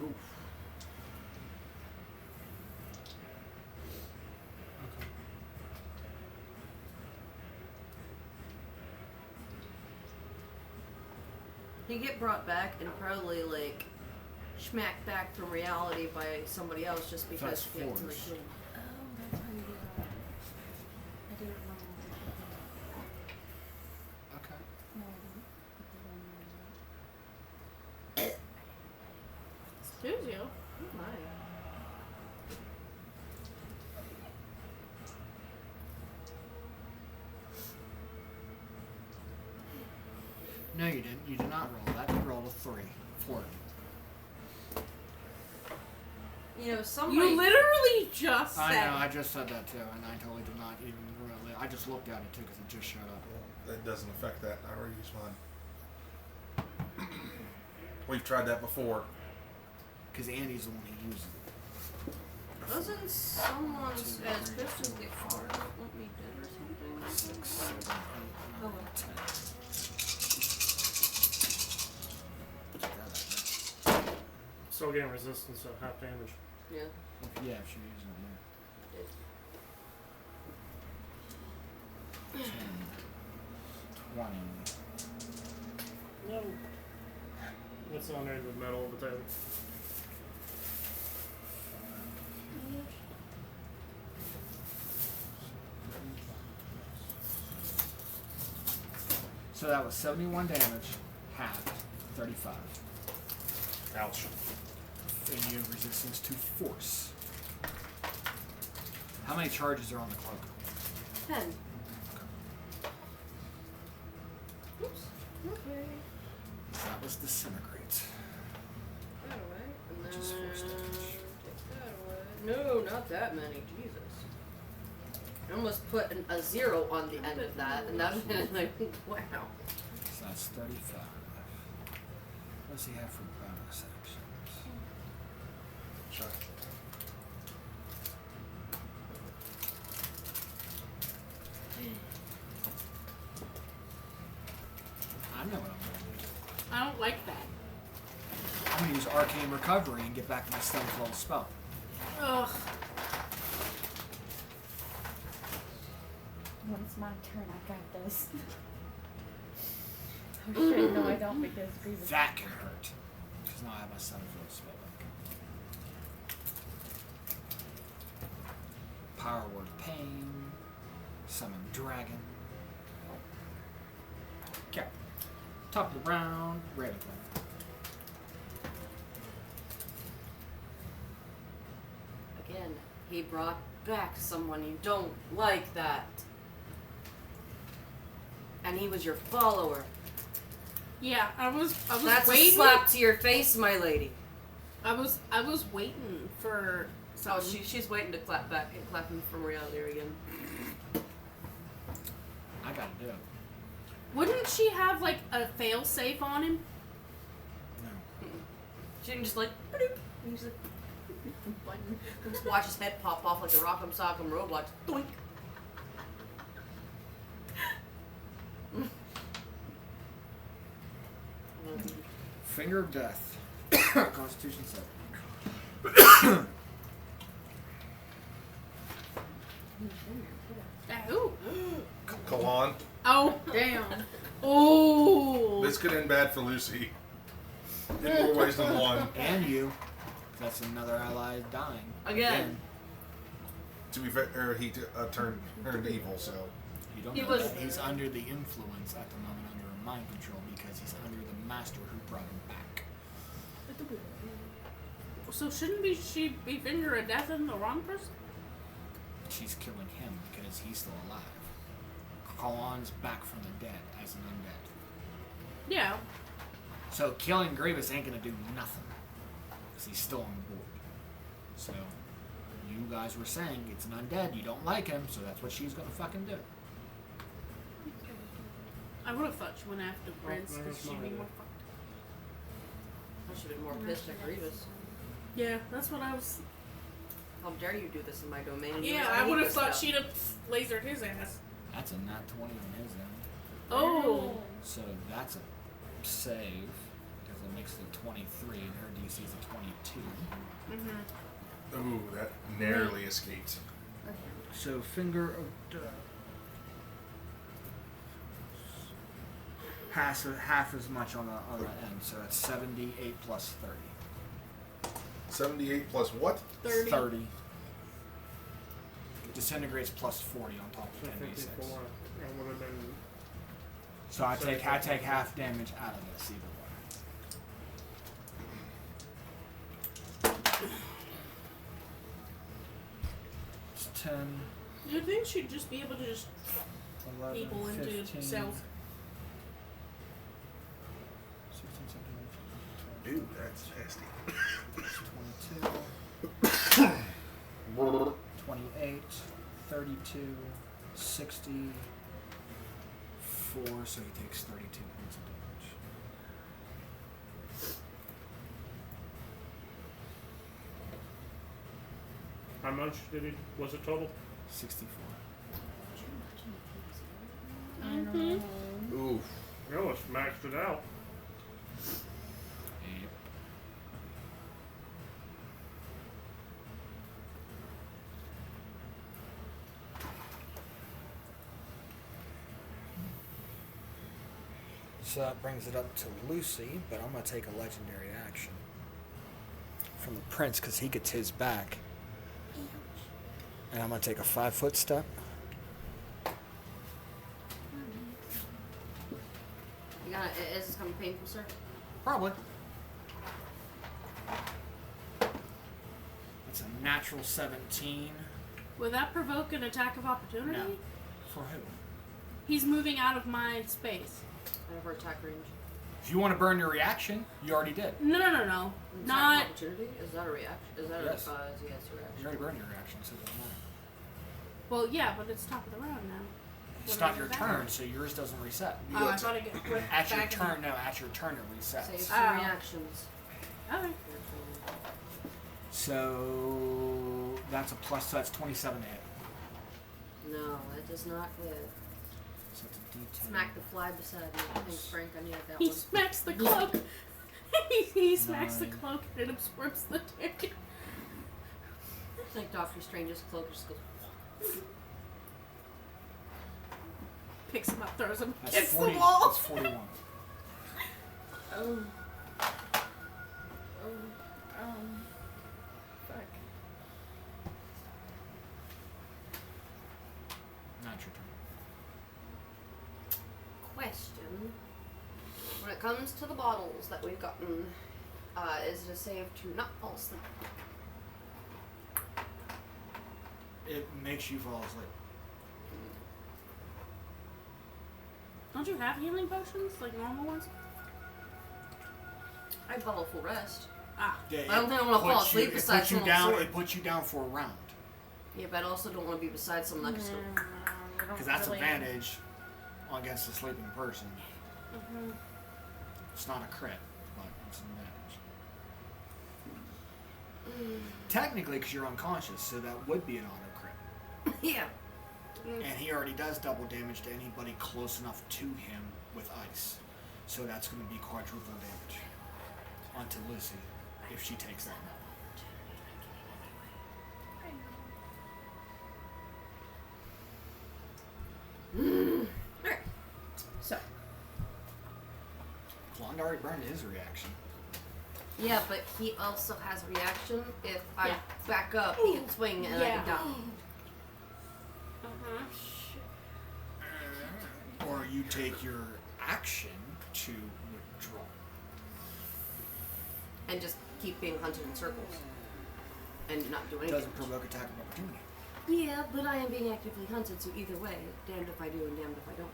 Oof. Okay. You get brought back and probably like smacked back from reality by somebody else just because That's you get to the force. king. Oh, that's how you do that. I didn't know. Okay. No, I didn't. Excuse you. Oh my. No, you didn't. You did not roll that. You rolled a 3. Flirt. You know, somebody. You literally just said. I know. I just said that too, and I totally did not even really. I just looked at it too because it just showed up. Well, that doesn't affect that. I already used mine. We've tried that before. Because Andy's the one who uses it. Wasn't someone especially far what we did or something? 6, 7, 8, 9, Oh. 10. Still getting resistance, so half damage. Yeah. Yeah, if you're using it, yeah. 10, 20. No. What's on there with metal of the table? So that was 71 damage, half, 35. Ouch. And you have resistance to force. How many charges are on the cloak? 10. Oops. Okay. That was disintegrate. That away. And Which is force then damage. take that away. No, not that many. Jesus. I almost put a 0 on the end of that, and that was like, wow. So that's 35. What does he have for bonus actions? Sure. I don't like that. I'm gonna use Arcane Recovery and get back my 7th level spell. Ugh. When it's my turn, I got this. Oh shit, no I don't because Grievous. That can hurt. Because now I have my 7th level spell back. Power Word Pain. Summon Dragon. Okay. Top of the round. Ready. Again, he brought back someone you don't like that. And he was your follower. Yeah, I was That's waiting. a slap to your face, my lady. I was waiting for Oh, something. she's waiting to clap back and clap him from reality again. I gotta do it. Wouldn't she have like a fail safe on him? No. She didn't just like, "Bloop." And he's like, button. Just watch his head pop off like a Rock'em Sock'em Robot. Doink. Finger of Death. Constitution 7. Ooh. Kalan. Oh, damn. Oh. This could end bad for Lucy. In more ways than one. And you. That's another ally dying. Again. To be fair, he turned evil, so. You don't He know was- that he's under the influence at the moment under mind control because he's under the master who brought him back. So shouldn't she be finger of death in the wrong person? She's killing him because he's still alive. Kalan's back from the dead as an undead. Yeah. So killing Grievous ain't gonna do nothing. Because he's still on board. So, you guys were saying it's an undead, you don't like him, so that's what she's gonna fucking do. I would have thought she went after Prince because she'd be more fucked. I should have been more pissed at Grievous. Yeah, that's what I was. How dare you do this in my domain? You Yeah, know I would have this thought stuff. she'd have lasered his ass. That's a nat 20 on his end. Oh. So that's a save. Because it makes it a 23 and her DC is a 22. Mm-hmm. Ooh, that narrowly escaped. So Finger of Death. Half as much on the end, so that's 78 plus 30. 78 plus what? 30. It disintegrates plus 40 on top of 10d6. 54. That would have been. So I take half damage out of this either way. It's 10, You'd think she'd just be able to just 11, people 15, into self. 16, 17, 18, 19, Dude, that's nasty. 22, 28, 32, 64, so he takes 32 points of damage. How much was it total? 64. Mm-hmm. Ooh. You almost maxed it out. Yep. So that brings it up to Lucy, but I'm going to take a legendary action from the prince because he gets his back. And I'm going to take a 5-foot step. You gotta, is this gonna be painful, sir? Probably. It's a natural 17. Would that provoke an attack of opportunity? No. For who? He's moving out of my space. Out of our attack range. If you want to burn your reaction, you already did. No. Attack Not. opportunity? Is that a reaction? Is that Yes. yes, a reaction? You already burned your reaction, so it doesn't matter. Well, yeah, but it's top of the round now. It's When not I your go back. turn, so yours doesn't reset. Oh, I thought it got put At your back in turn, no, at your turn it Save resets. some Oh. reactions. Okay. So that's a plus, so that's 27 to hit. No, that does not hit. So it's a D10. Smack the fly beside you. Thanks, Frank. I needed that He one. smacks the cloak. he smacks the 9. cloak and it absorbs the damage. It's like Doctor Strange's cloak just goes. Picks him up, throws him, That's hits 40. the wall. That's 41. Oh. Fuck. Not your turn. Question. When it comes to the bottles that we've gotten, is it a save to not fall asleep? It makes you fall asleep. Don't you have healing potions like normal ones? I bottle full rest. Ah, Yeah, I don't think I want to fall puts you- asleep beside it puts you someone's down. sword. It puts you down for a round Yeah, but I also don't want to be beside someone that can still. because that's advantage against a sleeping person. mm-hmm. It's not a crit, but it's an advantage. Technically, because you're unconscious, so that would be an auto crit. Yeah. And he already does double damage to anybody close enough to him with ice. So that's going to be quadruple damage onto Lucy if she takes that now. Alright. So. Klond already burned his reaction. Yeah, but he also has a reaction if I Yeah. back up, he can swing and I can die. Uh-huh. Or you take your action to withdraw. And just keep being hunted in circles. And not do It anything. doesn't provoke attack of opportunity. Yeah, but I am being actively hunted, so either way, damned if I do and damned if I don't.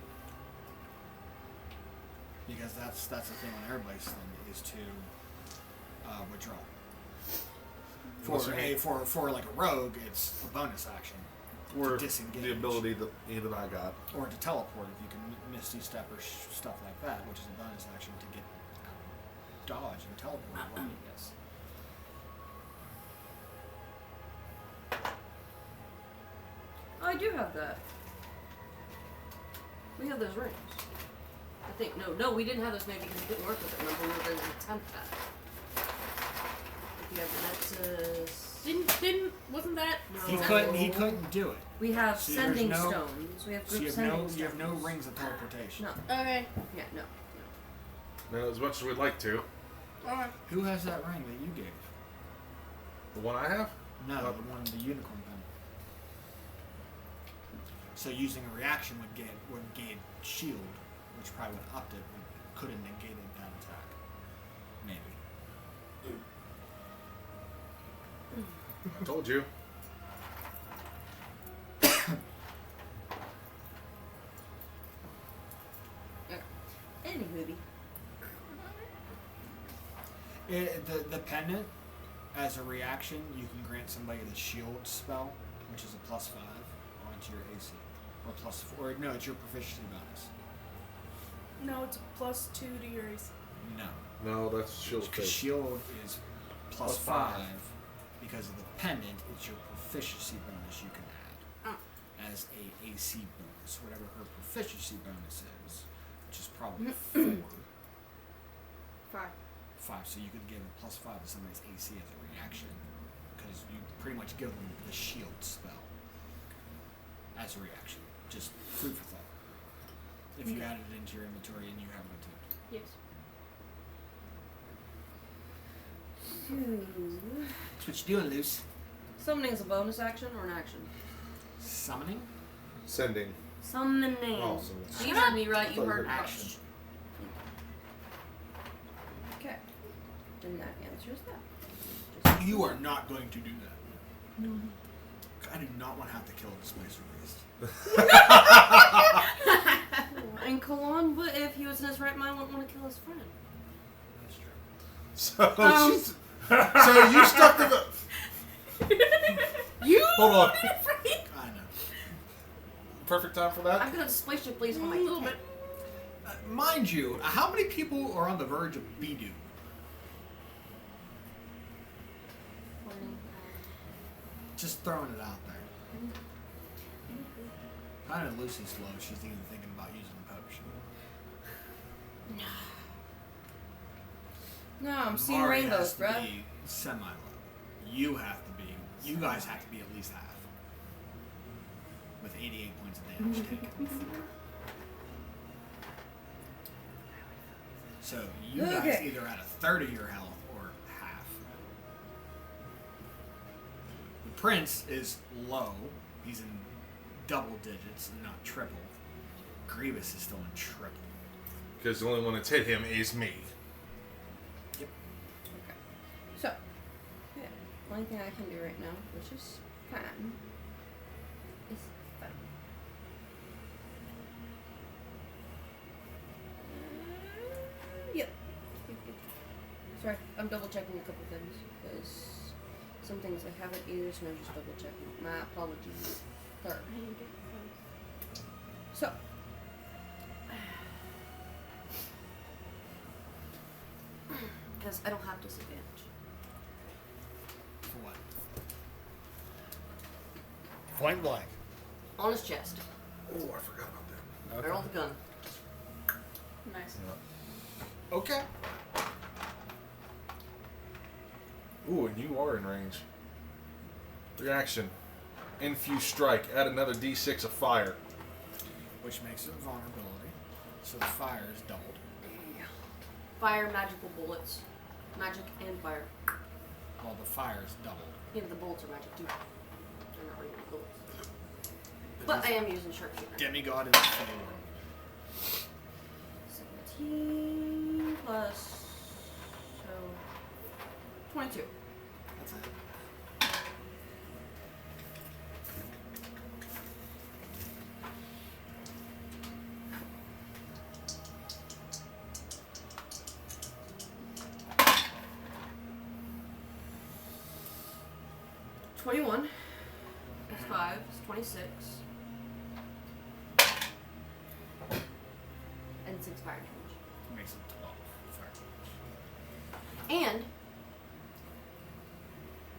Because that's the thing on everybody's thing is to withdraw. For like a rogue, it's a bonus action. Or disengage. the ability that even I got. Or to teleport if you can misty step or stuff like that, which is a bonus action to get dodge and teleport away, yes. I do have that. We have those rings. I think. No, we didn't have those maybe because it didn't work with it. Remember, we were going to attempt that. If you have the Nexus. Wasn't that? No. He couldn't do it. We have So sending there's no- stones. We have So group you sending have stones. you have no rings of teleportation. No. Okay. Yeah, no. Not as much as we'd like to. Alright. Who has that ring that you gave? The one I have? No, the one, the unicorn pen. So using a reaction would gain shield, which probably would have upped it, but could have negated that attack. Maybe. I told you. Anywho. The pendant, as a reaction, you can grant somebody the shield spell, which is a +5 onto your AC. Or +4. Or no, it's your proficiency bonus. No, it's a +2 to your AC. No. No, that's shield Because face. shield is Plus +5 because of the pendant. It's your proficiency bonus you can add as a AC bonus, whatever her proficiency bonus is, which is probably 4. 5. So you could give a +5 to somebody's AC as a reaction because you pretty much give them the shield spell as a reaction. Just food for thought. If you add it into your inventory and you have it too. Yes. That's what you doing, Luce? Summoning is a bonus action or an action? Summoning? Sending. Summoning. Awesome. So you heard me right, you Thought heard it Action. was- Okay. Then that answers that. You are not going to do that. I do not want to have to kill the Spicer Beast. And Kalon, but if he was in his right mind, wouldn't want to kill his friend. That's true. So you stuck to the. You Hold on. I know. Perfect time for I'm that. gonna displace you, please, on my a little bit. Mind you, how many people are on the verge of Bidu? Just throwing it out there. I know Lucy's low. She's even thinking about using a potion. No, I'm seeing Mari rainbows, has to bruh. be semi-low. You have to be. You guys have to be at least half. With 88 points of damage taken. So you guys Okay. either at a third of your health or half. The prince is low. He's in double digits and not triple. Grievous is still in triple. Because the only one that's hit him is me. Yep. Okay. So, yeah, only thing I can do right now, which is fine, is fine. Yep. Sorry, I'm double checking a couple things because some things I haven't used and I'm just double checking. My apologies. Third. So. Because I don't have disadvantage. For what? Point blank. On his chest. Oh, I forgot about that. Barrel of the gun. Nice. Okay. Ooh, and you are in range. Reaction. Infuse strike. Add another d6 of fire. Which makes it a vulnerability. So the fire is doubled. Fire, magical bullets. Magic and fire. Well, the fire is doubled. Yeah, the bullets are magic too. They're not regular bullets. But I am using sharpshooter. Demigod in the field. 17 plus. So. 22. That's it. +21. Plus 5 is 26. And 6 fire damage. Makes it 12 fire damage. And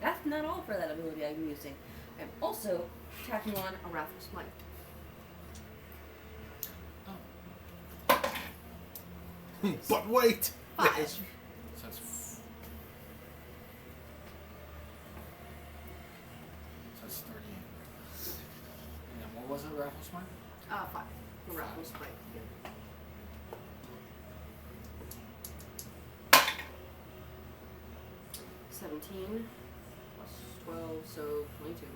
that's not all for that ability I'm using. I'm also tacking on a Wrathful Smite. But wait! 5. So that's so that's 38. And then what was it, Raffle Smite? 5. The Wrathful Smite. Yeah. $17 plus 12, so 22.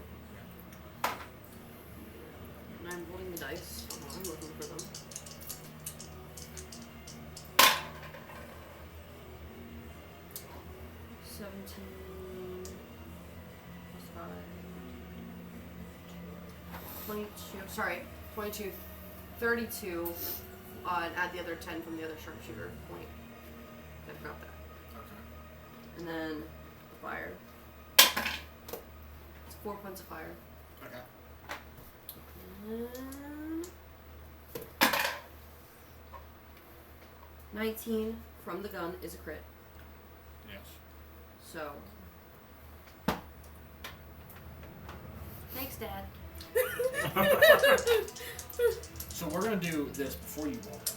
And I'm rolling the dice. I'm looking for them. $17 plus 5. 22. Sorry, 22. 32. And add the other 10 from the other sharpshooter point. I forgot that. Okay. And then fire. It's 4 points of fire. Okay. And 19 from the gun is a crit. Yes. So. Thanks, Dad. So we're gonna do this before you roll that.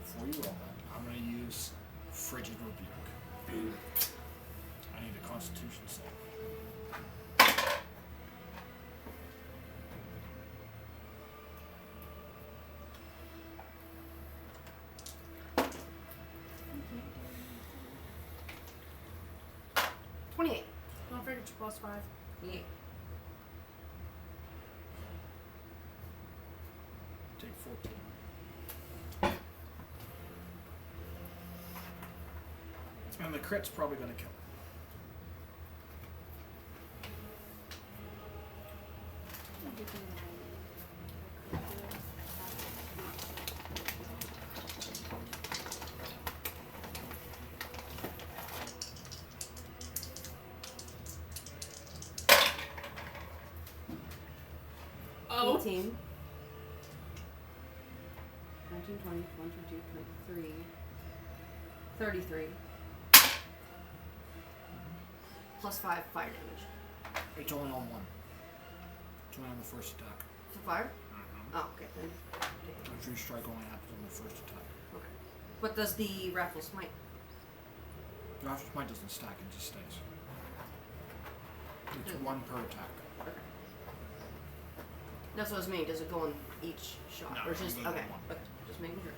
Before you roll that, I'm gonna use Frigid Rebuke. I need a Constitution save. Don't forget your +5. Yeah. Take 14. And the crit's probably gonna kill him. Oh. 18. 19, 20, 21, 22, 23. 33. Plus 5 fire damage. It's only on one. It's only on the first attack. For fire? Oh, okay. Then. Archery strike only happens on the first attack. Okay. What does the raffle smite? The Raffle Smite doesn't stack, it just stays. It's 1 per attack. Okay. That's what I was meaning. Does it go on each shot? No, or it just goes on okay. one. Okay. Just making sure.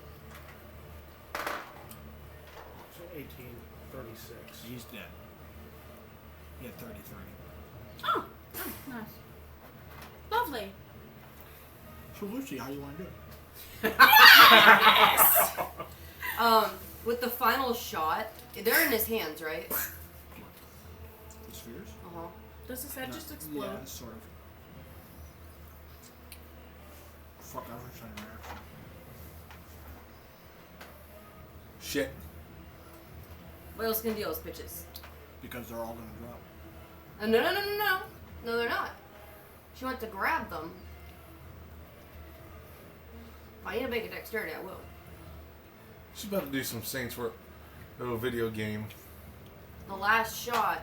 So 18, 36. He's dead. He had 33. Oh, Nice. lovely. So Lucy, how you want to do it? With the final shot, they're in his hands, right? The spheres? Uh-huh. Does his head No, just explode? Yeah, sort of. Fuck, I was trying to reaction. Shit. What else can deal with pitches? Because they're all going to drop. No. No, they're not. She went to grab them. If I need to make a dexterity, I will. She's about to do some Saints Row video game. The last shot,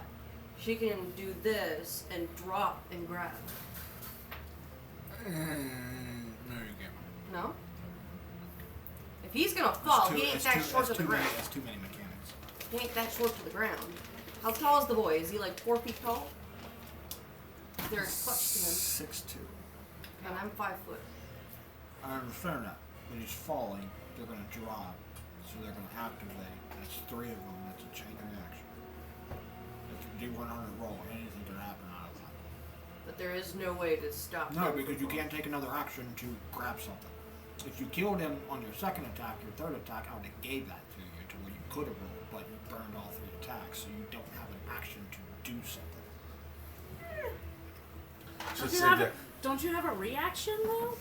she can do this and drop and grab. No, you can't. No? If he's gonna fall, he ain't that short to the ground. That's too many mechanics. He ain't that short to the ground. How tall is the boy? Is he like 4 feet tall? They're clutched to him. 6'2". And I'm 5 foot. I understand that. When he's falling, they're going to drop. So they're going to activate. That's 3 of them. That's a chain reaction. That's a D100 roll. Anything could happen out of that. But there is no way to stop No, him because from you can't take another action to grab something. If you killed him on your second attack, your third attack, I would have gave that to you to where you could have rolled, but you burned all 3 attacks, so you don't have an action to do something. Should say that. Don't you have a reaction though?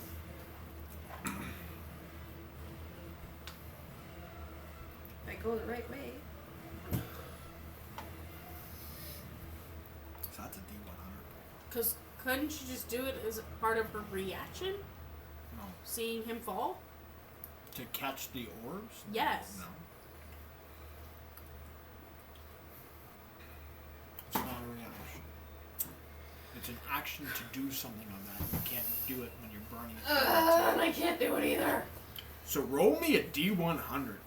If I go the right way. So that's a D100. Because couldn't you just do it as part of her reaction? No. Seeing him fall? To catch the orbs? Yes. No. It's not a reaction. It's an action to do something on that. You can't do it when you're burning. I can't do it either. So roll me a D100.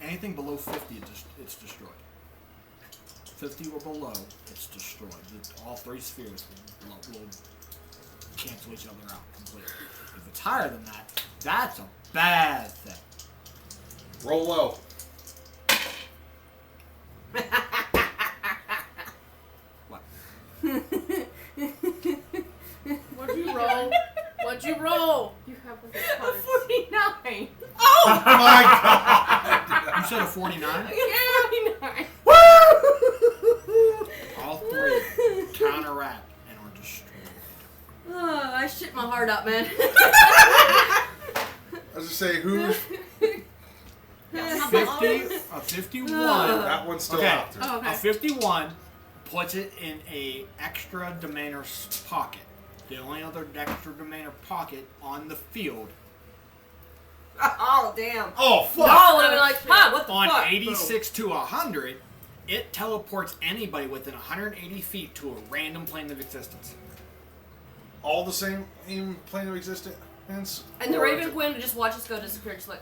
Anything below 50, it's destroyed. 50 or below, it's destroyed. All 3 spheres will cancel each other out completely. If it's higher than that, that's a bad thing. Roll low. What? What'd you roll? What'd you roll? You have a good card. 49. Oh my god! You said a 49? Yeah, 49. All 3 counteract and are destroyed. I shit my heart out, man. I was just say, who's 51. that one's still Okay. out there. Oh, okay. A 51 puts it in a extra domainer pocket. The only other extra domainer pocket on the field Oh, damn. Oh fuck! No, I would have been like, huh, what the on fuck? 86 to 100. It teleports anybody within 180 feet to a random plane of existence. All the same plane of existence. And the Raven Queen just watch us go disappear, just like,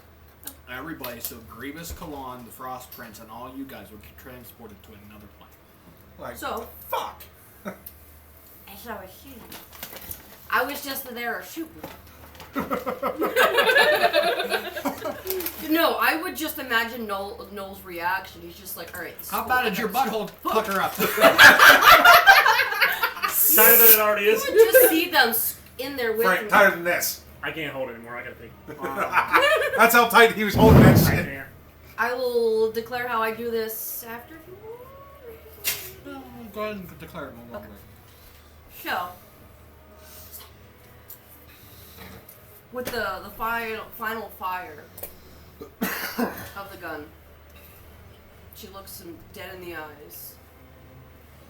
Everybody, so Grievous, Kalan, the Frost Prince, and all you guys will get transported to another plane. Like, So- fuck. as I was shooting. I was just there shooting. No, I would just imagine Noel's reaction. He's just like, alright. How bad is your butthole pucker up? Tighter than it already is. You would just see them in there with Frank, me. tighter than this. I can't hold it anymore. I gotta take. That's how tight he was holding that I shit. can't. I will declare how I do this after. Go ahead and declare it in a little bit. So, with the final fire of the gun, she looks him dead in the eyes.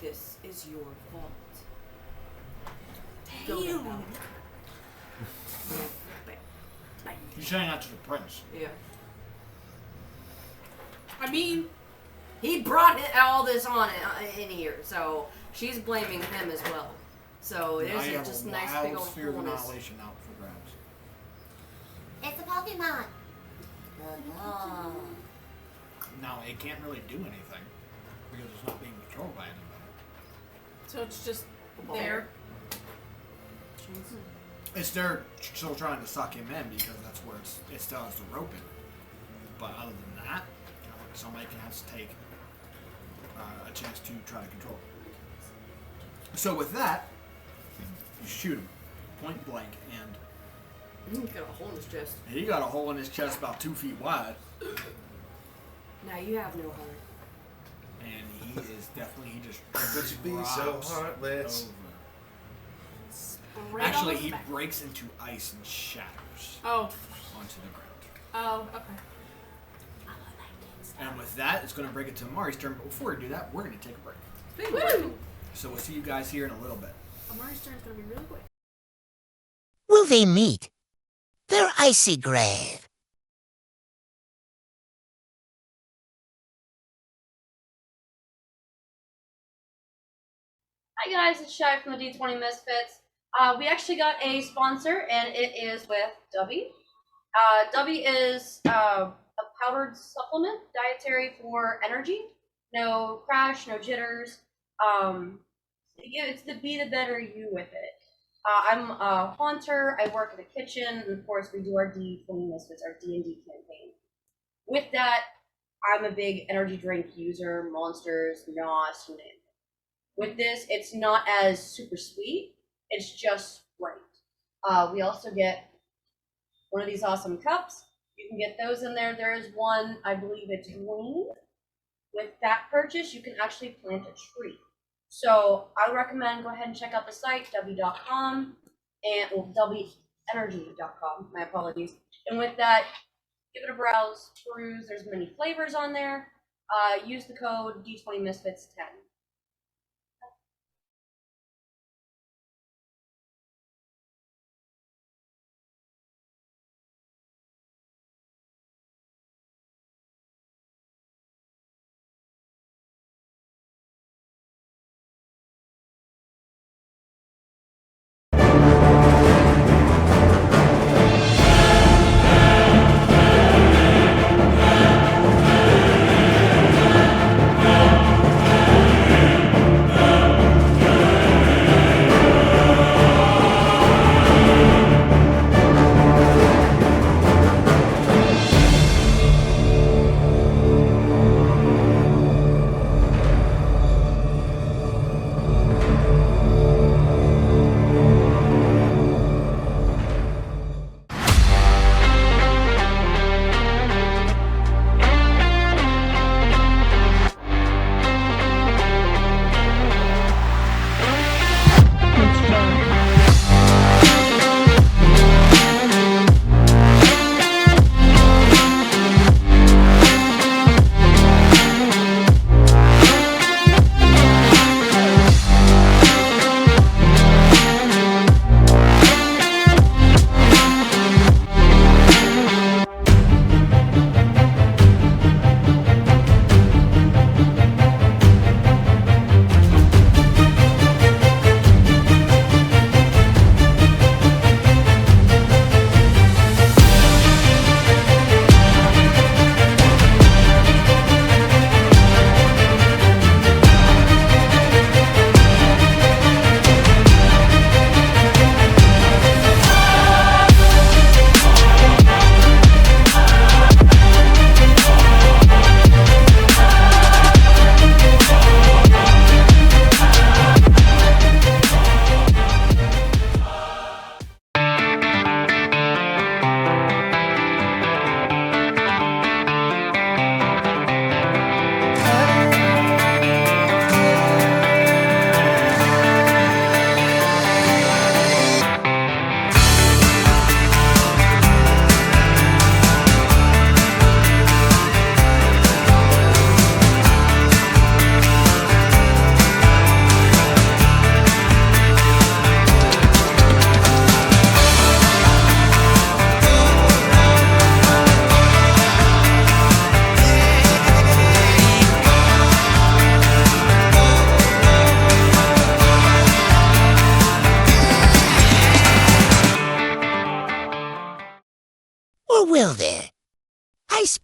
This is your fault. Go to hell. You're saying that to the prince. Yeah. I mean, He brought all this on in here, so she's blaming him as well. So it Now is you have just a a nice wild big old sphere of fullness. annihilation out for grabs. It's a Pokemon. Now it can't really do anything because it's not being controlled by anybody. So it's just there. It's there still trying to suck him in because that's where it still has the rope in it. But other than that, somebody can have to take a chance to try to control it. So with that, you shoot him point blank, and Got a hole in his chest. he got a hole in his chest about 2 feet wide, Now you have no heart. and he is definitely he just Would you be so drops heartless? over. Right Actually, on the he back. breaks into ice and shatters Oh. onto the ground. Oh, okay. And with that, it's going to break it to Amari's turn. But before we do that, we're going to take a break. Big Woo! So we'll see you guys here in a little bit. Amari's turn's gonna be really quick. Will they meet their icy grave? Hi guys, it's Shy from the D20 Misfits. We actually got a sponsor, and it is with Dubby. Dubby is a powdered supplement, dietary for energy. No crash, no jitters. It's the be the better you with it. I'm a haunter. I work in the kitchen, and of course we do our D20 Misfits, our D&D campaign. With that, I'm a big energy drink user, Monsters, NOS, you name it. With this, it's not as super sweet. It's just right. We also get one of these awesome cups. You can get those in there. There is one, I believe it's green. With that purchase, you can actually plant a tree. So I would recommend go ahead and check out the site, w.com, and wenergy.com. My apologies. And with that, give it a browse, peruse. There's many flavors on there. Use the code D20Misfits10.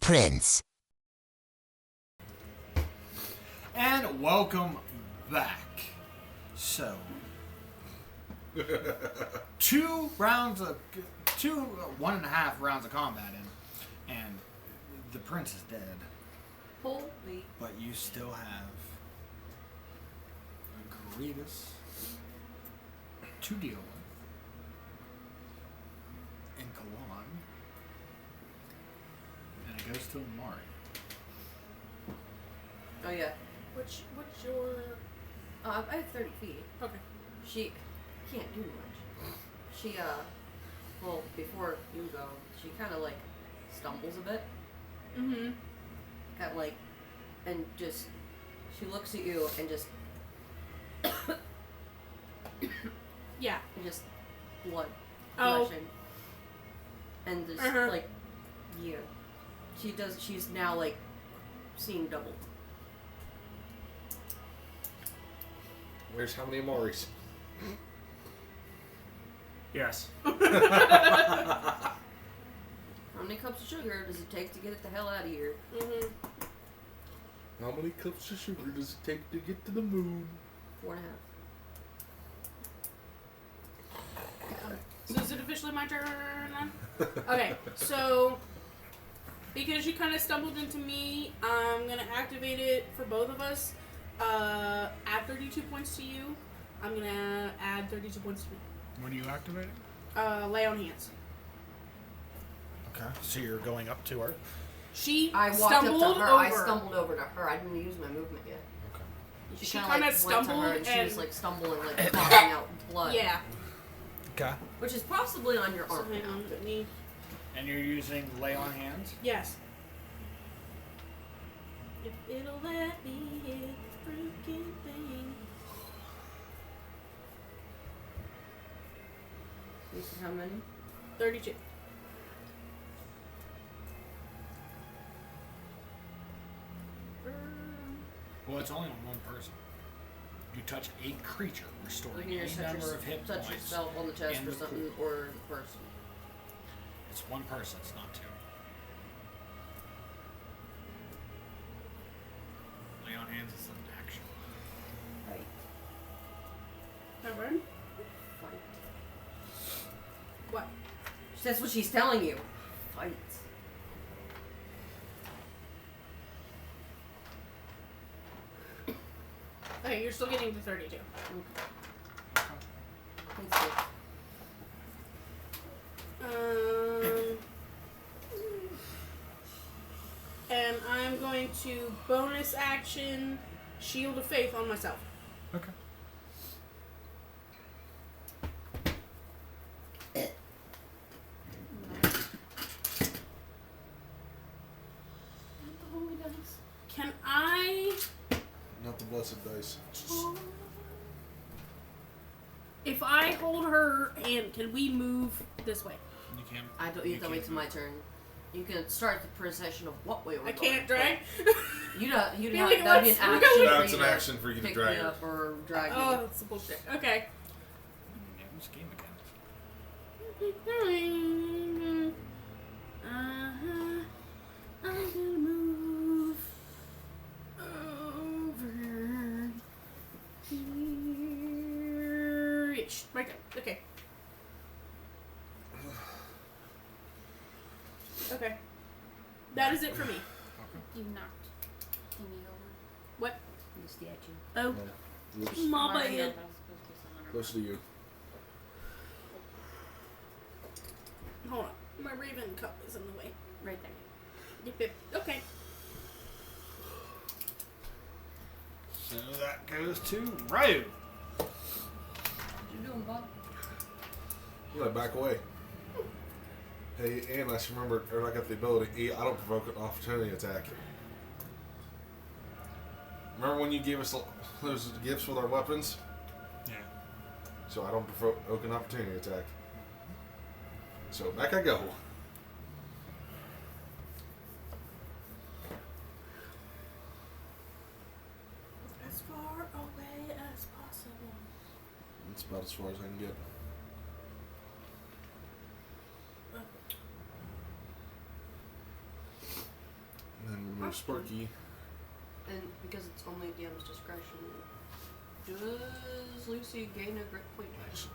prince. And welcome back. So, 1.5 rounds of combat in, and the prince is dead. Holy. But you still have a grievous to deal with, and Kalan, and it goes to Amari. Oh yeah. What's your? I have 30 feet. Okay. She can't do much. She well, before you go, she kind of like stumbles a bit. Mm-hmm. At like, and just she looks at you and just Yeah. and just blood Oh. gushing. And just Uh-huh. like, yeah, she's now like seeing double. Where's how many Amaris? Yes. How many cups of sugar does it take to get it the hell out of here? Mm-hmm. How many cups of sugar does it take to get to the moon? 4.5. So is it officially my turn then? Okay, so because you kind of stumbled into me, I'm gonna activate it for both of us. Add 32 points to you. I'm gonna add 32 points to me. When do you activate it? Lay on hands. Okay. So you're going up to her. She I walked stumbled up to her. over. I stumbled over to her. I didn't use my movement yet. Okay. She She kind kinda of like went to stumbled her and she was and- like stumbling, like coughing out blood. Yeah. Okay. Which is possibly on your So arm hang now. on, let me. And you're using lay on hands? Yes. If it'll let me hit the freaking thing. You said how many? 32. Well, it's only on one person. You touch a creature, restoring You any can touch, number of hit touch points. yourself on the chest and or the something, or the person. It's one person, it's not two. Lay on hands is an action. Right. Alright. Fight. What? That's what she's telling you. Fight. Okay, you're still getting to 32. Thanks, Nick. And I'm going to bonus action Shield of Faith on myself. Okay. Can I, Not the blessed dice. if I hold her hand, can we move this way? You can. I don't. You have to wait till my turn. You can start the procession of what way we're I going. can't drag. You don't. You Really? don't. That'd be an We're action. going- for That's you an to action for you to pick drag me her. up or drag Oh, me. that's bullshit. Okay. Yeah, this game again. I'm gonna move over here. Right there. Okay. Okay. That is it for me. You knocked thingy over. What? The statue. Oh, Whoops. my Oh, I know, bad. that was supposed to be someone Close to you. Hold on. My Raven cup is in the way. right there. Yep, yep. Okay. So that goes to Ryu. What you doing, Bob? You gotta back away. Hey, and I just remembered, or I got the ability, I don't provoke an opportunity attack. Remember when you gave us those gifts with our weapons? Yeah. So I don't provoke an opportunity attack. So back I go. As far away as possible. That's about as far as I can get. Move Sparky. And because it's only DM's discretion, does Lucy gain a grit point back? Actually,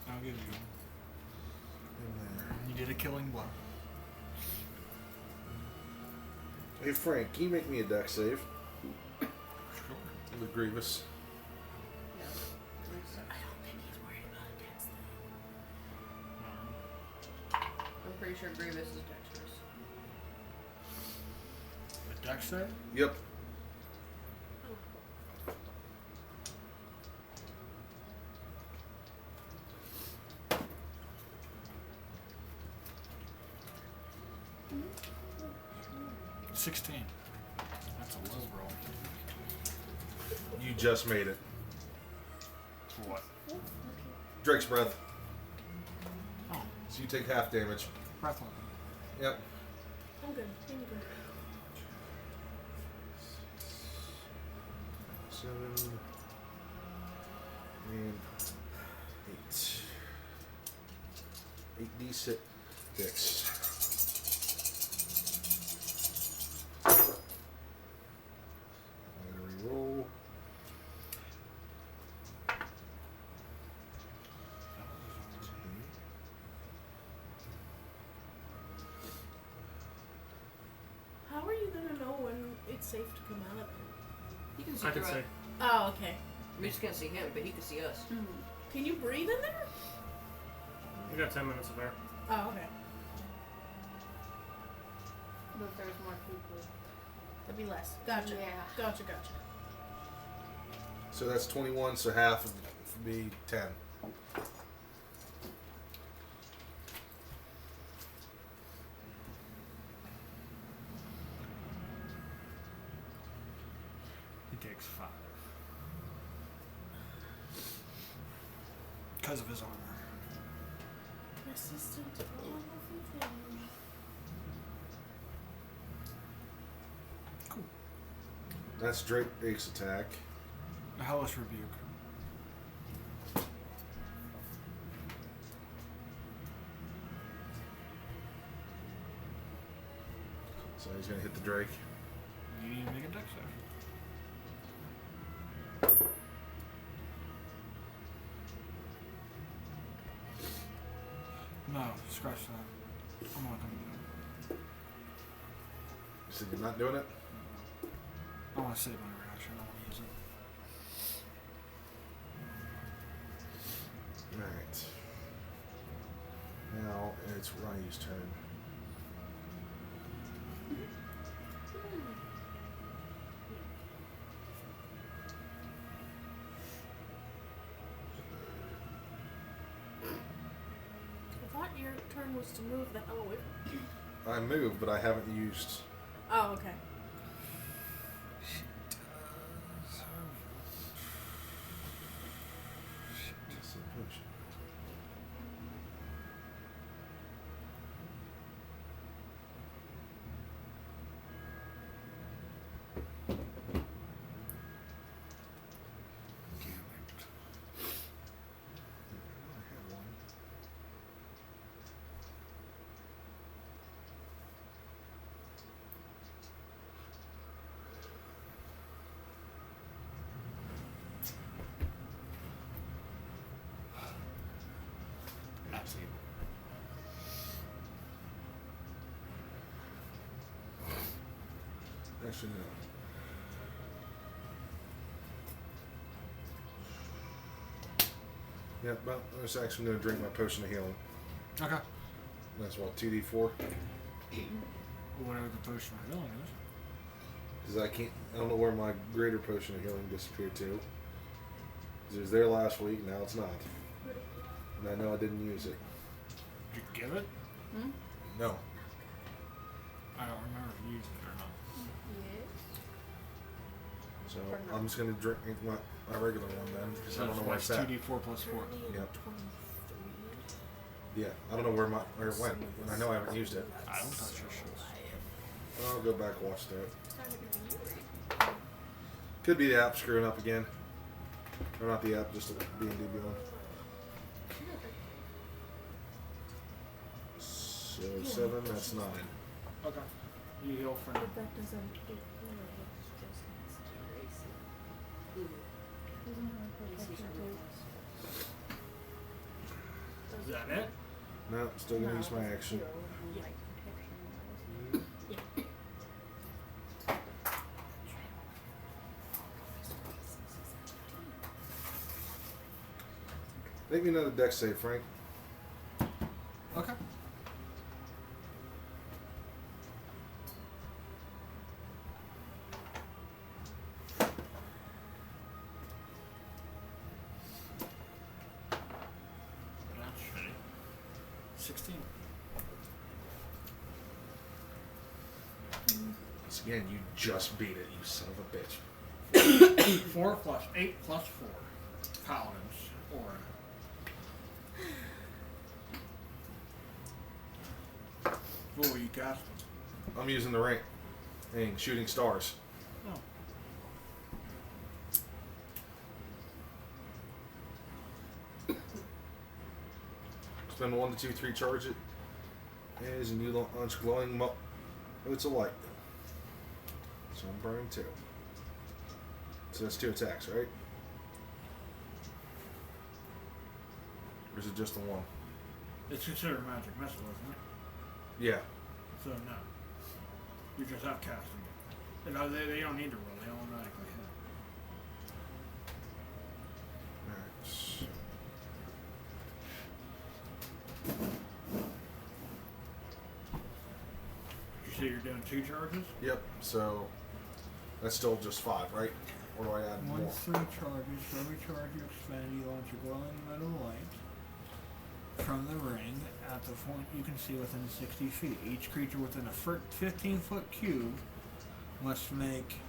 I'll give you. in there. You did a killing blow. Hey Frank, can you make me a deck save? Sure. The Grievous. Yeah. I don't think he's worried about dex I'm pretty sure Grievous is dexterous. A dex save? Yep. Mm-hmm. 16. That's a low roll. You just made it. For what? Drake's Breath. Oh, So you take half damage. breath weapon. Yep. I'm good. Thank you. 7 and 8. 8d6. I'm gonna re-roll. How are you gonna know when it's safe to come out of it? He can see I can through say. it. Oh, okay. We just can't see him, but he can see us. Can you breathe in there? We got 10 minutes of air. Oh, okay. But if there's more people. That'd be less. Gotcha. Yeah. Gotcha. So that's 21, so half would be 10. He takes 5. Because of his armor. Resistant to all of them. Cool. That's Drake's attack. A hellish rebuke. So he's gonna hit the Drake. You need to make a dex save. No, scratch that. I'm not gonna do it. You said you're not doing it? I want to save my reaction. I don't want to use it. Alright. Now it's Ryu's turn. I thought your turn was to move the hell away from I moved, but I haven't used. Oh, okay. Absolutely. Actually, no. Yeah, but I was actually going to drink my potion of healing. Okay. That's what, 2d4? Whatever the potion of healing is. Because I don't know where my greater potion of healing disappeared to. 'Cause it was there last week, now it's not. And I know I didn't use it. Did you give it? No. I don't remember if you used it or not. Yes. So I'm just going to drink my regular one then, because I don't know where it's That's at. 2d4 plus 4. Yep. Yeah, I don't know where it went, and I know I haven't used it. I don't touch your shit. I'll go back and watch that. Could be the app screwing up again. Or not the app, just the D&D Beyond. So 7, that's 9. Okay. You heal for But that doesn't do it. It's just next to Gracie. Gracie's weakness. Is that it? No, still gonna use my action. Make me another dex save, Frank. Okay. That's shitty. 16. Once again, you just beat it, you son of a bitch. 4 plus 8 plus 4. Paladins. Or. What were you casting? I'm using the ring. And shooting stars. Oh. Spend 1 to 2, 3, charge it. As and you launch glowing it's a light. So I'm burning 2. So that's 2 attacks, right? Or is it just the 1? It's considered a magic missile, isn't it? Yeah. So no. You're just upcasting it. They don't need to roll, they automatically hit. Alright. You say you're doing 2 charges? Yep, so that's still just 5, right? Or do I add more? 3 charges. For every charge you expend, you launch a glowing metal light from the ring at the point you can see within 60 feet. Each creature within a 15-foot cube must make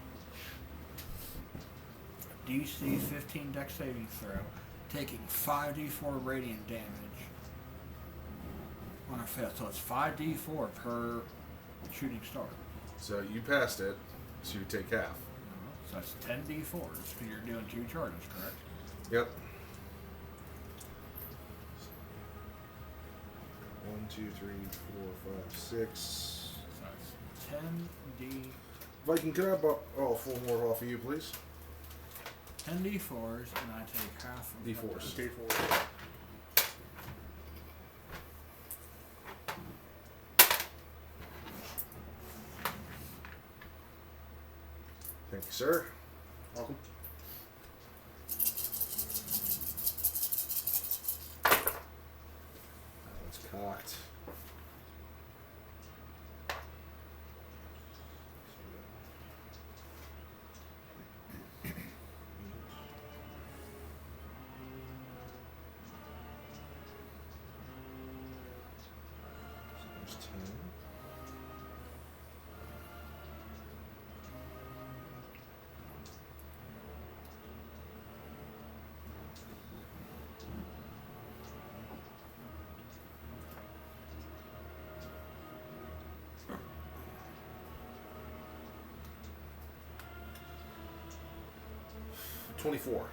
DC 15 dex saving throw, taking 5d4 radiant damage on a fail. So it's 5d4 per shooting star. So you passed it, so you take half. So that's 10d4s because you're doing 2 charges, correct? Yep. 1, 2, 3, 4, 5, 6. So it's 10d. Viking, could I have all 4 more off of you, please? 10d4s, and I take half of D4s. D4. Thank you, sir. Welcome. That's cocked. There's 10. $24.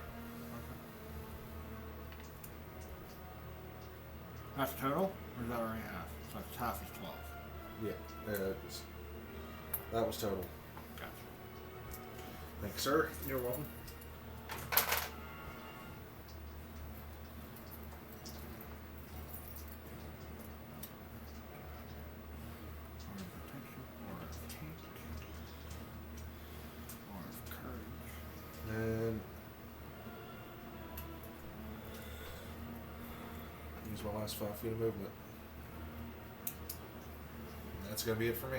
That's total? Or is that already half? So it's half is 12. Yeah, that was total. Gotcha. Thank you, sir. You're welcome. Or of protection, or of hate, or of courage. And use my last 5 feet of movement. And that's gonna be it for me.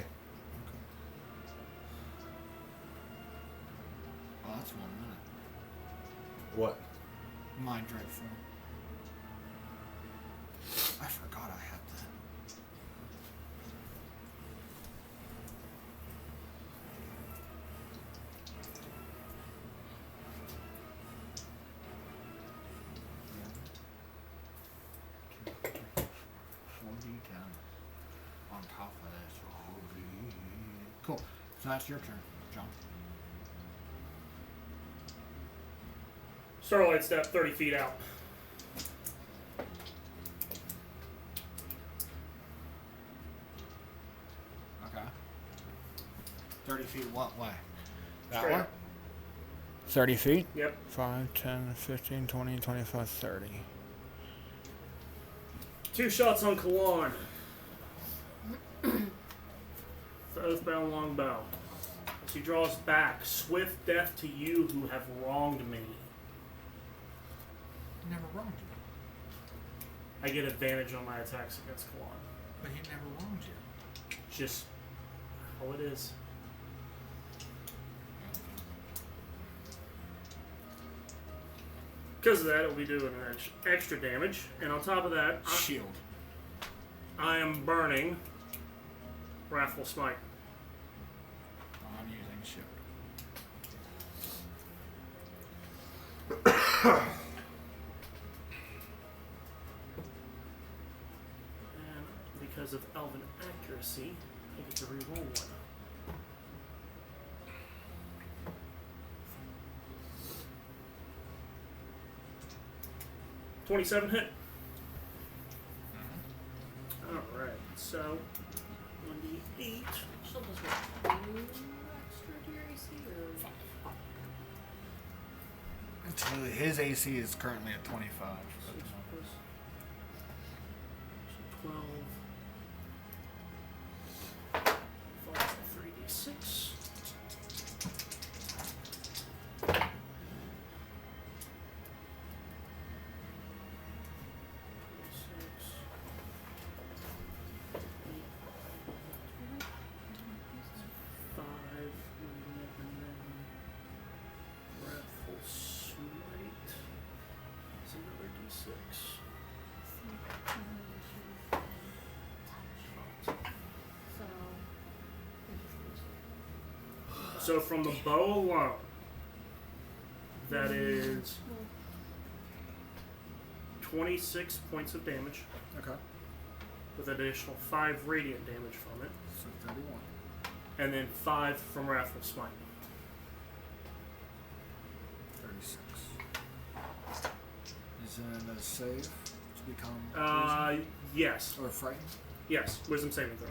Oh, that's 1 minute. What? Mind Drake form. I forgot I had that. On top of this. Cool. So that's your turn, John. Starlight step 30 feet out. Okay. 30 feet what way? That Straight way? up. 30 feet? Yep. 5, 10, 15, 20, 25, 30. 2 shots on Kalan. The Oathbound Longbow. As he draws back, swift death to you who have wronged me. Never wronged you. I get advantage on my attacks against Kalan. But he never wronged you. Just how it is. Because of that, it'll be doing an extra damage. And on top of that, Shield. I am burning Wrathful Smite. I'm using shield. And because of Elven accuracy, I get to reroll one. $27 hit. Alright, so 1d8. She'll just roll 2 extra to your AC or His AC is currently at 25. 6 plus 12. 3d6. So from the bow alone, that is 26 points of damage Okay. with additional 5 radiant damage from it, So 31. and then 5 from Wrathful Smite. 36. Is it a save to become Yes. or frightened? Yes. Wisdom saving throw.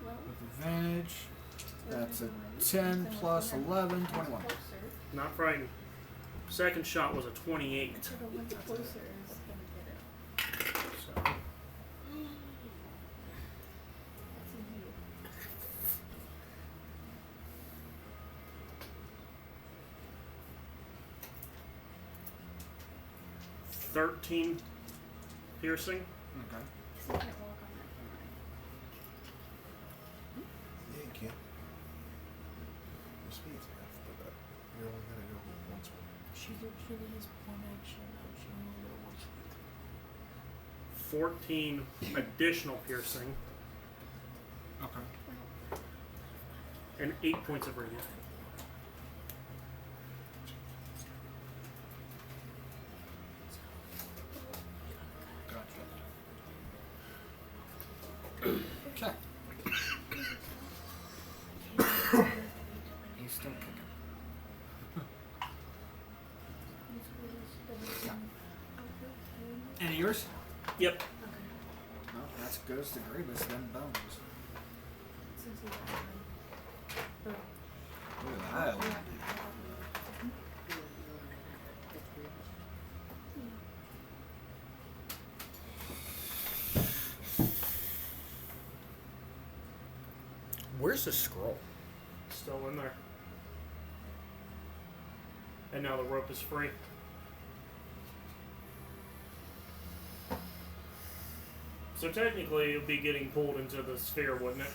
With advantage. That's a 10 plus 11, 21. Not frightened. Second shot was a 28. So the one closer is gonna get it. So That's in you. 13 piercing. Okay. So you can't walk on that thing, right? Yeah, you can. Your speed's half, but you're only gonna go once. She literally has one action now. She only go once. 14 additional piercing. Okay. And 8 points of radiant. Gotcha. Okay. He's still kicking. Any yours? Yep. No, that goes to Grievous, then bones. since you got one. Look at that. Where's the scroll? Still in there. And now the rope is free. So technically, it would be getting pulled into the sphere, wouldn't it?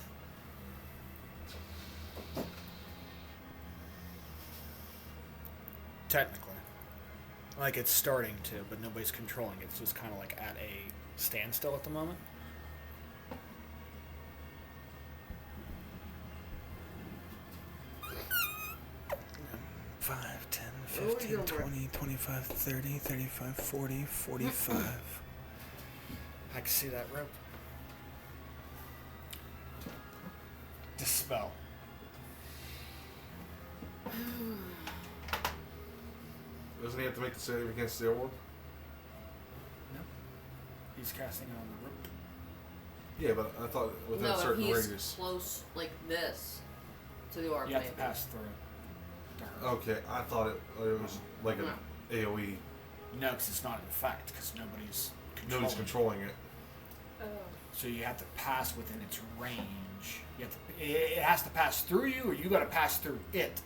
Technically. Like it's starting to, but nobody's controlling it. It's just kind of like at a standstill at the moment. Five, 10, 15, 20, 25, 30, 35, 40, 45. I can see that rope. Dispel. Doesn't he have to make the save against the orb? No. He's casting it on the rope. Yeah, but I thought within a No, if certain he's radius. close like this to the orb, You have to maybe. pass through it. To her. Okay, I thought it was like an AOE. No, because it's not in effect, because nobody's controlling Nobody's controlling it. Oh. So you have to pass within its range. You have to, it has to pass through you, or you got to pass through it.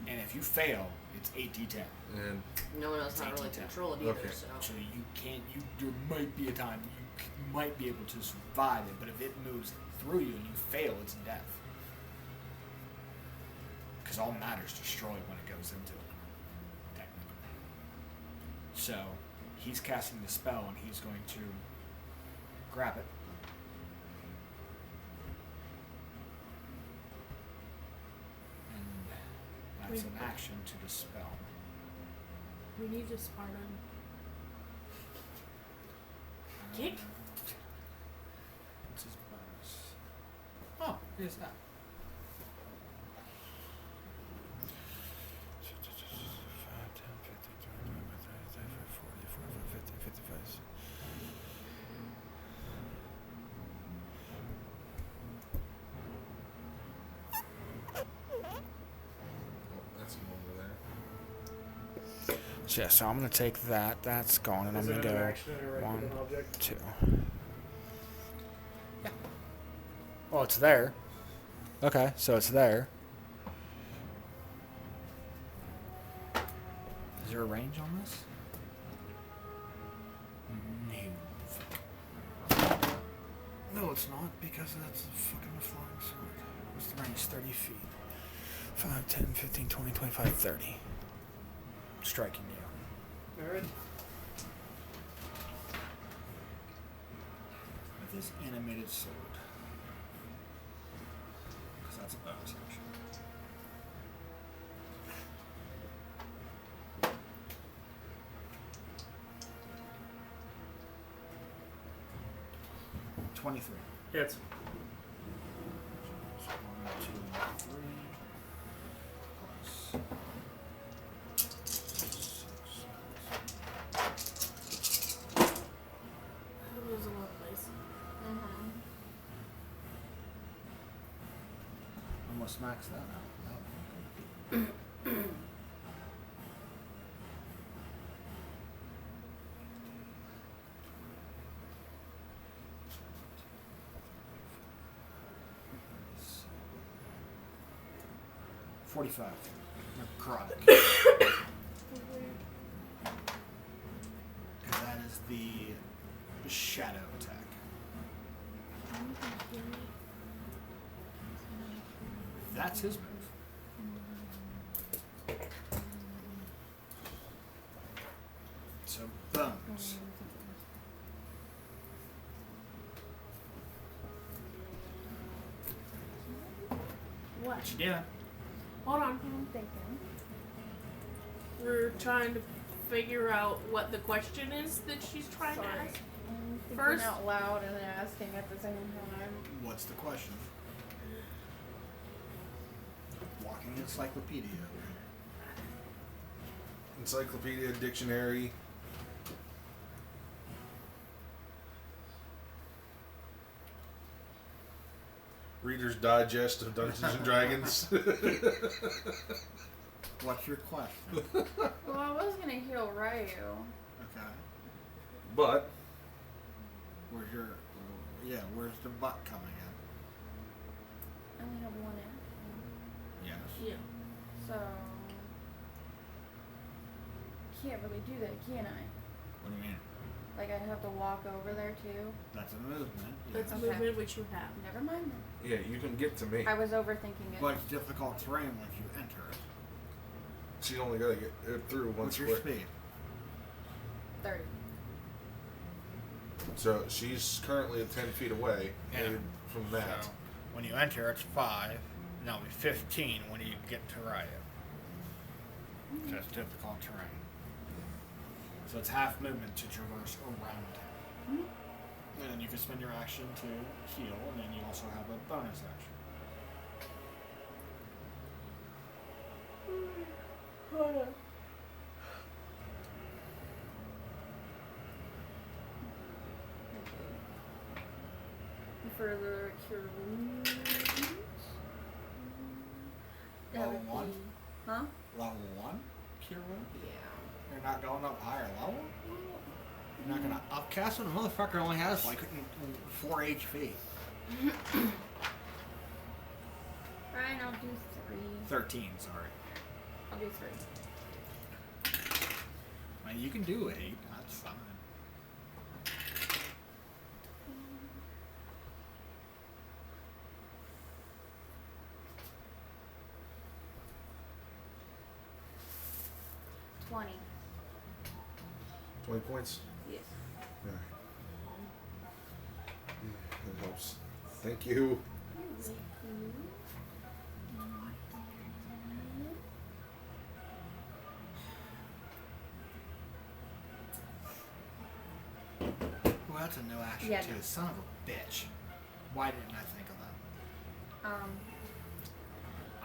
And if you fail, it's 8d10. And No one else not really It's 18. control it either, Okay. so. So you can't. There might be a time you might be able to survive it, but if it moves through you and you fail, it's death. Because all matter's destroyed when it goes into it, technically. So he's casting the spell, and he's going to grab it. And that's an action to dispel. We need to Spartan. Kick? What's his bonus? Oh, here's that. that's him over there. So yeah, so I'm gonna take that. That's gone, and Is I'm it gonna an go action to interact with an object? 2. Yeah. Oh, it's there. Okay, so it's there. Is there a range on this? No, it's not, because that's a fucking flying sword. What's the range? 30 feet. 5, 10, 15, 20, 25, 30. Striking you. Alright. With his animated sword. Because that's a bonus action. $23. Hits. 1, 2, 3. Plus 6. That was a lot of place. Mm-hmm. Almost maxed that out. $45. Necrotic. And that is the shadow attack. That's his move. So bones. What? What you doing? Hold on. I'm thinking. We're trying to figure out what the question is that she's trying Sorry. to ask. I'm thinking First- out loud and asking at the same time. What's the question? Walking encyclopedia. Encyclopedia, dictionary. Reader's Digest of Dungeons and Dragons. What's your question? Well, I was gonna heal Ryu. Okay. But Where's your... Yeah, where's the butt coming I only have one action. in? Yes. Yeah. So can't really do that, can I? What do you mean? Like I have to walk over there too? That's a movement. That's Yes. Okay. movement which you have. Never mind then. yeah, you can get to me. I was overthinking it. But it's difficult terrain once you enter it. She only got to get it through one What's your square. speed? 30. So she's currently at 10 feet away Yeah. from that. So when you enter, it's 5. And that'll be 15 when you get to Ryu. So it's difficult terrain. So it's half movement to traverse around him. And then you can spend your action to heal, and then you also have a bonus action. Hold on. for the cure wounds. That Level would 1? be- Huh? Level 1? Cure wound? Yeah. You're not going up higher level? You're not gonna upcast when the motherfucker only has like 4 HP. Fine, I'll do 3. 13, sorry. I'll do 3. I mean, you can do 8, that's fine. $20. 20 points. Yes. Alright. That helps. Thank you. Well, that's a no action Yeah, too. no. Son of a bitch. Why didn't I think of that?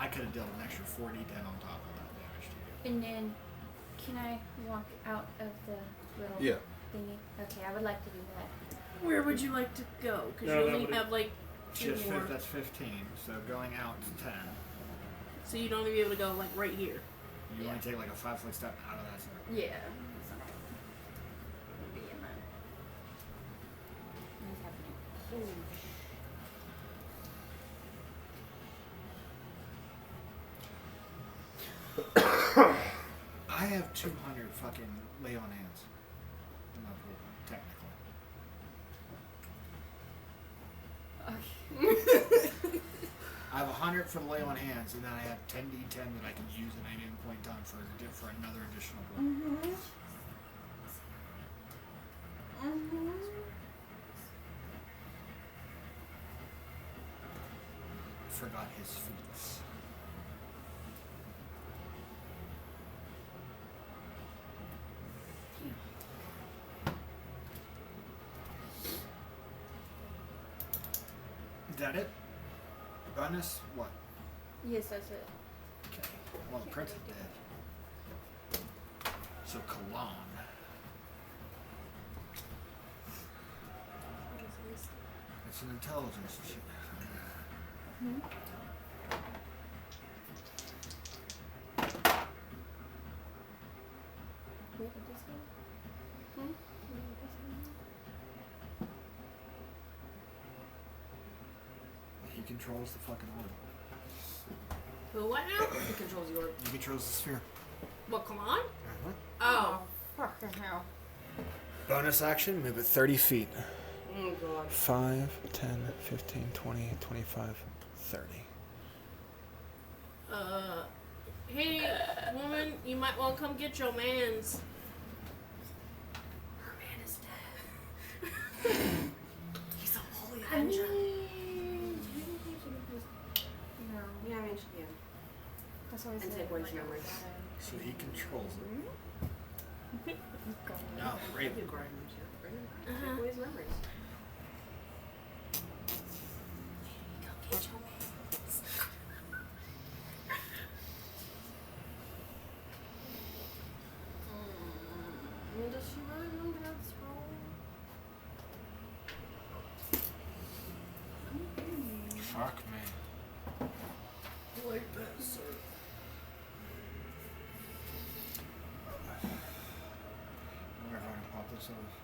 I could have dealt an extra 4d10 on top of that damage to you. And then, can I walk out of the little Yeah. thingy? Okay, I would like to do that. Where would you like to go? Because No, you that only would- have like 2 Just more. that's 15, so going out to 10. So you'd only be able to go like right here. You Yeah. only take like a 5-foot step out of that circle. Yeah. That's not be in that. What's happening? Holy I have 200 fucking lay on hands. In my pool, technically. I have 100 for lay on hands, and then I have 10d10 that I can use at any given point in time for another additional one. Forgot his feats. Is that it? Bonus? What? Yes, that's it. Okay. Well, the prince is dead. So Cologne. It's an intelligence shit. Wait, what is it? He controls the fucking orb. Who? What now? It controls your. He controls the sphere. What? Come on. Uh-huh. Oh. Fucking hell. Bonus action, move it 30 feet. Oh god. 5, 10, 15, 20, 25, 30. Hey, woman, you might want to come get your mans. Her man is dead. He's a holy avenger. No. Yeah, I mean, yeah. That's what I And said. take away his memories. So he controls it. Go. No, Raven. Take away his memories. Go get your mans. I mean, does she really remember that scroll? Fuck me. Like that, sir. I wonder if I can pop this off.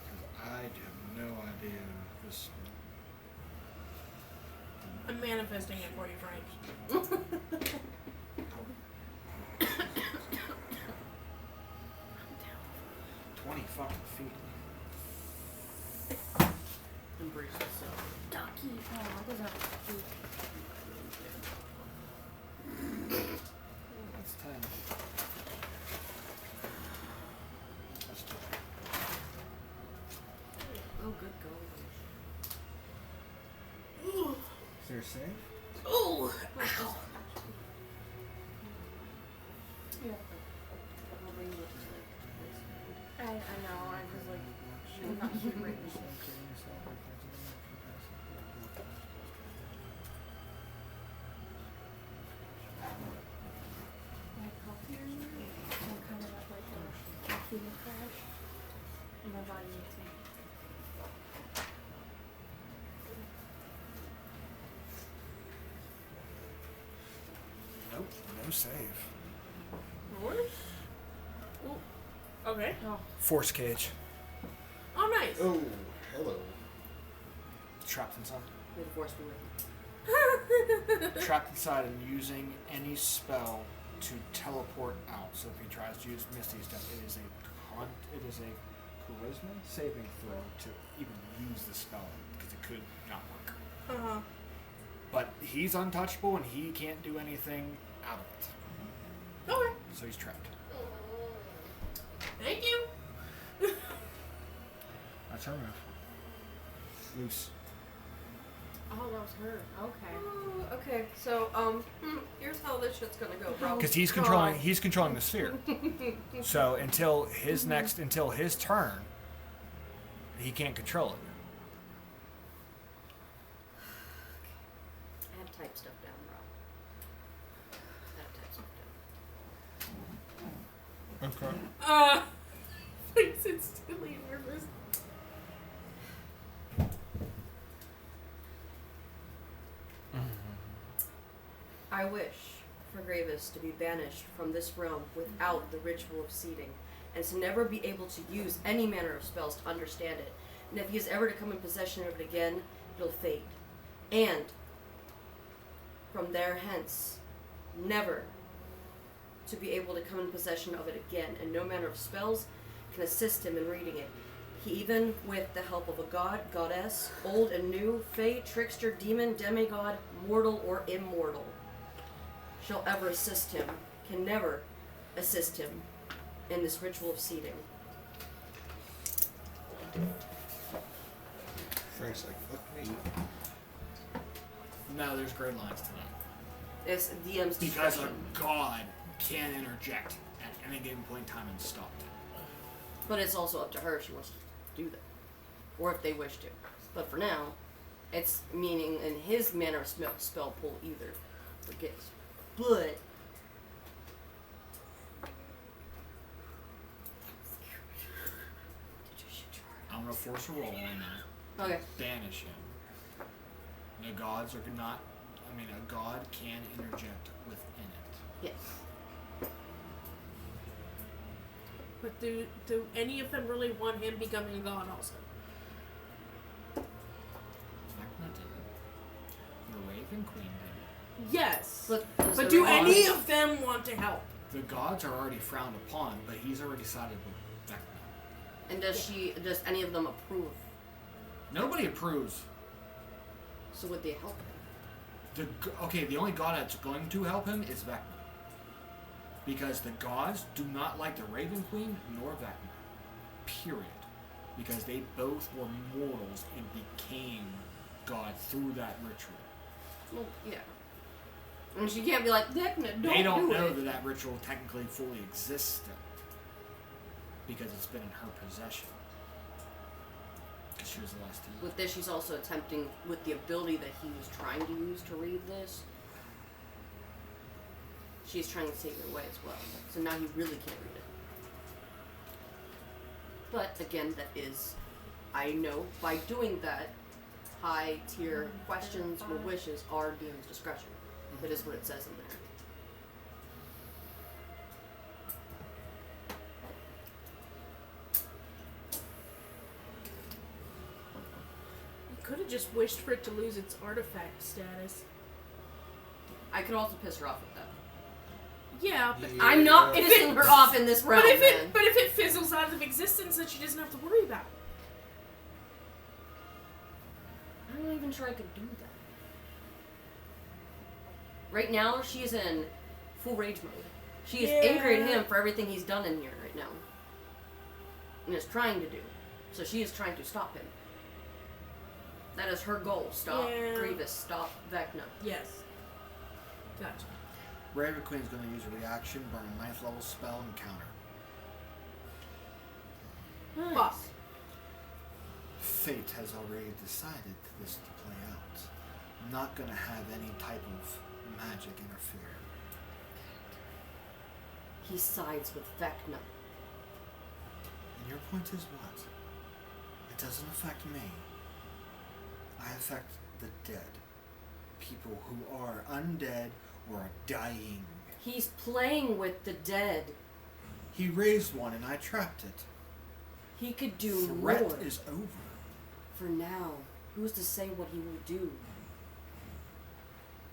Because I have no idea this. I'm manifesting it for you, Frank. 20 fucking feet. Embrace yourself. Ducky. Oh, it doesn't have to be. That's 10. That's 2. Oh, good going. Ooh. Is there a save? Ooh. Ow. Yeah. I'll bring you up to I know. I was like, I'm not sure right now. I have coffee. Some kind of Feeling crash. And my body needs me. Nope, no save. Force? Ooh. Okay. Force cage. Oh, nice. Oh, hello. Trapped inside. May the force be with you. Trapped inside and using any spell to teleport out. So if he tries to use Misty Step, it is a charisma saving throw to even use the spell because it could not work. Uh-huh. But he's untouchable and he can't do anything out of it. Okay. So he's trapped. Thank you. That's her move. Loose. Oh, that was her. Okay. Oh, okay. So, here's how this shit's gonna go, bro. Because he's controlling the sphere. So until his turn, he can't control it. I have to type stuff down, bro. I have to type stuff down. Okay. Thanks, instantly nervous. I wish for Gravis to be banished from this realm without the ritual of seeding, and to never be able to use any manner of spells to understand it. And if he is ever to come in possession of it again, it'll fade. And from there hence, never to be able to come in possession of it again, and no manner of spells can assist him in reading it. He, even with the help of a god, goddess, old and new, fey, trickster, demon, demigod, mortal or immortal, shall ever assist him, can never assist him in this ritual of seeding. Frank's like, fuck me. No, there's gray lines to that. It's DM's Because discretion. a god can interject at any given point in time and stop it. But it's also up to her if she wants to do that. Or if they wish to. But for now, it's meaning in his manner of spell pull either forgets. But I'm gonna force a roll on that. okay. Banish him. The gods are not. I mean, a god can interject within it. Yes. But do any of them really want him becoming a god also? Vecna did it. The Raven Queen did it. Yes. But do any of them want to help? The gods are already frowned upon, but he's already sided with Vecna. And does any of them approve? Nobody approves. So would they help him? The only god that's going to help him is Vecna. Because the gods do not like the Raven Queen nor Vecna. Period. Because they both were mortals and became gods through that ritual. Well, yeah. And she can't be like, Vecna, They don't do know it. that ritual technically fully exists still. Because it's been in her possession. Because she was the last to use it. With this, she's also attempting, with the ability that he was trying to use to read this, she's trying to take it away as well. So now he really can't read it. But again, that is, I know by doing that, high tier questions or wishes are DM's discretion. That is what it says in there. You could have just wished for it to lose its artifact status. I could also piss her off with that. Yeah, but I'm not pissing her off in this realm, but if man. if it fizzles out of existence, then she doesn't have to worry about it. I'm not even sure I could do that. Right now, she's in full rage mode. She is angry at him for everything he's done in here right now. And is trying to do. So she is trying to stop him. That is her goal. Stop Grievous. Stop Vecna. Yes. Gotcha. Raven Queen's going to use a reaction, burn a 9th level spell, and counter. Nice. Boss. Fate has already decided this to play out. I'm not going to have any type of magic interfere. He sides with Vecna. And your point is what? It doesn't affect me. I affect the dead. People who are undead or are dying. He's playing with the dead. He raised one and I trapped it. He could do Threat more. is over. For now, who's to say what he will do?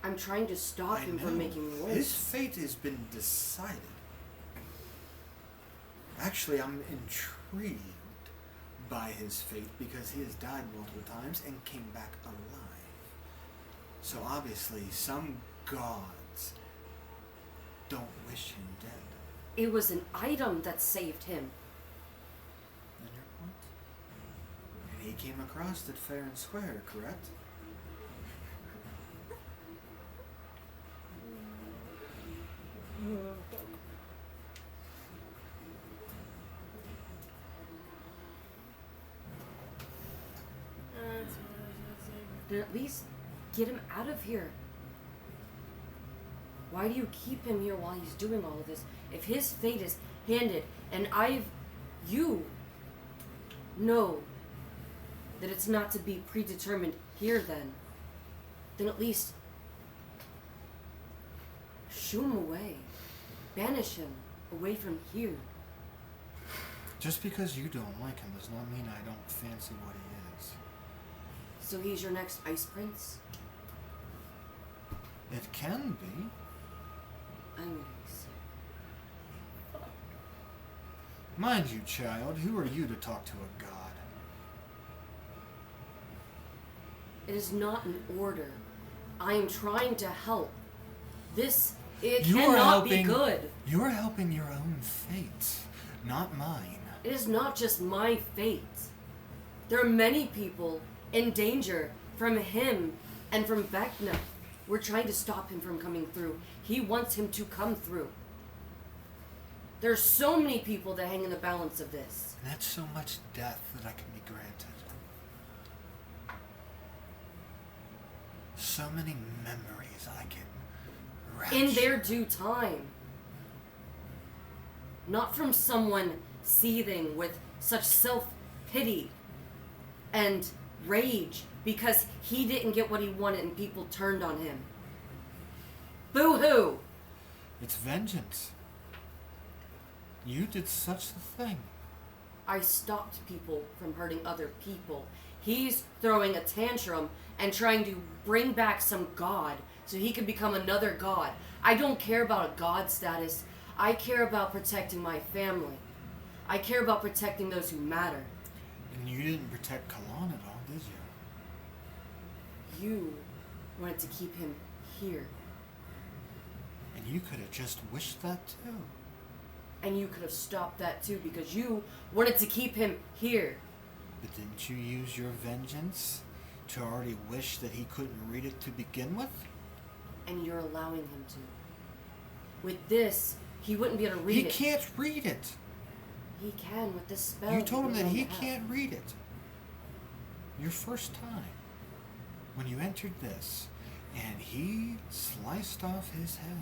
I'm trying to stop him from making noise. His fate has been decided. Actually, I'm intrigued by his fate because he has died multiple times and came back alive. So obviously, some gods don't wish him dead. It was an item that saved him. And your point? And he came across it fair and square, correct? Then at least get him out of here. Why do you keep him here while he's doing all of this? If his fate is handed and you know that it's not to be predetermined here then at least shoo him away. Banish him away from here. Just because you don't like him does not mean I don't fancy what he is. So he's your next Ice Prince? It can be. I'm gonna be sick. Mind you, child, who are you to talk to a god? It is not an order. I am trying to help. It You are cannot be helping- good. You are helping your own fate, not mine. It is not just my fate. There are many people in danger from him and from Vecna. We're trying to stop him from coming through. He wants him to come through. There's so many people that hang in the balance of this. And that's so much death that I can be granted. So many memories I can In their due time. Not from someone seething with such self-pity and rage because he didn't get what he wanted and people turned on him. Boo-hoo! It's vengeance. You did such a thing. I stopped people from hurting other people. He's throwing a tantrum and trying to bring back some god so he can become another god. I don't care about a god status. I care about protecting my family. I care about protecting those who matter. And you didn't protect Kalan at all, did you? You wanted to keep him here. And you could have just wished that too. And you could have stopped that too because you wanted to keep him here. But didn't you use your vengeance to already wish that he couldn't read it to begin with? And you're allowing him to. With this, he wouldn't be able to read He it. can't read it. He can with this spell. You told him that he have. can't read it. Your first time, when you entered this, and he sliced off his head.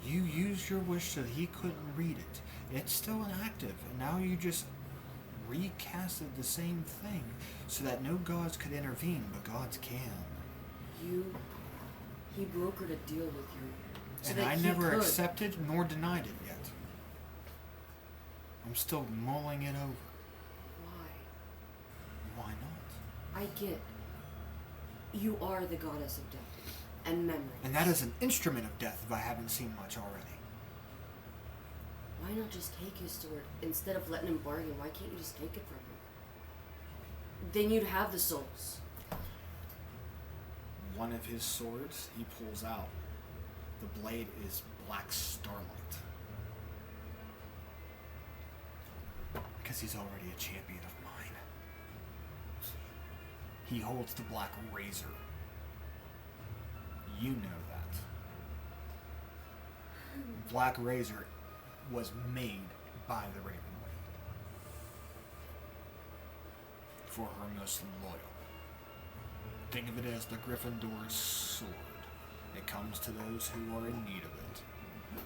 You used your wish so that he couldn't read it. It's still inactive, and now you just recasted the same thing so that no gods could intervene, but gods can. He brokered a deal with you. So And that I he never could. accepted nor denied it yet. I'm still mulling it over. Why? Why not? I get. You are the goddess of death and memory. And that is an instrument of death if I haven't seen much already. Why not just take his sword instead of letting him bargain? Why can't you just take it from him? Then you'd have the souls. One of his swords he pulls out. The blade is black starlight. Because he's already a champion of mine. He holds the black razor. You know that. Black razor was made by the Raven Lady for her most loyal. Think of it as the Gryffindor's sword. It comes to those who are in need of it.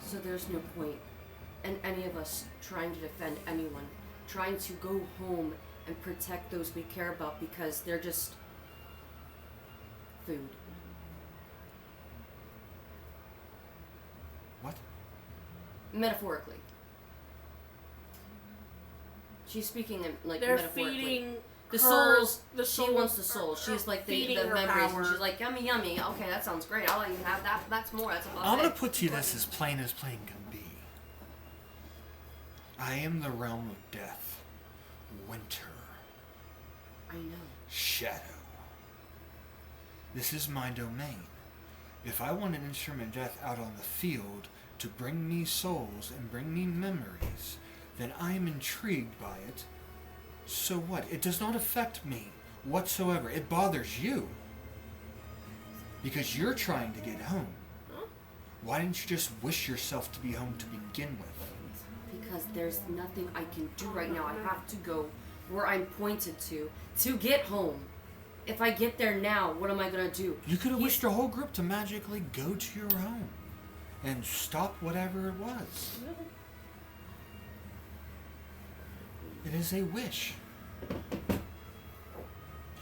So there's no point and any of us trying to defend anyone, trying to go home and protect those we care about because they're just food. What? Metaphorically. She's speaking in, like, They're metaphorically. feeding The her, souls. the She souls wants the souls. She's like the feeding her memories. power. And she's like, yummy, yummy. Okay, that sounds great. I'll let you have that. That's more. That's a buffet. I'm gonna put to you this as plain can be. I am the realm of death, winter, I know. shadow. This is my domain. If I want an instrument death out on the field to bring me souls and bring me memories, then I am intrigued by it. So what? It does not affect me whatsoever. It bothers you. Because you're trying to get home. Why didn't you just wish yourself to be home to begin with? Because there's nothing I can do right now. I have to go where I'm pointed to get home. If I get there now, what am I gonna do? You could have wished your whole group to magically go to your home and stop whatever it was. It is a wish.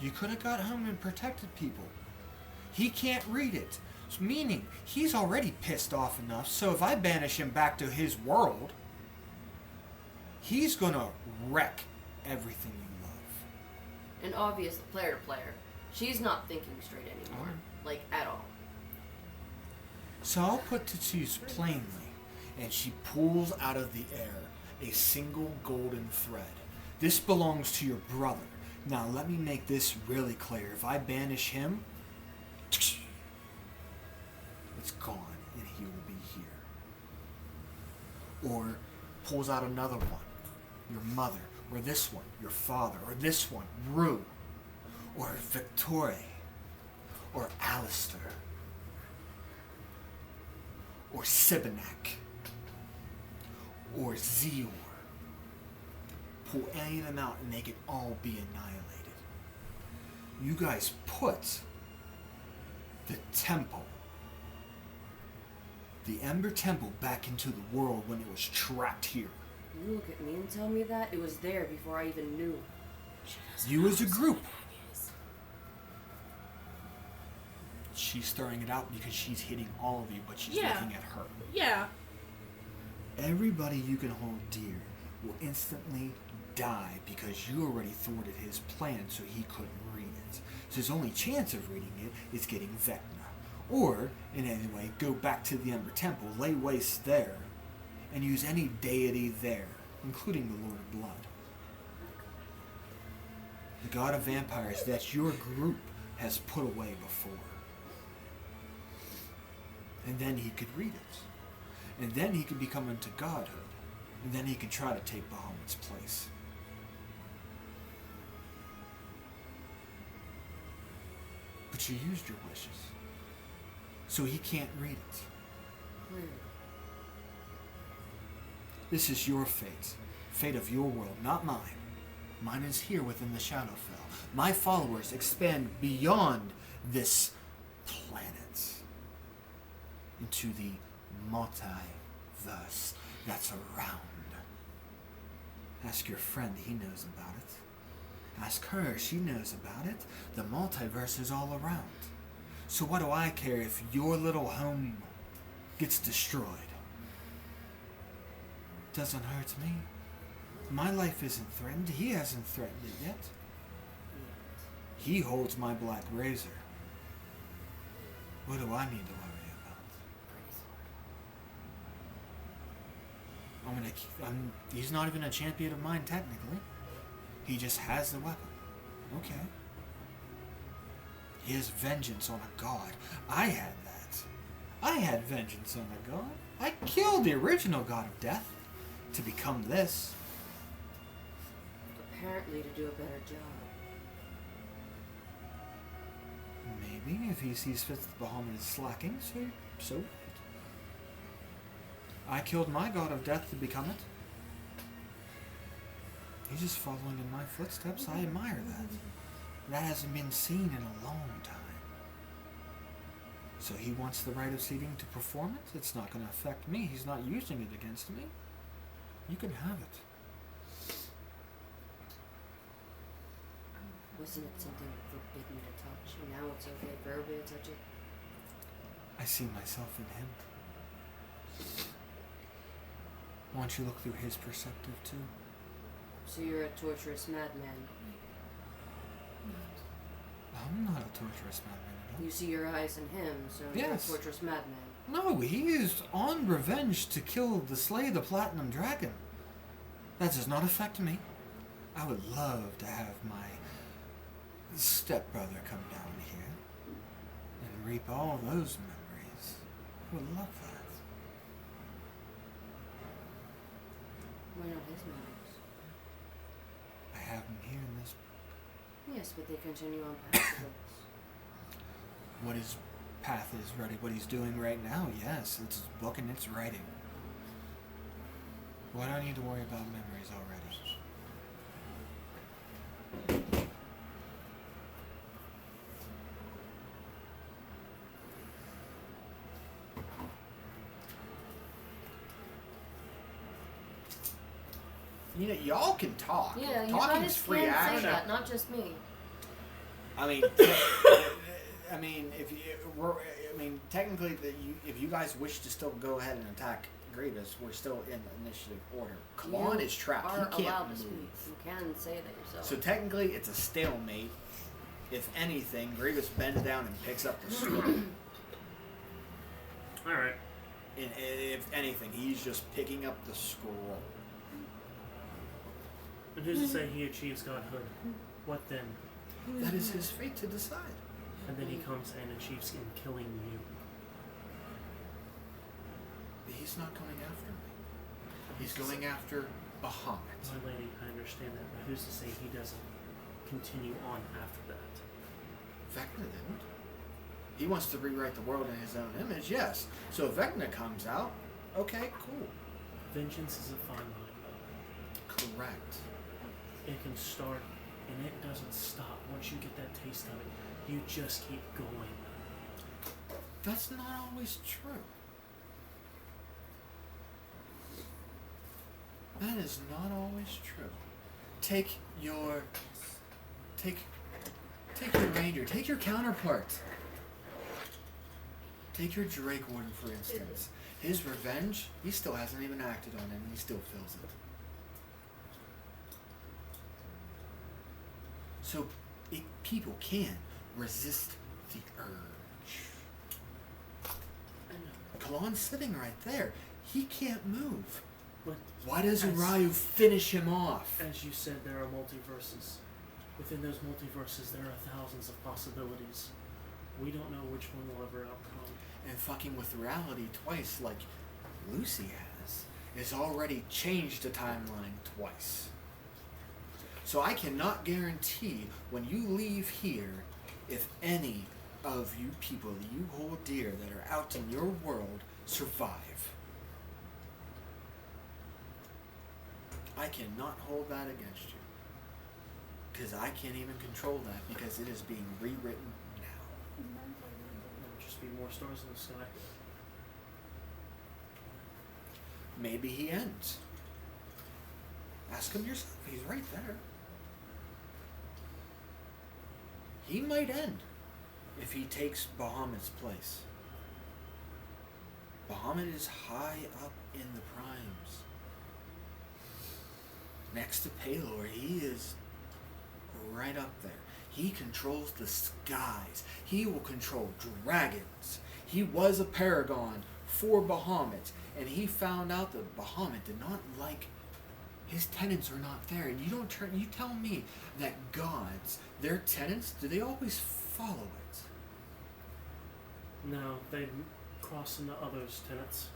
You could have got home and protected people. He can't read it, meaning he's already pissed off enough, so if I banish him back to his world, he's gonna wreck everything you love. And obviously, player to player, she's not thinking straight anymore. Like, at all. So I'll put to use plainly, and she pulls out of the air a single golden thread. This belongs to your brother. Now let me make this really clear. If I banish him, it's gone and he will be here. Or pulls out another one, your mother, or this one, your father, or this one, Rue, or Victoria, or Alistair, or Sibinak, or Zior. Pull any of them out and they can all be annihilated. You guys put the temple, the Ember Temple, back into the world when it was trapped here. You look at me and tell me that? It was there before I even knew. You as a group. She's throwing it out because she's hitting all of you, but she's looking at her. Yeah. Everybody you can hold dear will instantly die because you already thwarted his plan so he couldn't read it. So his only chance of reading it is getting Vecna. Or, in any way, go back to the Ember Temple, lay waste there, and use any deity there, including the Lord of Blood. The God of Vampires that your group has put away before. And then he could read it. And then he could become into godhood. And then he could try to take Bahamut's place. But you used your wishes. So he can't read it. Clearly. This is your fate. Fate of your world, not mine. Mine is here within the Shadowfell. My followers expand beyond this planet into the multiverse that's around. Ask your friend, he knows about it. Ask her, she knows about it. The multiverse is all around. So what do I care if your little home gets destroyed? Doesn't hurt me. My life isn't threatened. He hasn't threatened it yet. He holds my black razor. What do I need to worry about? He's not even a champion of mine, technically. He just has the weapon. Okay. He has vengeance on a god. I had that. I had vengeance on a god. I killed the original god of death to become this. Apparently to do a better job. Maybe, if he sees fit that Bahamut is slacking, so what? I killed my god of death to become it. He's just following in my footsteps. I admire that. That hasn't been seen in a long time. So he wants the right of seating to perform it? It's not going to affect me. He's not using it against me. You can have it. Wasn't it something forbidden to touch? And now it's okay for everybody to touch it? I see myself in him. Why don't you look through his perspective too? So you're a torturous madman. I'm not a torturous madman at all. You see your eyes in him, so Yes. you're a torturous madman. No, he is on revenge to slay the Platinum Dragon. That does not affect me. I would love to have my stepbrother come down here and reap all those memories. I would love that. Why not his memories? I have him here in this. Yes, but they continue on past this. What his path is ready, what he's doing right now, yes, it's his book and it's writing. Why do I need to worry about memories already? You know, y'all can talk. Yeah, you Talking's guys free can action. say that, not just me. I mean, technically, if you guys wish to still go ahead and attack Grievous, we're still in initiative order. Kalon is trapped. Are He can't allowed to move. speak. You can say that yourself. So technically, it's a stalemate. If anything, Grievous bends down and picks up the scroll. All right. And if anything, he's just picking up the scroll. And who's to say he achieves godhood? What then? That is his fate to decide. And then he comes and achieves in killing you. He's not going after me. He's going after Bahamut. My lady, I understand that, but who's to say he doesn't continue on after that? Vecna didn't. He wants to rewrite the world in his own image, yes. So if Vecna comes out, okay, cool. Vengeance is a fine line. Correct. It can start and it doesn't stop. Once you get that taste of it, you just keep going. That's not always true. That is not always true. Take your ranger, take your counterpart. Take your Drake Warden, for instance. His revenge, he still hasn't even acted on it, and he still feels it. So, people can resist the urge. Kalon's sitting right there. He can't move. But Why does as- Urayu finish him off? As you said, there are multiverses. Within those multiverses, there are thousands of possibilities. We don't know which one will ever outcome. And fucking with reality twice, like Lucy has already changed the timeline twice. So I cannot guarantee when you leave here if any of you people that you hold dear that are out in your world survive. I cannot hold that against you. Because I can't even control that because it is being rewritten now. There'll just be more stars in the sky. Maybe he ends. Ask him yourself. He's right there. He might end if he takes Bahamut's place. Bahamut is high up in the primes. Next to Palor, he is right up there. He controls the skies. He will control dragons. He was a paragon for Bahamut, and he found out that Bahamut did not like his tenants are not there. And you tell me that gods, their tenants, do they always follow it? No, they cross into others' tenets.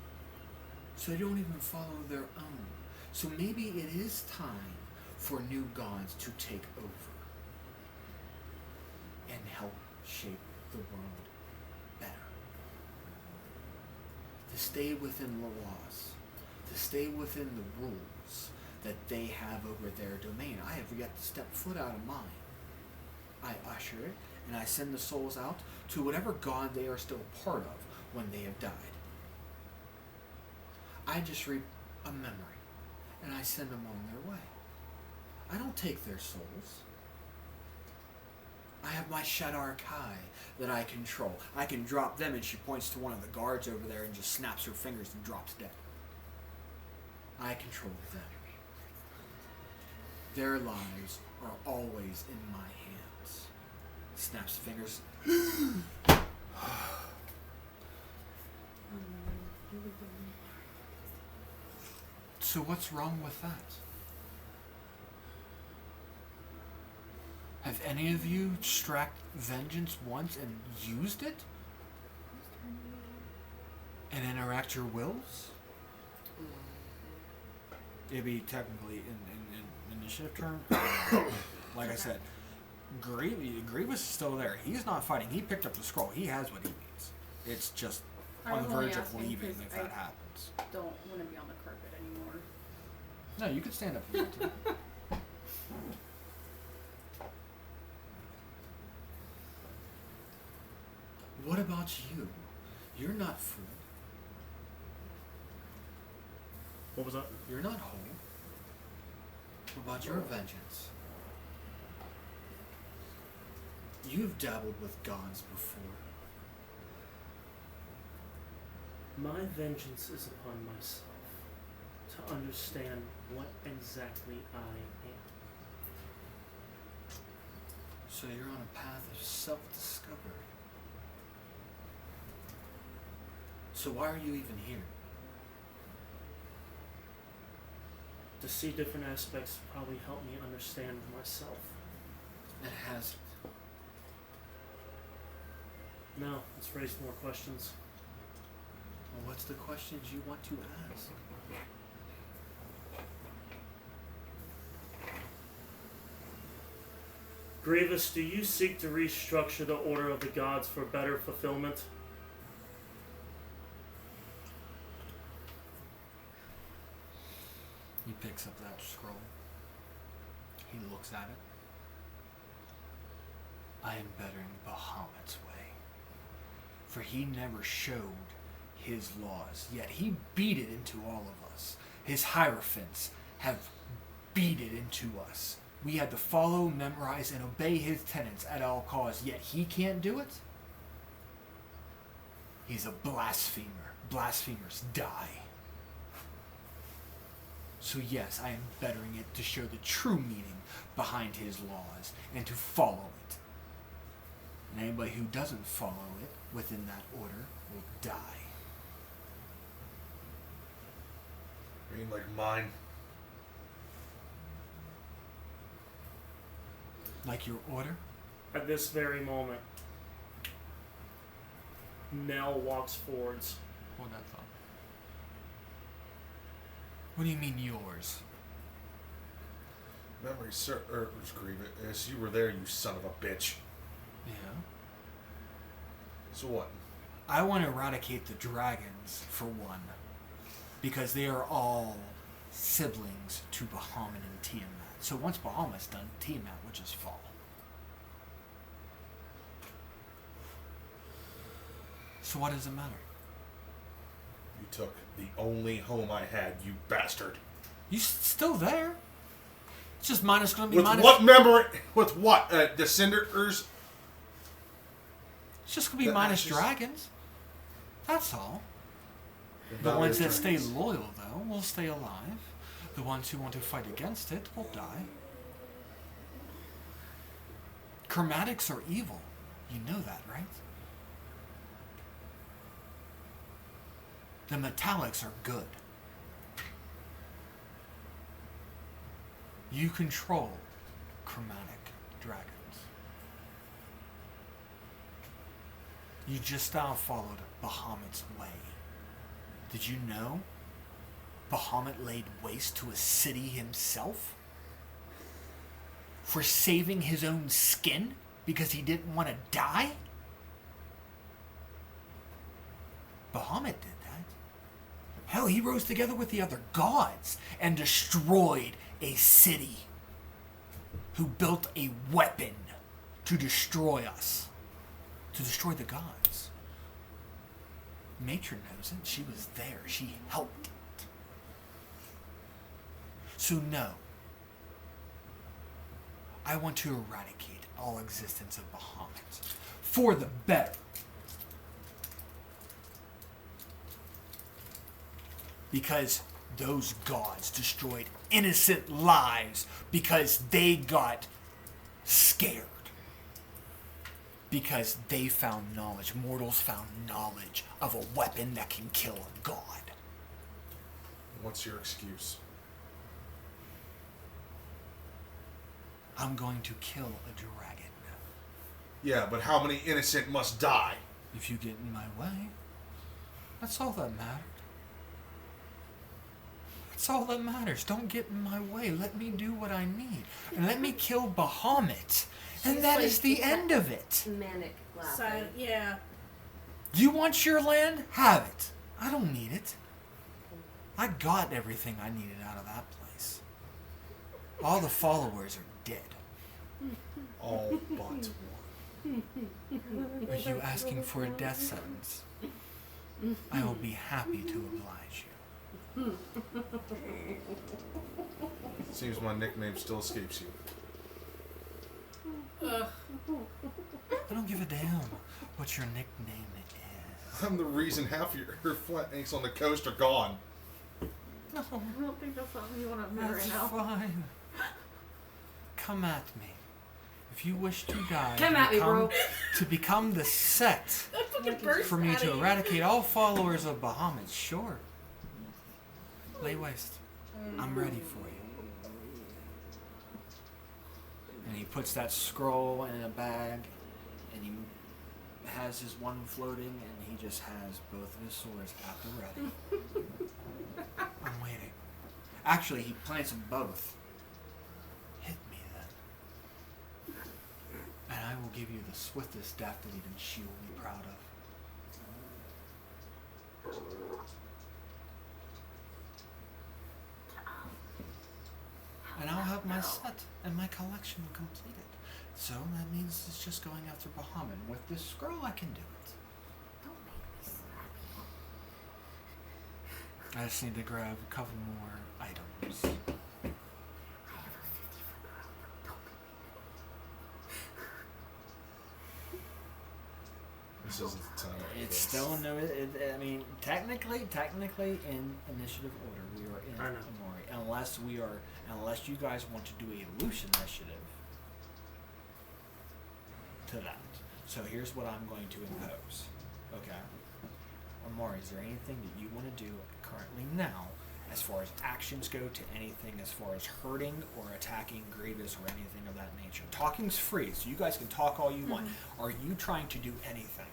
So they don't even follow their own. So maybe it is time for new gods to take over and help shape the world better. To stay within the laws, to stay within the rules that they have over their domain. I have yet to step foot out of mine. I usher it, and I send the souls out to whatever god they are still part of when they have died. I just reap a memory. and I send them on their way. I don't take their souls. I have my Shadar Kai that I control. I can drop them, and she points to one of the guards over there and just snaps her fingers and drops dead. I control them. Their lives are always in my hands. Snaps fingers. So what's wrong with that? Have any of you struck vengeance once and used it? And interact your wills? It'd be technically in initiative term. Like I said, Grievous is still there. He's not fighting. He picked up the scroll. He has what he needs. It's just on the verge of leaving if that happens. Don't want to be on the carpet anymore. No, you can stand up if you want to. What about you? You're not full. What was that? You're not whole. What about your vengeance? You've dabbled with gods before. My vengeance is upon myself, to understand what exactly I am. So you're on a path of self-discovery. So why are you even here? To see different aspects probably help me understand myself. It hasn't. No, it's raised more questions. Well, what's the questions you want to ask? Grievous, do you seek to restructure the order of the gods for better fulfillment? He picks up that scroll. He looks at it. I am bettering Bahamut's way. For he never showed his laws, yet he beat it into all of us. His hierophants have beat it into us. We had to follow, memorize, and obey his tenets at all costs, yet he can't do it? He's a blasphemer. Blasphemers die. So yes, I am bettering it to show the true meaning behind his laws and to follow it. And anybody who doesn't follow it within that order will die. You mean like mine? Like your order? At this very moment, Nell walks forwards. Hold that thought. What do you mean yours? Memory serves Grievous. You were there, you son of a bitch. Yeah. So what? I want to eradicate the dragons, for one. Because they are all siblings to Bahamut and Tiamat. So once Bahamut's done, Tiamat will just fall. So what does it matter? You took the only home I had, you bastard. You still there? It's just minus going to be With minus. what memory? With what? Descenders? It's just going to be The minus ashes? dragons. That's all. The Valor ones that stay dragons. loyal, though, will stay alive. The ones who want to fight against it will die. Chromatics are evil. You know that, right? The metallics are good. You control chromatic dragons. You just now followed Bahamut's way. Did you know Bahamut laid waste to a city himself? For saving his own skin? Because he didn't want to die? Bahamut did that. Hell, he rose together with the other gods and destroyed a city. Who built a weapon to destroy us. To destroy the gods. Matron knows it. She was there. She helped it. So no. I want to eradicate all existence of Bahamut. For the better. Because those gods destroyed innocent lives because they got scared. Because they found knowledge. Mortals found knowledge of a weapon that can kill a god. What's your excuse? I'm going to kill a dragon. Yeah, but how many innocent must die? If you get in my way, that's all that mattered. That's all that matters. Don't get in my way. Let me do what I need. And let me kill Bahamut. And She's that like is the end of it. Manic laughing. Silent, yeah. You want your land? Have it. I don't need it. I got everything I needed out of that place. All the followers are dead. All but one. Are you asking for a death sentence? I will be happy to oblige you. Seems my nickname still escapes you. I don't give a damn what your nickname is. I'm the reason half your flanks on the coast are gone. No, I don't think that's something you want to admit that's right now. fine. Come at me. If you wish to die, Come at me, bro. To become the set That fucking burst for me out to of you. eradicate all followers of Bahamut, sure. Lay waste. I'm ready for you. And he puts that scroll in a bag, and he has his one floating, and he just has both of his swords at the ready. I'm waiting. Actually, he plants them both. Hit me then. And I will give you the swiftest death that even she will be proud of. And I'll have my set and my collection completed. So that means it's just going after Bahamut. With this scroll, I can do it. Don't make me slap you. I just need to grab a couple more items. I have a 50-foot rope. Don't This isn't the time. It's still no. I mean, technically, in initiative order, we are in I know. Amori. Unless you guys want to do a loose initiative to that. So here's what I'm going to impose. Okay. Amori, is there anything that you want to do currently now, as far as actions go, to anything as far as hurting or attacking Grievous or anything of that nature? Talking's free, so you guys can talk all you want. Are you trying to do anything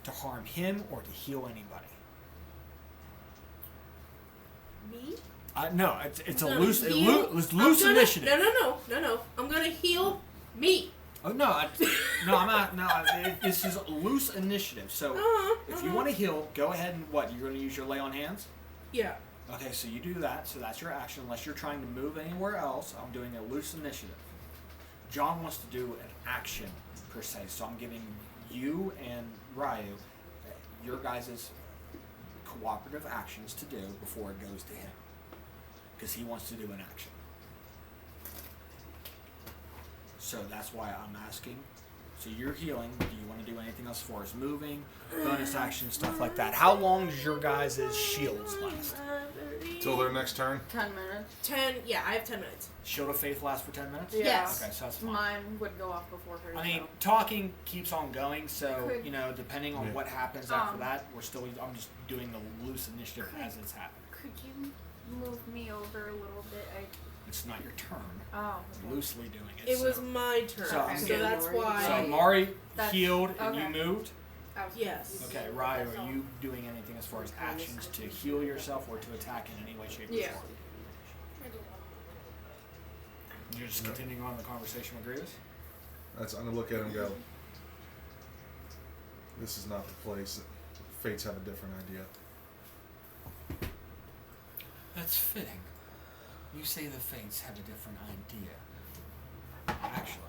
to harm him or to heal anybody? Me? No, it's a I'm loose, gonna heal- loose I'm gonna- initiative. No. I'm gonna heal me. Oh no, I'm not. No, this is loose initiative. So if you want to heal, go ahead and what? You're going to use your lay on hands. Yeah. Okay, so you do that. So that's your action. Unless you're trying to move anywhere else, I'm doing a loose initiative. John wants to do an action per se, so I'm giving you and Ryu your guys' cooperative actions to do before it goes to him, because he wants to do an action. So that's why I'm asking. So you're healing. Do you want to do anything else as far as moving, bonus action, stuff like that? How long does your guys' shields last? Till their next turn. 10 minutes. 10. Yeah, I have 10 minutes. Shield of Faith lasts for 10 minutes? Yeah. Yes. Okay, so that's fine. Mine would go off before hers. I mean, though. talking keeps on going, so, Could- you know, depending on Yeah. what happens after Um, that, I'm just doing the loose initiative as it's happening. Could you move me over a little bit? It's not your turn. Oh. I'm loosely doing it. It so. was my turn, So I'm so getting- that's Mari. why. So Mari That's- healed and okay. you moved? Yes. Okay, Ryu, are you doing anything as far as actions to heal yourself or to attack in any way, shape, or Yeah. form? You're just continuing on the conversation with Grievous? I'm gonna look at him and go, this is not the place. Fates have a different idea. That's fitting. You say the Fates have a different idea. Actually,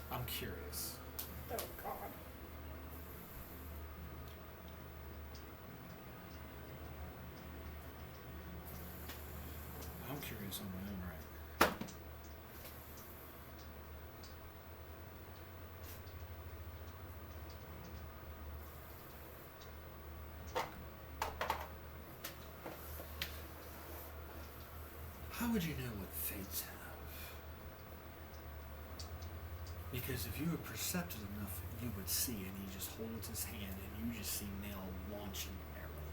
I'm curious. Oh God. curious on my own right. How would you know what fates have? Because if you were perceptive enough, you would see, and he just holds his hand, and you just see Nail launching an arrow.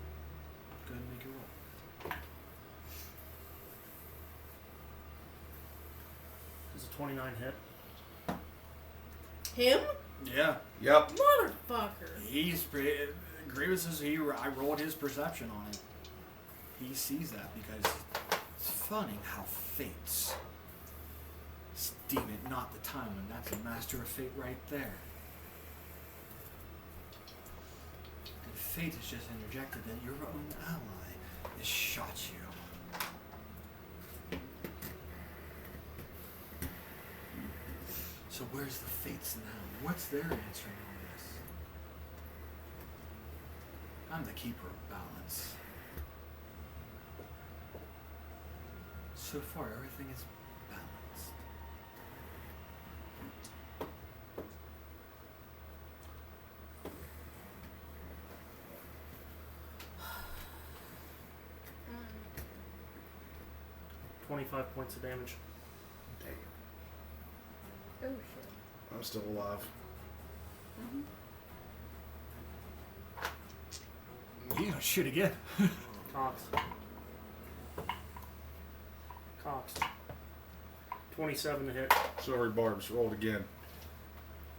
Go ahead and make your roll. Does a 29 hit? Him? Yeah. Yep. Motherfucker. He's Grievous is I rolled his perception on it. He sees that because it's funny how fates deem it not the time, and that's a master of fate right there. And fate has just interjected that your own ally has shot you. So where's the fates now? What's their answer on this? I'm the keeper of balance. So far, everything is balanced. Mm. 25 points of damage. Damn. Oh shit. I'm still alive. You don't shoot again. Cox. 27 to hit. Sorry, Barbs. Rolled again.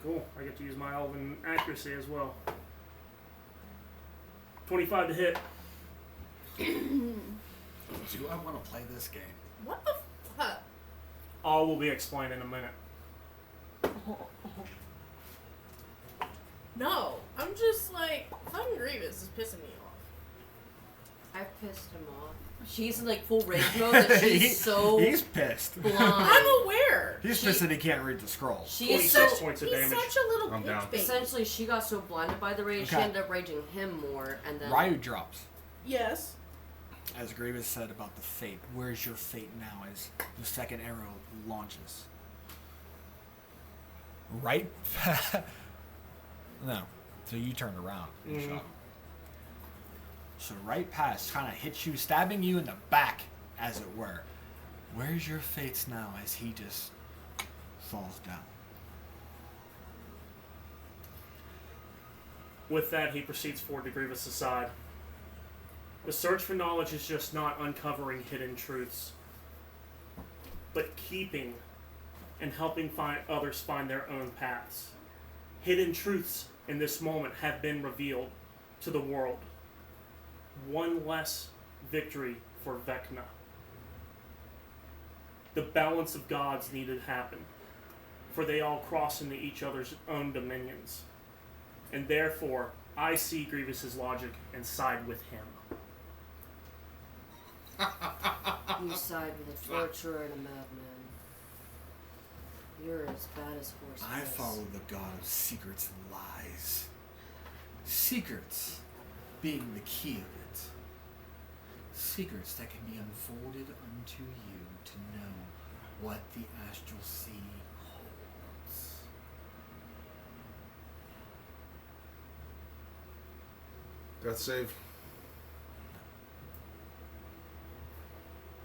Cool. I get to use my elven accuracy as well. 25 to hit. Do I want to play this game? What the fuck? All will be explained in a minute. No, I'm just like, fucking Grievous is pissing me off. I pissed him off. She's in like full rage mode. That she's so He's pissed. blind. I'm aware. He's pissed that he can't read the scroll. She is 26 so. points of He's damage. such a little I'm down. bitch baby. Essentially, she got so blinded by the rage, she Okay. ended up raging him more, and then. Ryu drops. Yes. As Grievous said about the fate, where's your fate now as the second arrow launches? Right? No. So you turned around and shot him. So right past, kind of hits you, stabbing you in the back, as it were. Where's your fates now as he just falls down? With that, he proceeds forward to Grievous' side. The search for knowledge is just not uncovering hidden truths, but keeping and helping others find their own paths. Hidden truths in this moment have been revealed to the world. One less victory for Vecna. The balance of gods needed to happen, for they all cross into each other's own dominions. And therefore, I see Grievous' logic and side with him. You side with a torturer and a madman. You're as bad as horse. I follow the god of secrets and lies. Secrets being the key of it. Secrets that can be unfolded unto you to know what the astral sea holds. Death save.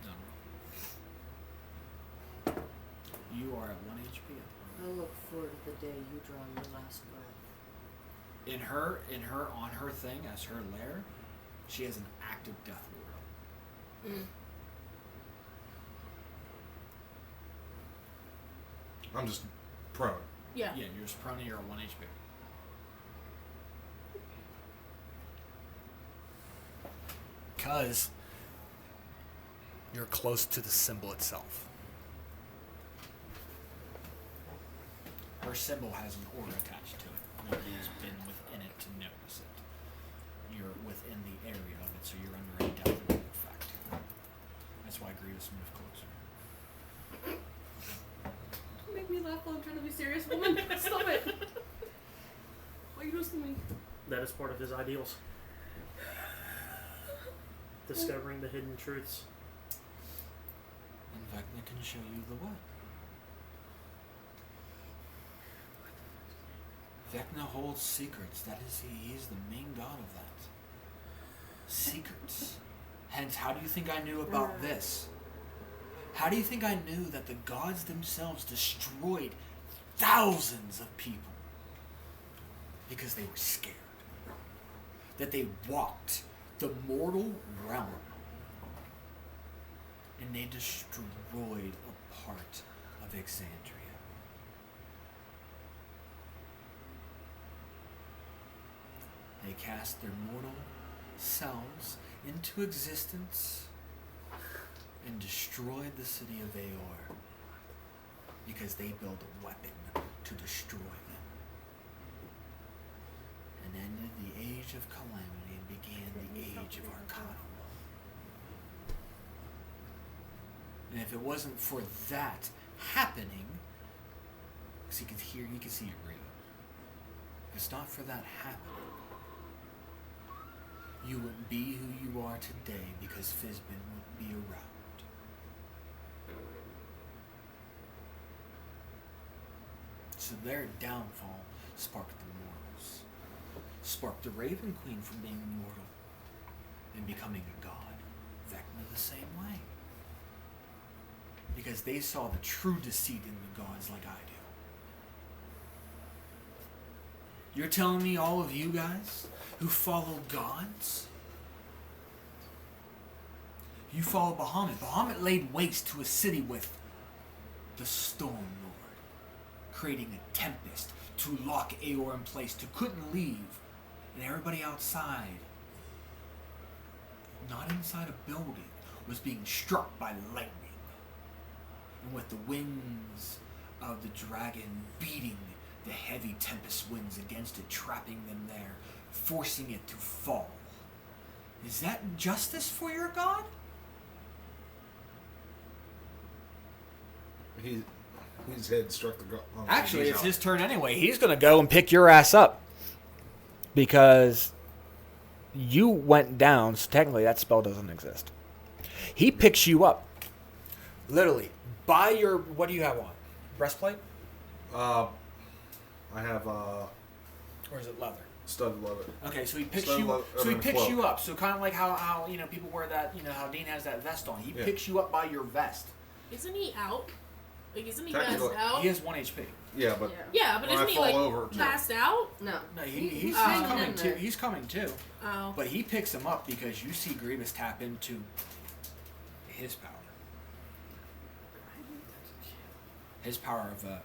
No. You are at 1 HP. I look forward to the day you draw your last breath. On her thing, as her lair, she has an active death ward. I'm just prone. Yeah. Yeah, you're just prone, you're at 1 HP. Because you're close to the symbol itself. Her symbol has an aura attached to it. Nobody has been within it to notice it. You're within the area of it, so you're under a death ward effect. That's why Grievous moved closer. Don't make me laugh while I'm trying to be serious, woman. Stop it. Why are you doing to me? That is part of his ideals. Discovering the hidden truths. Vecna can show you the way. Vecna holds secrets. That is, he is the main god of that. Secrets. Hence, how do you think I knew about this? How do you think I knew that the gods themselves destroyed thousands of people? Because they were scared. That they walked the mortal realm. And they destroyed a part of Exandria. They cast their mortal selves into existence and destroyed the city of Aor because they built a weapon to destroy them. And ended the age of calamity and began the age of Arcanum. And if it wasn't for that happening, because you can see it breathing. If it's not for that happening, you wouldn't be who you are today because Fizbin wouldn't be around. So their downfall sparked the mortals. Sparked the Raven Queen from being mortal and becoming a god. Vecna the same way. Because they saw the true deceit in the gods like I do. You're telling me all of you guys who follow gods? You follow Bahamut. Bahamut laid waste to a city with the Storm Lord, creating a tempest to lock Aor in place, to couldn't leave, and everybody outside, not inside a building, was being struck by lightning. And with the wings of the dragon beating the heavy tempest winds against it, trapping them there, forcing it to fall. Is that justice for your god? His head struck the ground. Actually, it's his turn anyway. He's going to go and pick your ass up. Because you went down, so technically that spell doesn't exist. He picks you up. Literally. By your... What do you have on? Breastplate? I have Or is it leather? studded leather. Okay, so he picks Studded you. leather, So he and a picks cloak. you up. So kind of like how people wear that. How Dean has that vest on. He Yeah. picks you up by your vest. Isn't he out? Like, isn't he Technically- passed out? He has 1 HP. Yeah, but Yeah, but when I isn't he fall like over, passed out? No. No, he's Oh. coming too. He's coming too. Oh. But he picks him up because you see Grievous tap into his power. His power of an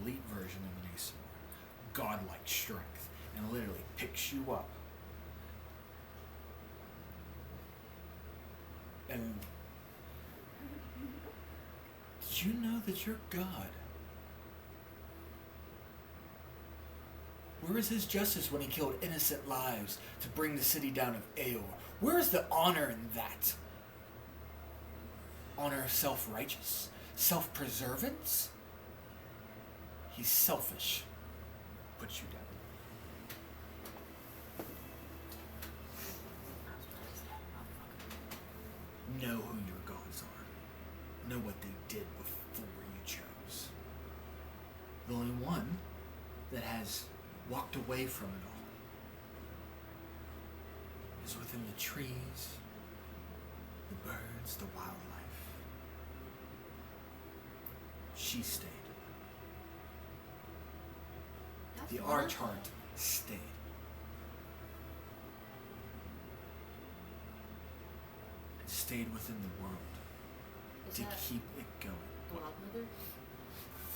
elite version of an Ace, godlike strength, and literally picks you up. And did you know that you're God? Where is his justice when he killed innocent lives to bring the city down of Aor? Where is the honor in that? Honor of self-righteous? Self-preservance? He's selfish. Puts you down. Know who your gods are. Know what they did before you chose. The only one that has walked away from it all is within the trees, the birds, the wildlife. She stayed. The Archheart stayed. And stayed within the world Is to that keep it going. the Wild Mother?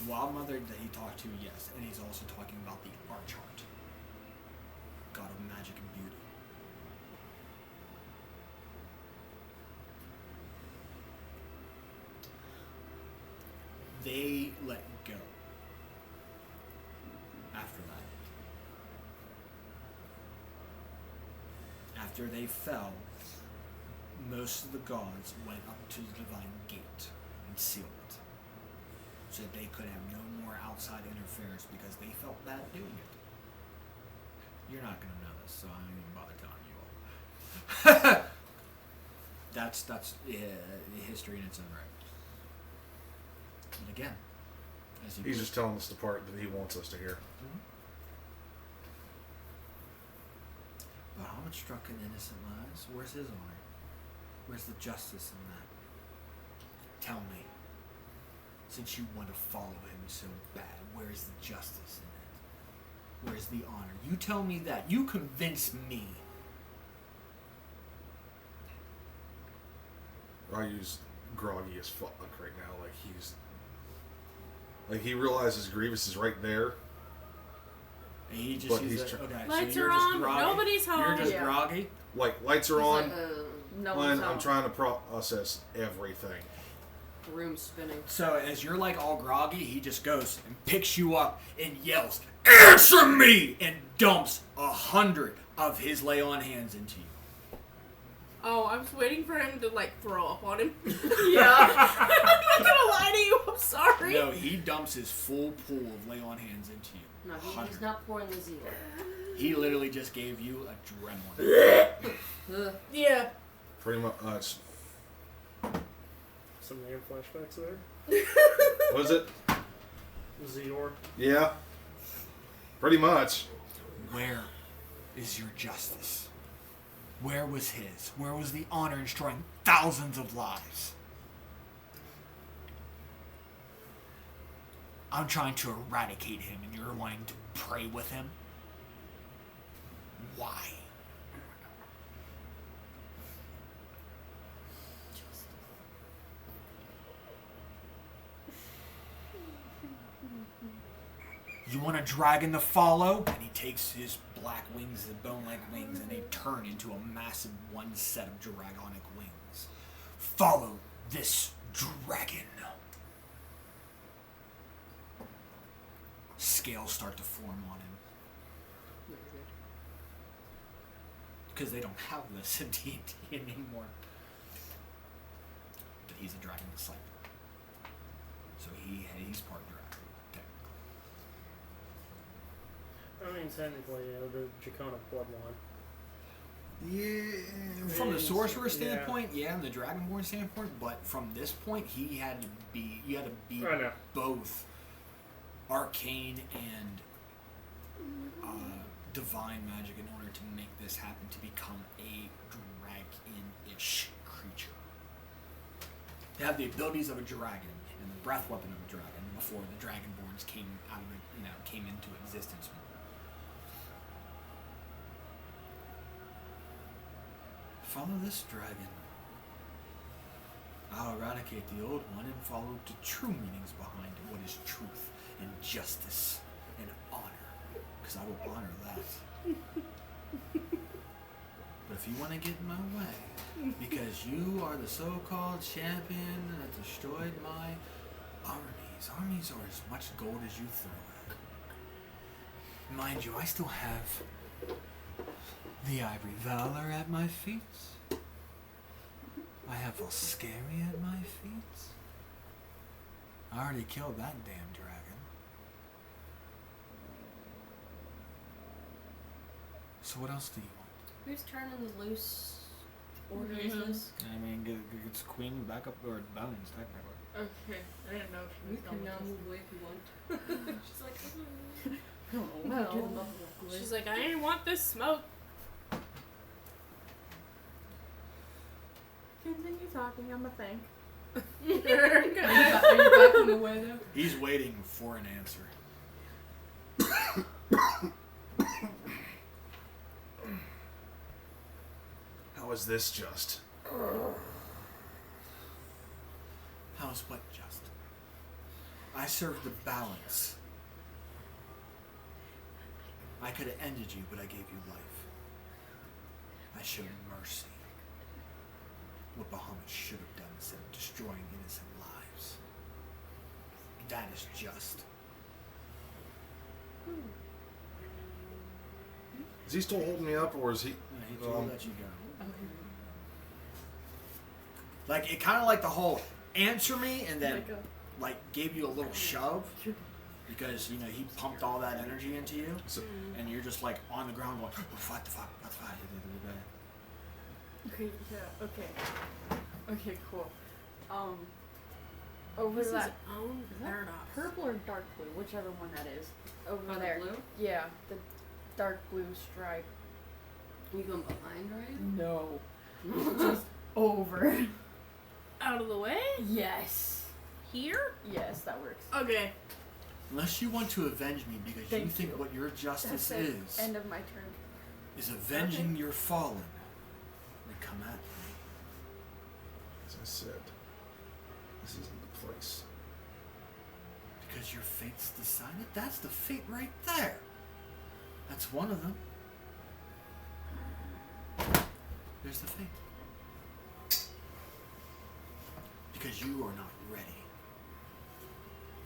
The Wild Mother that he talked to, yes, and he's also talking about the Archheart, god of magic and beauty. They let go after that. After they fell, most of the gods went up to the divine gate and sealed it, so that they could have no more outside interference because they felt bad doing it. You're not going to know this, so I don't even bother telling you all. That's history in its own right. again. As you He's do. just telling us the part that he wants us to hear. Bahamut struck an innocent lives. Where's his honor? Where's the justice in that? Tell me. Since you want to follow him so bad, where's the justice in it? Where's the honor? You tell me that. You convince me. Ryu's groggy as fuck right now. Like he realizes Grievous is right there. And he just But sees he's that. tr- Okay, Lights so you're are just on. groggy. Nobody's home. You're just Yeah. groggy. Like lights are He's on. like, No When one's I'm home. trying to process everything. room spinning. So as you're like all groggy, he just goes and picks you up and yells, "Answer me!" and dumps 100 of his lay on hands into you. Oh, I was waiting for him to like throw up on him. Yeah. I'm not gonna lie to you. I'm sorry. No, he dumps his full pool of lay on hands into you. No, he's 100. not pouring the zeal. He literally just gave you adrenaline. Ugh. Yeah. Pretty much. Some name flashbacks there. Was it? Zior. Yeah. Pretty much. Where is your justice? Where was his? Where was the honor in destroying thousands of lives? I'm trying to eradicate him and you're wanting to pray with him? Why? You want a dragon to follow? And he takes his black wings, his bone-like wings, and they turn into a massive one set of dragonic wings. Follow this dragon. Scales start to form on him. Because they don't have this in D&D anymore. But he's a dragon disciple. So he's part dragon, technically. I mean, technically, the Draconic bloodline. Yeah, from the Is- sorcerer yeah. standpoint, yeah, and the dragonborn standpoint, but from this point, you had to be I know. both arcane and divine magic in order to make this happen, to become a dragon-ish creature. They have the abilities of a dragon and the breath weapon of a dragon before the dragonborns came out of it, came into existence. Follow this dragon. I'll eradicate the old one and follow the true meanings behind what is truth and justice and honor. Because I will honor that. But if you want to get in my way, because you are the so-called champion that destroyed my armies are as much gold as you throw at. Mind you, I still have the Ivory Valor at my feet. I have Volscary at my feet. I already killed that damn dragon. So what else do you want? Who's turning the loose order is Mhm. this? I mean, it's Queen back up, or Bones, technically. Okay. I didn't know if she We was can going now with move away if you want. She's like, Well, do the buffalo quiz. She's like, I didn't want this smoke. Continue talking. I'm a think. Are you backing away though? He's waiting for an answer. How is this just? How's what just? I served the balance. I could have ended you, but I gave you life. I showed mercy. What Bahamut should have done instead of destroying innocent lives. That is just. Is he still holding me up, or is he? He let you go. Like, it kind of like the whole answer me and then like gave you a little shove because he pumped all that energy into you, and you're just like on the ground going, what the fuck. Okay, yeah, okay. Okay, cool. Over This is that own is that paradox. purple or dark blue, whichever one that is. Over Oh, the there. blue? Yeah, the dark blue stripe. You going behind, right? No. Just over. Out of the way? Yes. Here? Yes, that works. Okay. Unless you want to avenge me because you Thank think you. what your justice That's it. is End of my turn. avenging your fallen, then come at me. As I said, this isn't the place. Because your fate's decided? That's the fate right there. That's one of them. There's the fate. Because you are not ready.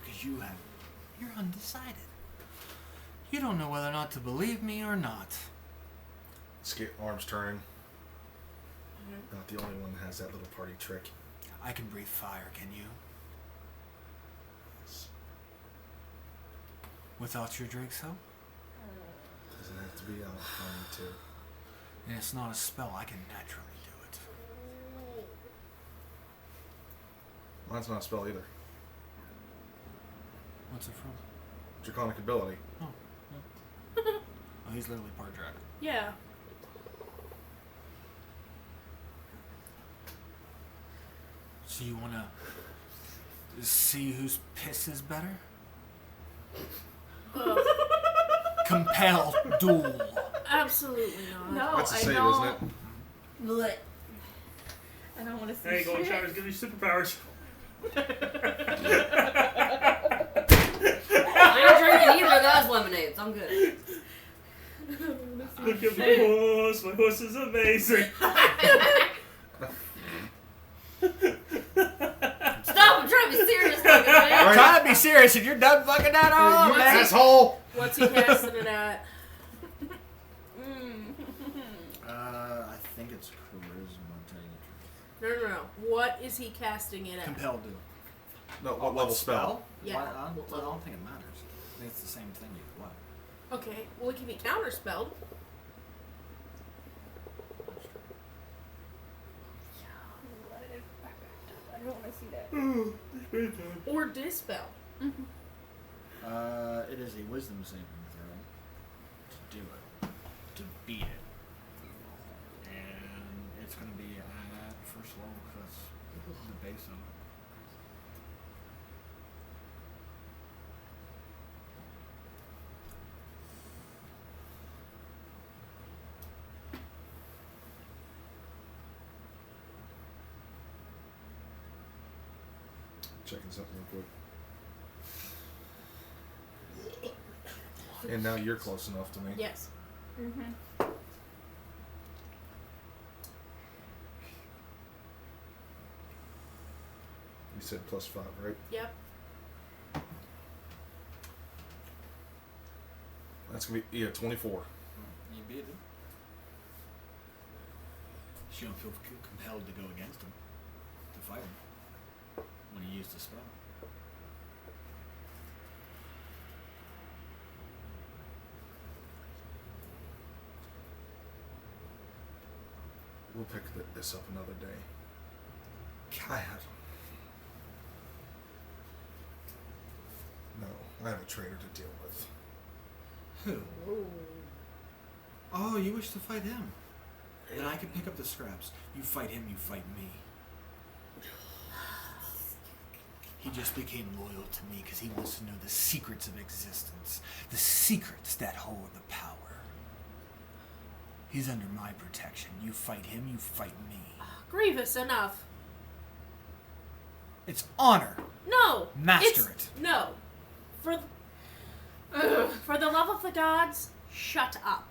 Because you're undecided. You don't know whether or not to believe me or not. Arms turning. Not the only one that has that little party trick. I can breathe fire, can you? Yes. Without your drink, so? Doesn't have to be out for me too. And it's not a spell, I can naturally do it. Mine's not a spell either. What's it from? Draconic ability. Oh, oh, he's literally part dragon. Yeah. So you wanna see whose piss is better? Ugh. Compel duel. Absolutely not. No, That's a I save, don't. isn't it? Blech. I don't want to see Hey, Golden shit. Showers, give you superpowers. I ain't drinking either of those lemonades. I'm good. Look at my horse. My horse is amazing. Stop! I'm trying to be serious, fucking man. I'm trying to be serious and you're done fucking that all You up, man. asshole! What's he casting it at? I think it's charisma, tell you the truth. No. What is he casting it at? Compel duel. No, what level spell? Yeah. Why, I don't think it matters. I think it's the same thing either way. Okay. Well, it can be counterspelled. I don't want to see that. Or dispel. It is a wisdom saving throw to do it, to beat it. And it's going to be at first level because the base of it. Checking something real quick. And now you're close enough to me. Yes. You said +5, right? Yep. That's gonna be 24. You beat it. You don't feel compelled to go against him, to fight him, when he used the spell. We'll pick this up another day. God. No, I have a traitor to deal with. Who? Oh, you wish to fight him. Then I can pick up the scraps. You fight him, you fight me. He just became loyal to me because he wants to know the secrets of existence. The secrets that hold the power. He's under my protection. You fight him, you fight me. Grievous, enough. It's honor. No. Master it. No. For the love of the gods, shut up.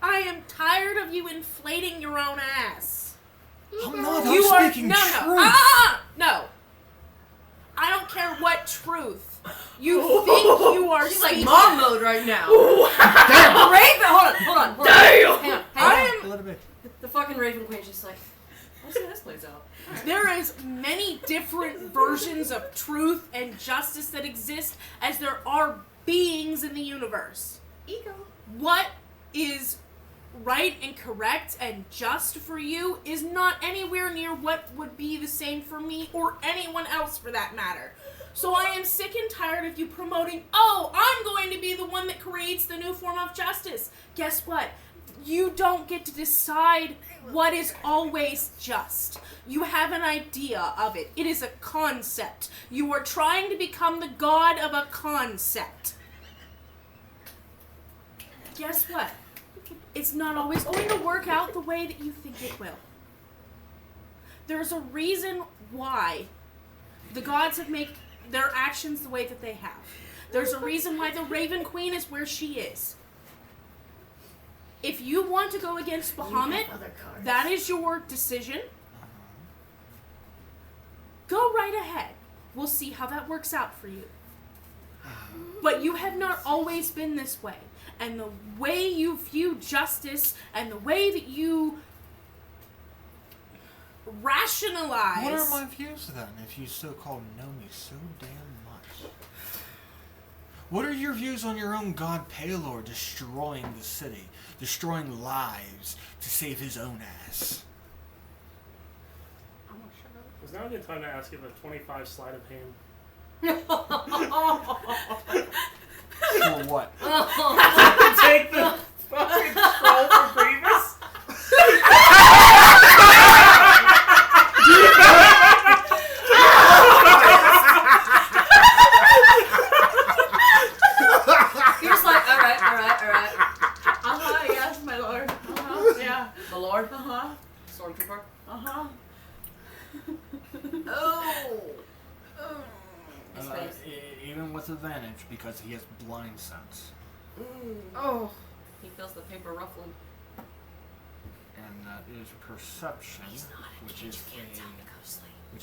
I am tired of you inflating your own ass. I'm not. You I'm are speaking no. truth. No. I don't care what truth. You think you are She's like speaking. mom mode right now. Damn. Raven, hold on. Damn. Hang on. I am. Let it be. The fucking Raven Queen's just like, let's see how this plays out. There is many different versions of truth and justice that exist as there are beings in the universe. Ego. What is right and correct and just for you is not anywhere near what would be the same for me or anyone else for that matter. So I am sick and tired of you promoting, oh, I'm going to be the one that creates the new form of justice. Guess what? You don't get to decide what is always just. You have an idea of it. It is a concept. You are trying to become the god of a concept. Guess what? It's not always going to work out the way that you think it will. There's a reason why the gods have made their actions the way that they have. There's a reason why the Raven Queen is where she is. If you want to go against Bahamut, that is your decision. Go right ahead. We'll see how that works out for you. But you have not always been this way. And the way you view justice and the way that you rationalize... What are my views then, if you so-called know me so damn much? What are your views on your own god Palor destroying the city, destroying lives to save his own ass? Is now a good time to ask if a 25 sleight of hand? For what? Take the fucking scroll for Grievous? He was like, alright. Yes, my lord. Yeah. The Lord? Stormtrooper. Oh. His face. Even with advantage, because he has blind sense. Oh. He feels the paper ruffling. And that is perception, which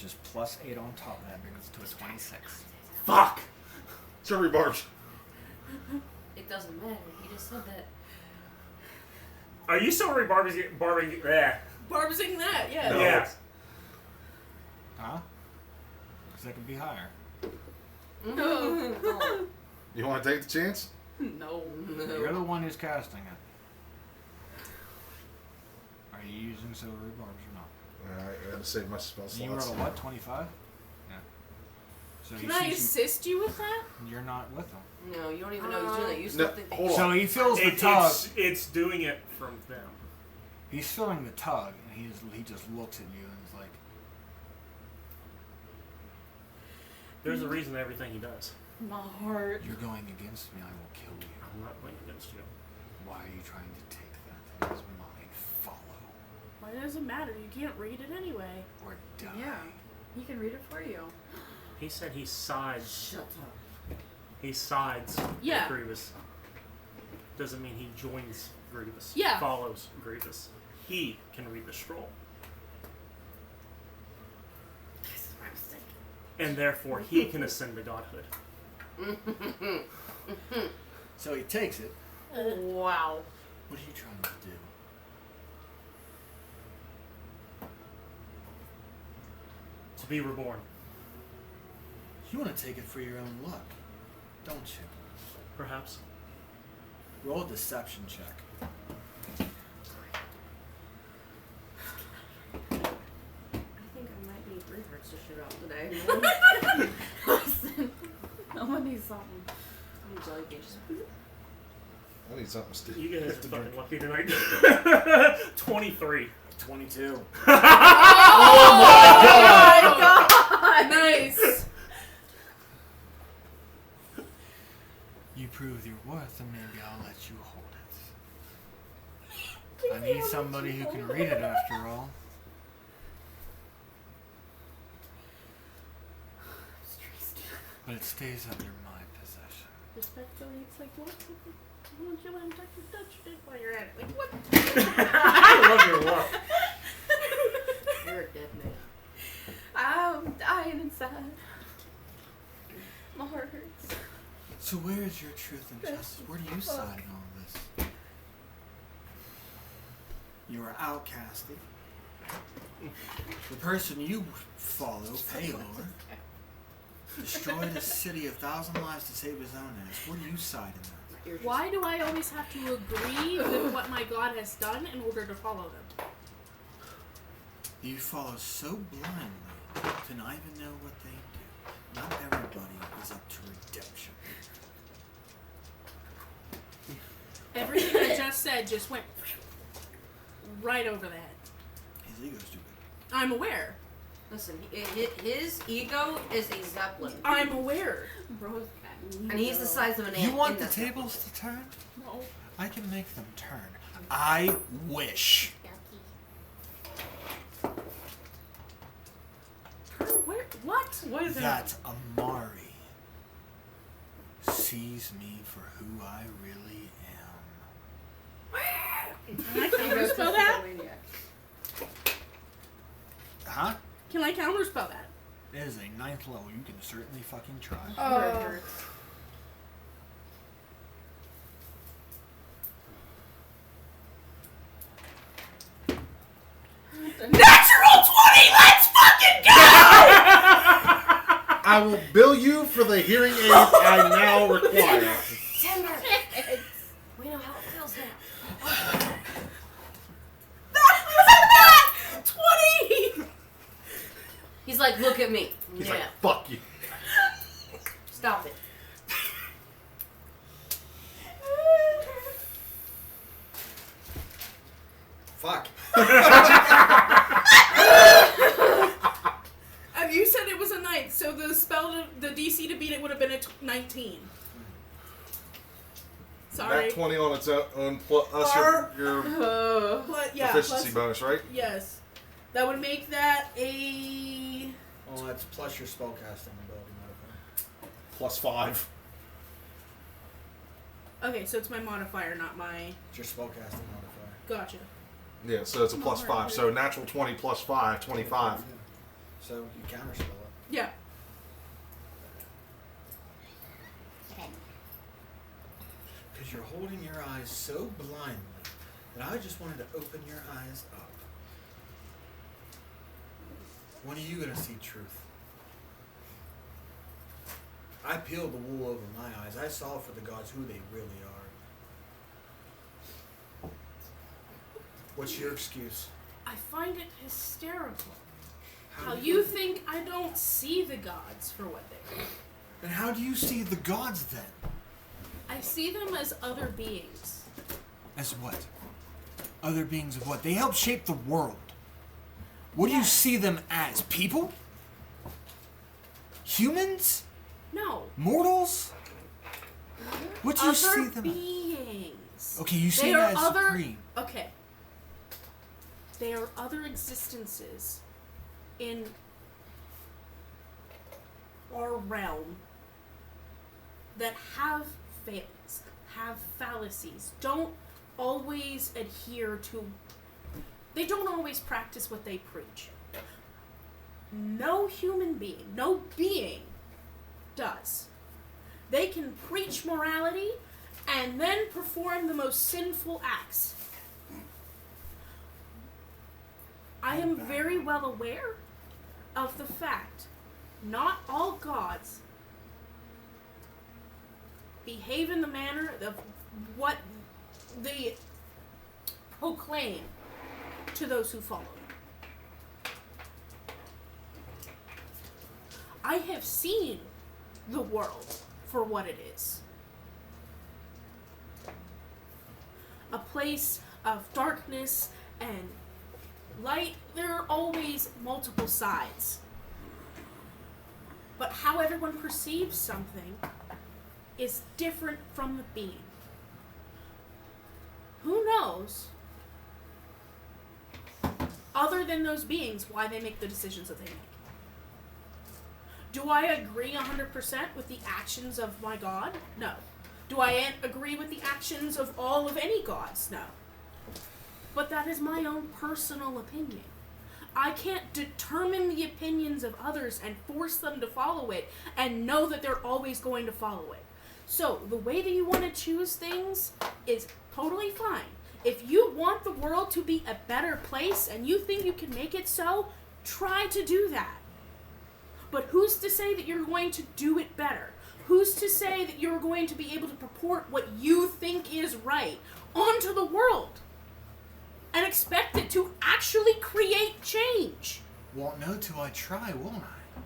is plus 8 on top of that, brings it to a 26. Fuck! So rebarbs. It doesn't matter. He just said that. Are you still barbing? Barbsing that, yeah. No. Yeah. Huh? Because that could be higher. No. You want to take the chance? No. You're the one who's casting it. Are you using silver barbs or not? Alright, I had to save my spell You rolled slots. a what? 25? Yeah. So Can I assist you with that? You're not with him. No, you don't even know he's doing that. You still think hold on. So he feels the tug. It's doing it from them. He's feeling the tug, and he just looks at you and is like, There's a reason to everything he does. My heart. "You're going against me. I will kill you. I'm not going against you. Why are you trying to take that? It is mine. Follow Why does it matter? You can't read it anyway. or die." Yeah. He can read it for you. He said he sides. Shut up. He sides Yeah. with Grievous. Doesn't mean he joins Grievous. Yeah. Follows Grievous. He can read the scroll. And therefore he can ascend to godhood. So he takes it. Wow. What are you trying to do? To be reborn. You want to take it for your own luck, don't you? Perhaps. Roll a deception check. I think I might need 3 hearts to shoot out today. Listen. I'm gonna need something. I need jellyfish. I need something sticky. You guys are fucking lucky tonight. 23. 22. Oh my god! Nice. You prove your worth, and maybe I'll let you hold it. I need somebody who can read it after all. But it stays under my possession. Respectfully, it's like, what? Why don't you let him touch it while you're at it? Like, what? I love your luck. You're a dead man. I'm dying inside. My heart hurts. So where is your truth and justice? Where do you side in all this? You are outcasted. The person you follow, Palor, destroyed a city of 1,000 lives to save his own ass. Where do you side in that? You're just, Why do I always have to agree with what my god has done in order to follow them? You follow so blindly to not even know what they do. Not everybody is up to redemption. Everything I just said just went right over the head. His ego's too big. I'm aware. Listen, his ego is a zeppelin, I'm aware. Bro's and he's the size of an ant. You want in the that tables to turn? No. I can make them turn. I wish. Where? What? What is That Amari sees me for who I really am. Can I counterspell that? Huh? Can I counterspell that? It is a 9th level. You can certainly fucking try. Natural 20! Let's fucking go! I will bill you for the hearing aid I now require. Timber. We know how it feels now. That 20! He's like, look at me. He's Yeah. like, fuck you. Stop it. Fuck. And you said it was a 9th, so the DC to beat it would have been a 19. Sorry. That 20 on its own plus your But yeah, efficiency plus, bonus, right? yes. That would make that a... Well, that's plus your spellcasting ability modifier. Plus 5. Okay, so it's my modifier, not my... It's your spellcasting modifier. Gotcha. Yeah, so it's a plus 5. So natural 20 plus 5, 25. So you counterspell it. Yeah. Because you're holding your eyes so blindly that I just wanted to open your eyes up. When are you going to see truth? I peeled the wool over my eyes. I saw for the gods who they really are. What's your excuse? I find it hysterical. How you think I don't see the gods for what they are. And how do you see the gods then? I see them as other beings. As what? Other beings of what? They help shape the world. What do you see them as? People? Humans? No. Mortals? What do you see Other them as? beings. Okay, you see They them are as other... supreme. Okay. They are other existences in our realm that have failings, have fallacies, don't always adhere to... They don't always practice what they preach. No human being, no being does. They can preach morality and then perform the most sinful acts. I am very well aware of the fact not all gods behave in the manner of what they proclaim to those who follow them. I have seen the world for what it is. A place of darkness and light. There are always multiple sides. But how everyone perceives something is different from the being. Who knows, other than those beings, why they make the decisions that they make? Do I agree 100% with the actions of my god? No. Do I agree with the actions of all of any gods? No. But that is my own personal opinion. I can't determine the opinions of others and force them to follow it and know that they're always going to follow it. So, the way that you want to choose things is totally fine. If you want the world to be a better place and you think you can make it so, try to do that. But who's to say that you're going to do it better? Who's to say that you're going to be able to purport what you think is right onto the world and expect it to actually create change? Won't know till I try, won't I?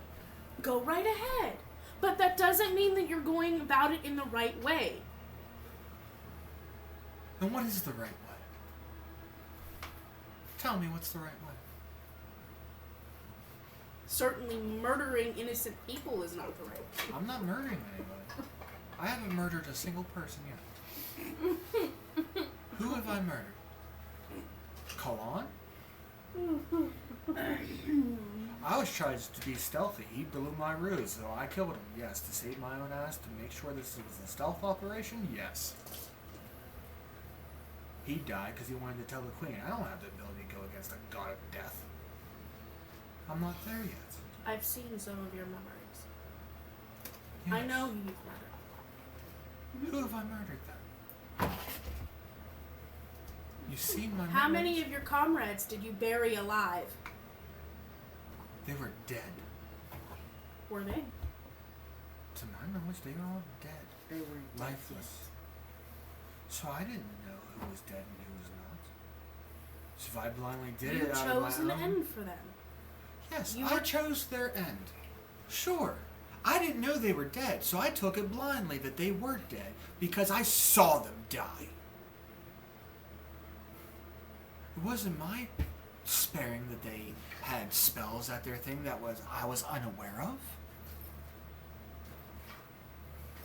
Go right ahead. But that doesn't mean that you're going about it in the right way. And what is the right way? Tell me what's the right way. Certainly murdering innocent people is not the right way. I'm not murdering anybody. I haven't murdered a single person yet. Who have I murdered? Kalan? I was trying to be stealthy. He blew my ruse, so I killed him. Yes. To save my own ass, to make sure this was a stealth operation? Yes. He died because he wanted to tell the queen. I don't have the ability to go against a god of death. I'm not there yet. I've seen some of your memories. Yes. I know who you've murdered. Who have I murdered then? You've seen my How memories? many of your comrades did you bury alive? They were dead. Were they? To my knowledge, they were all dead. They were Lifeless. So I didn't know who was dead and who was not. So if I blindly did You it out of chose my an own... end for them. Yes, You I were- chose their end. Sure. I didn't know they were dead, so I took it blindly that they were dead because I saw them die. It wasn't my sparing that they had spells at their thing that I was unaware of.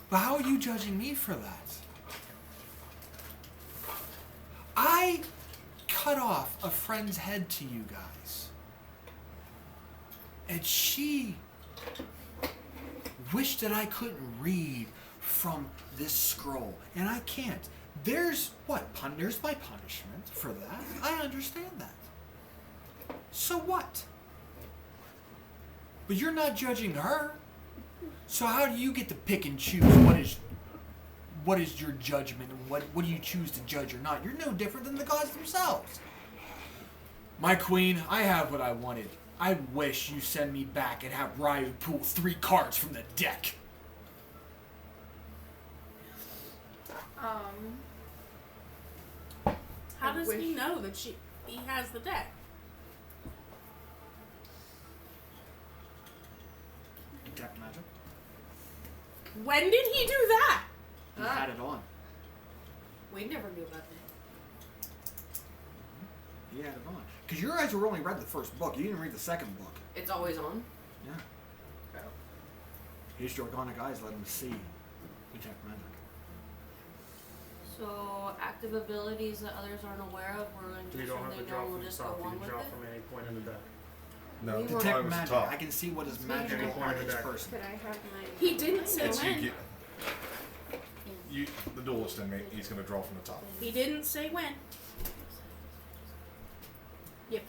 But how are you judging me for that? I cut off a friend's head to you guys. And she wished that I couldn't read from this scroll. And I can't. There's my punishment for that. I understand that. So what? But you're not judging her. So how do you get to pick and choose what is your judgment and what do you choose to judge or not? You're no different than the gods themselves. My queen, I have what I wanted. I wish you send me back and have Ryu pull 3 cards from the deck. How does he wish- know that he has the deck? Detect magic. When did he do that? He had it on. We never knew about that. He had it on. Because you guys were only read the first book. You didn't read the second book. It's always on. Yeah. Oh. His Jorgonic eyes let him see detect magic. So active abilities that others aren't aware of, we're going to You assume don't have they to draw know, we'll from the just go top. You on can with draw it. from any point in the deck. No, We the were- time Detect was magic. top. I can see what is Any magical point on in the each deck. person. Could I have my... He didn't say It's when. the duelist in me. He's going to draw from the top. He didn't say when. Yep.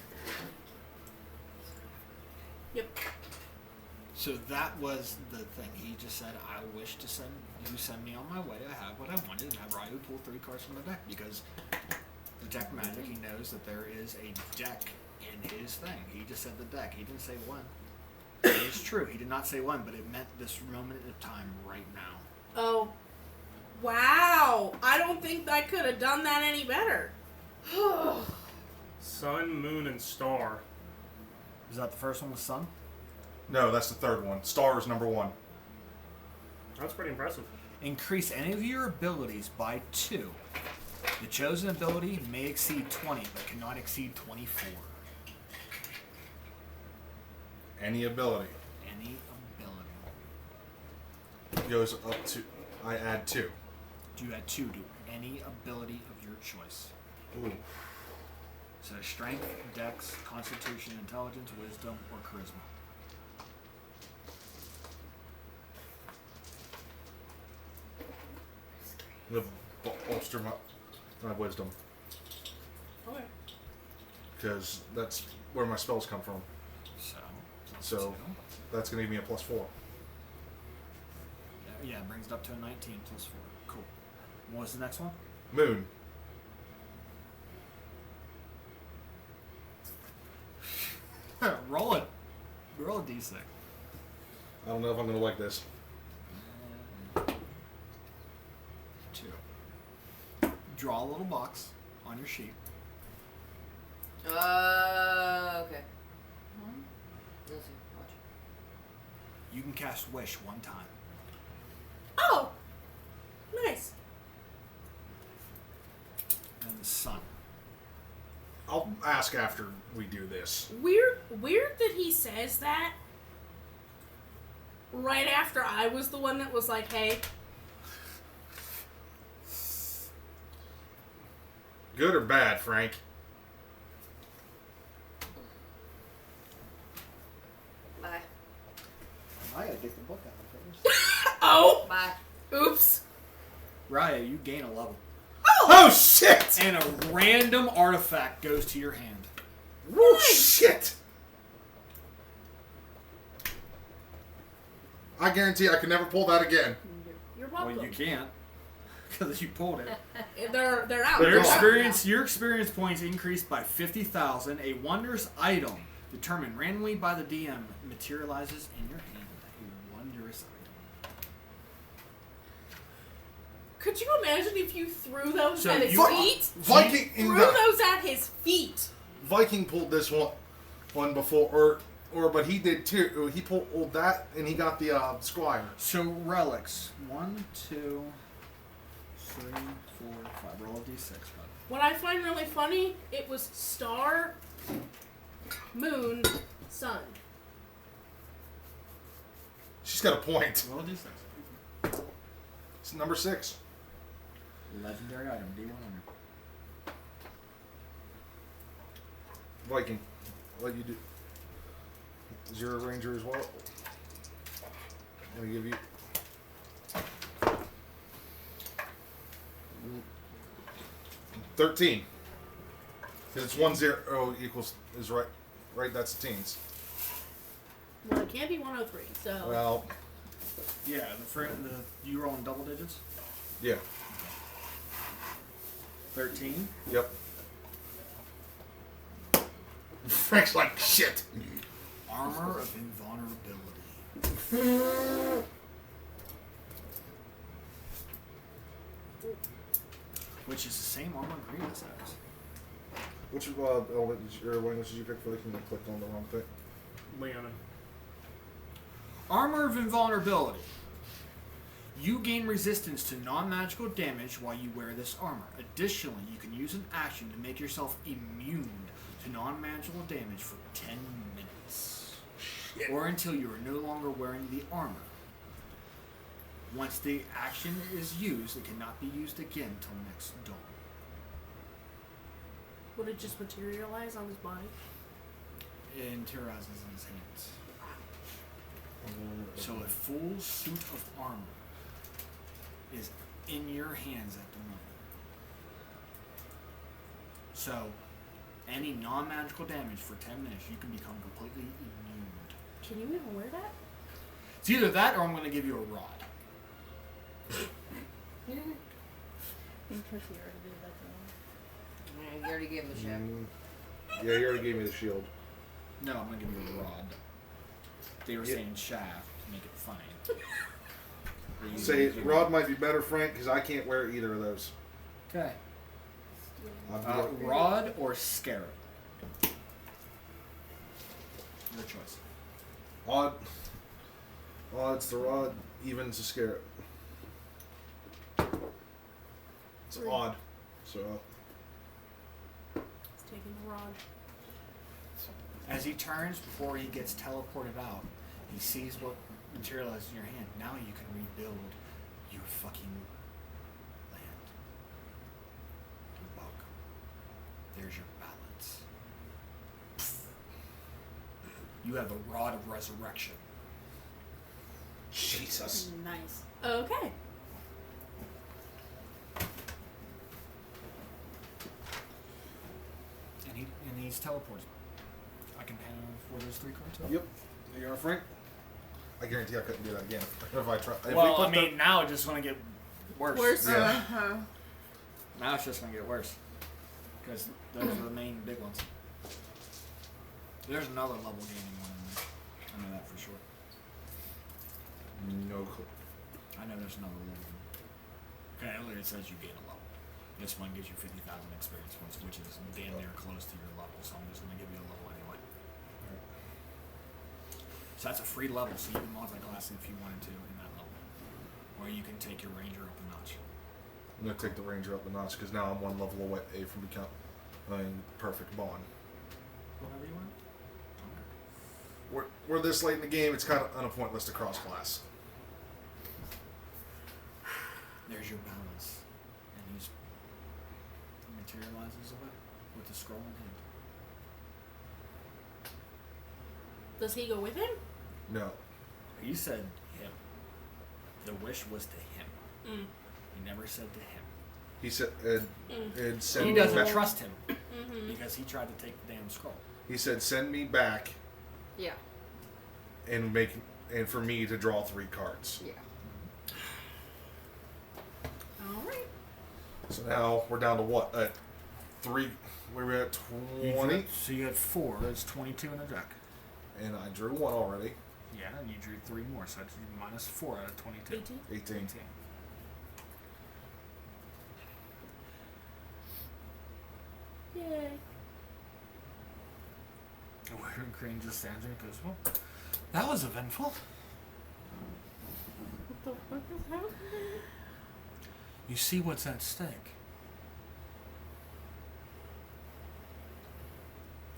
Yep. So that was the thing. He just said, I wish to send me on my way. I have what I wanted and have Ryu pull 3 cards from the deck because detect magic, he knows that there is a deck in his thing. He just said the deck. He didn't say when. It is true. He did not say when, but it meant this moment of time right now. Oh. Wow. I don't think I could have done that any better. Sun, moon, and star. Is that the first one with sun? No, that's the third one. Star is number 1. That's pretty impressive. Increase any of your abilities by 2. The chosen ability may exceed 20, but cannot exceed 24. Any ability Any ability. goes up to. I add 2. You add 2 to any ability of your choice. Ooh. So strength, dex, constitution, intelligence, wisdom, or charisma. The bolster my wisdom Okay. because that's where my spells come from. So, plus So 2. that's going to give me a +4. Yeah, it brings it up to a 19 plus 4. Cool. What was the next one? Moon. Roll it. Roll a d6. I don't know if I'm going to like this. draw a little box on your sheet. Okay. Let's see. Watch. You can cast Wish one time. Oh! Nice. And the sun. I'll ask after we do this. Weird that he says that right after I was the one that was like, hey. Good or bad, Frank? Bye. I gotta get the book out first. Oh! Bye. Oops. Raya, you gain a level. Oh shit! And a random artifact goes to your hand. Woo shit! I guarantee I can never pull that again. You're welcome. Well, you can't. Because you pulled it. They're out. They're gone. Your experience points increased by 50,000. A wondrous item determined randomly by the DM materializes in your hand. A wondrous item. Could you imagine if you threw those So at his you- feet? Viking Threw those at his feet. Viking pulled this one before, but he did too. He pulled that, and he got the squire. So relics. 1, 2, 3, 4, 5. Roll a d6, bud. What I find really funny, it was star, moon, sun. She's got a point. Roll a d6. It's number 6. Legendary item, D100. Viking, what you do? Is your ranger as well? I'm gonna give you. $13. Because it's 1 0 equals is right. Right, that's teens. Well, it can't be 103, so. Well, Yeah, you rolling double digits? yeah. 13. Yep. Frank's like shit. Armor of invulnerability. Which is the same armor Grievous has. Which element or language did you pick for the I clicked on the wrong thing? Leona. Armor of invulnerability. You gain resistance to non-magical damage while you wear this armor. Additionally, you can use an action to make yourself immune to non-magical damage for 10 minutes. Shit. Or until you are no longer wearing the armor. Once the action is used, it cannot be used again until next dawn. Would it just materialize on his body? It materializes in his hands. So a full suit of armor is in your hands at the moment. So any non-magical damage for 10 minutes, you can become completely immune. Can you even wear that? It's either that or I'm going to give you a rod. I think Chrissy already did that to him. Yeah, you already gave him the check. Yeah, you already gave me the shield. No, I'm going to give you a rod. They were saying shaft to make it funny. Say rod might be better, Frank, because I can't wear either of those. Okay. I'd be Rod or scarab? Your choice. odd. Odds the rod, evens the scarab. It's odd. So It's taking the rod. As he turns before he gets teleported out, he sees what materializes in your hand. Now you can rebuild your fucking land. You're welcome. There's your balance. You have a rod of resurrection. Jesus. Nice. Okay. And he's teleported. I can hand him for those 3 cards. Yep. There you are, Frank. I guarantee I couldn't do that again if I try. If Well, we I put mean, now it's just going to get worse. Worse. Yeah. Now it's just going to get worse. Because those are the main big ones. There's another level gaining one in there. I know that for sure. No clue. I know there's another level. Okay, earlier it says you gain a level. This one gives you 50,000 experience points, which is damn near close to your level, so I'm just going to give you a level anyway. So that's a free level, so you can multi-class if you wanted to in that level. Or you can take your ranger up a notch. I'm going to take the ranger up a notch because now I'm one level away from becoming perfect bond. Whatever you want. We're this late in the game, it's kind of unpointless to cross-class. There's your balance. And he materializes away with the scroll in hand. Does he go with him? No. He said him. The wish was to him. Mm. He never said to him. He said, and send He me doesn't back. trust him Mm-hmm. because he tried to take the damn scroll. He said, send me back Yeah. and for me to draw 3 cards. Yeah. Alright. So now we're down to what? 3. We were at 20, So you had 4. That's 22 in the deck. and I drew 1 already. Yeah, and you drew 3 more, so that's minus 4 out of 22. 18. 18. Yay. And Wyvern Crane just stands there and goes, well, that was eventful. What the fuck is happening? You see what's at stake.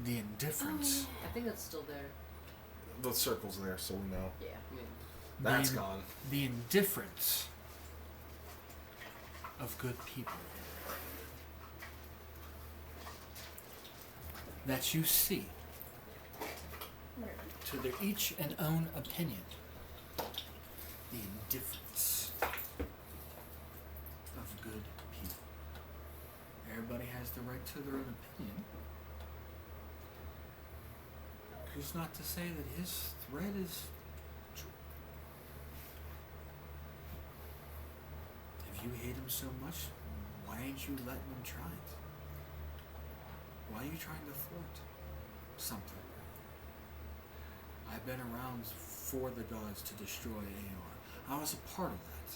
The indifference. I think that's still there. The circle's there, so we know. Yeah. That's the, gone. The indifference of good people. That you see to their each and own opinion. The indifference of good people. Everybody has the right to their own opinion. Who's not to say that his thread is true? If you hate him so much, why ain't you letting him try it? Why are you trying to thwart something? I've been around for the gods to destroy AR. I was a part of that.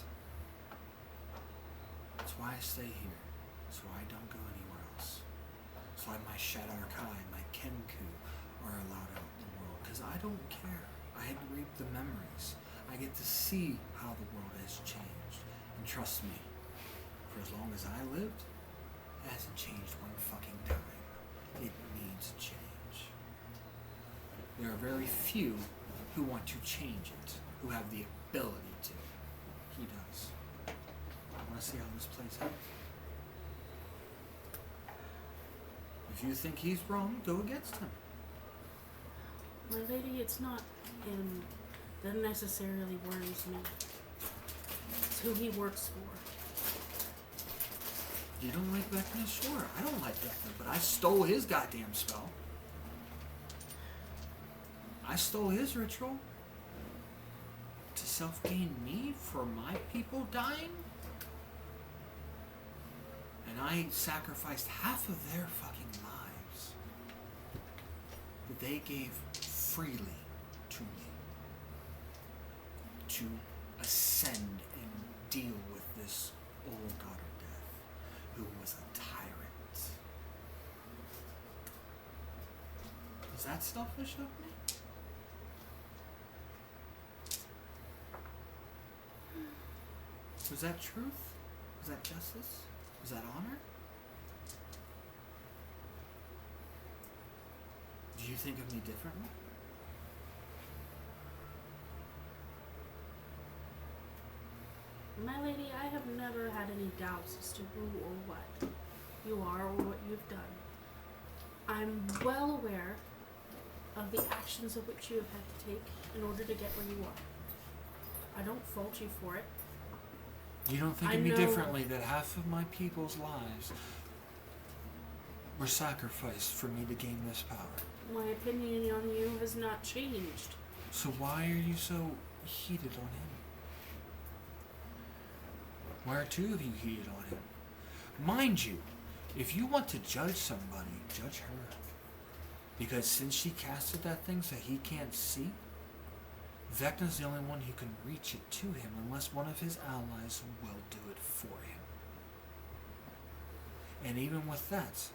That's why I stay here. That's why I don't go anywhere else. That's why my Shadar Kai and my Kenku are allowed out in the world. Because I don't care. I had reaped the memories. I get to see how the world has changed. And trust me, for as long as I lived, it hasn't changed one fucking dime. It needs change. There are very few who want to change it, who have the ability to. He does. I want to see how this plays out. If you think he's wrong, go against him. My lady, it's not him that necessarily worries me. It's who he works for. You don't like Vecna? Sure, I don't like Vecna, but I stole his goddamn spell. I stole his ritual to self-gain me for my people dying? And I sacrificed half of their fucking lives that they gave freely to me to ascend and deal with this old god of death who was a tyrant. Is that selfish of me? Was that truth? Was that justice? Was that honor? Do you think of me differently? My lady, I have never had any doubts as to who or what you are or what you've done. I'm well aware of the actions of which you have had to take in order to get where you are. I don't fault you for it. You don't think I of me know- differently that half of my people's lives were sacrificed for me to gain this power. My opinion on you has not changed. So why are you so heated on him? Why are two of you heated on him? Mind you, if you want to judge somebody, judge her. Because since she casted that thing so he can't see, Vecna's the only one who can reach it to him unless one of his allies will do it for him. And even with that,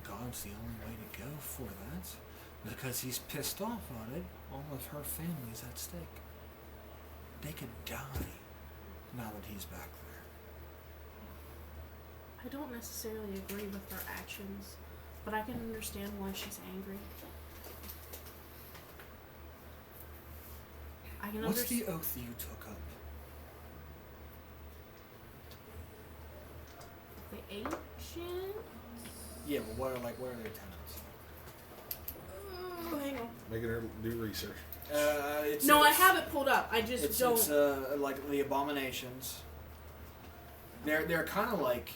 God's the only way to go for that. Because he's pissed off on it, all of her family's at stake. They could die now that he's back there. I don't necessarily agree with her actions, but I can understand why she's angry. I can What's understand. the oath you took up? The ancient. Yeah, but what are their tenets? Oh, hang on. Making her do research. No, I have it pulled up. I just don't. It's like the abominations. They're kind of like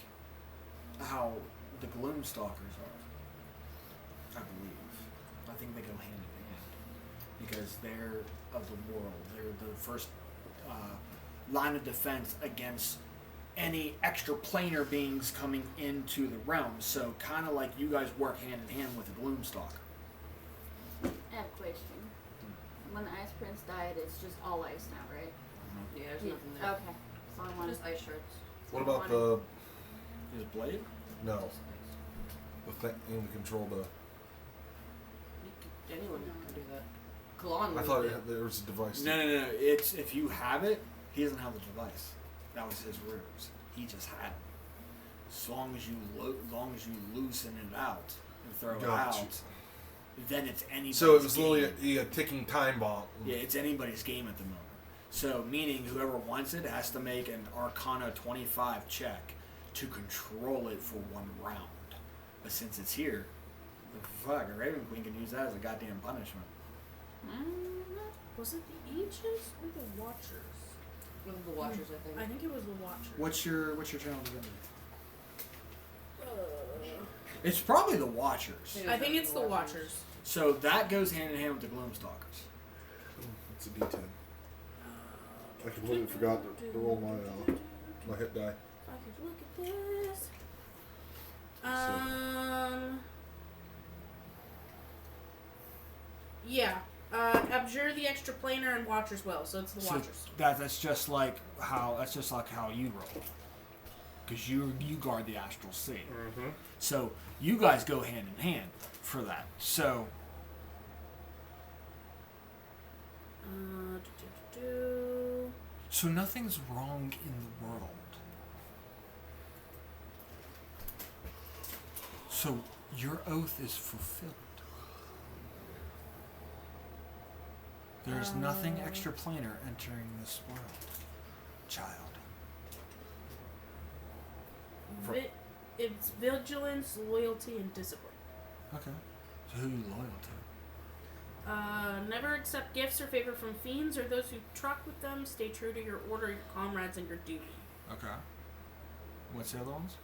how the Gloomstalkers are. I believe. I think they go hand in hand because they're of the world. They're the first line of defense against any extraplanar beings coming into the realm. So kind of like you guys work hand in hand with the Gloomstalker. I have a question. When the Ice Prince died, it's just all ice now, right? Yeah, there's nothing there. Okay. So I wanted Just ice shards. What about the His blade? no? The thing in control the. Anyone can do that. Kalon I would thought do. there was a device. No. It's if you have it, he doesn't have the device. That was his ruse. He just had it. As long as you loosen it out and throw it Gotcha. out, then it's anybody's So it was game. literally a ticking time bomb. Yeah, it's anybody's game at the moment. So meaning whoever wants it has to make an Arcana 25 check to control it for 1 round. But since it's here, fuck, a Raven Queen can use that as a goddamn punishment. Was it the ancients or the watchers? One of the Watchers, I think. I think it was the watchers. What's your channel divinity? It's probably the Watchers. I think it's the watchers. So that goes hand in hand with the Gloomstalkers. It's a D10. I completely forgot to roll my hit die. I could look at this. Yeah. Abjure the extraplanar and watchers well, so it's the So watchers. that's just like how you roll, because you guard the astral sea. Mm-hmm. So you guys go hand in hand for that. So so nothing's wrong in the world. So your oath is fulfilled. There's nothing extraplanar entering this world, child. It's vigilance, loyalty, and discipline. Okay. So who are you loyal to? Never accept gifts or favor from fiends or those who truck with them. Stay true to your order, your comrades, and your duty. Okay. What's the other ones?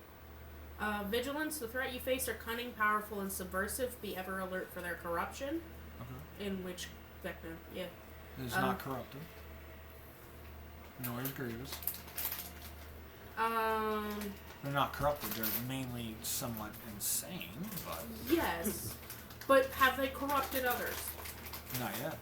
Vigilance, the threat you face are cunning, powerful, and subversive. Be ever alert for their corruption. Okay. In which vector? Yeah. It's not corrupted. Nor is grievous. They're not corrupted. They're mainly somewhat insane, but Yes. But have they corrupted others? not yet.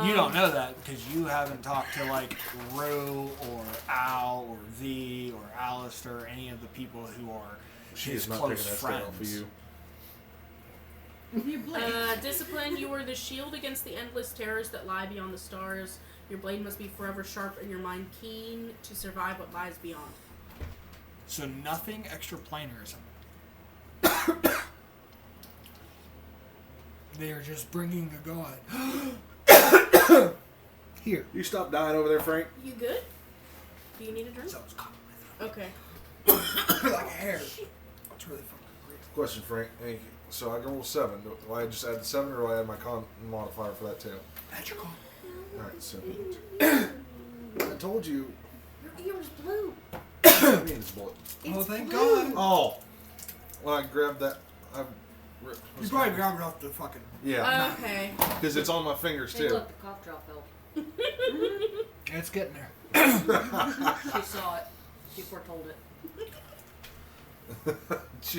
You don't know that because you haven't talked to like Rue or Al or V or Alistair or any of the people who are She his is not close taking that friends. style for you. Discipline, you are the shield against the endless terrors that lie beyond the stars. Your blade must be forever sharp and your mind keen to survive what lies beyond. So nothing extraplanar. They are just bringing a god. Here. You stop dying over there, Frank. You good? Do you need a drink? So it's caught Okay. like a hair. It's really fucking great. Question, Frank. Thank you. So I can roll 7. Do I just add the 7 or do I add my con modifier for that too? That's your call. Alright, so. I told you. Your ear's blue. I mean it's bullet. Oh, thank God. Oh! Well, I grabbed that. You probably grabbed it off the fucking. Yeah. Okay. Because it's on my fingers Hey, too. look, the cough drop helped. It's getting there. She saw it. She foretold it.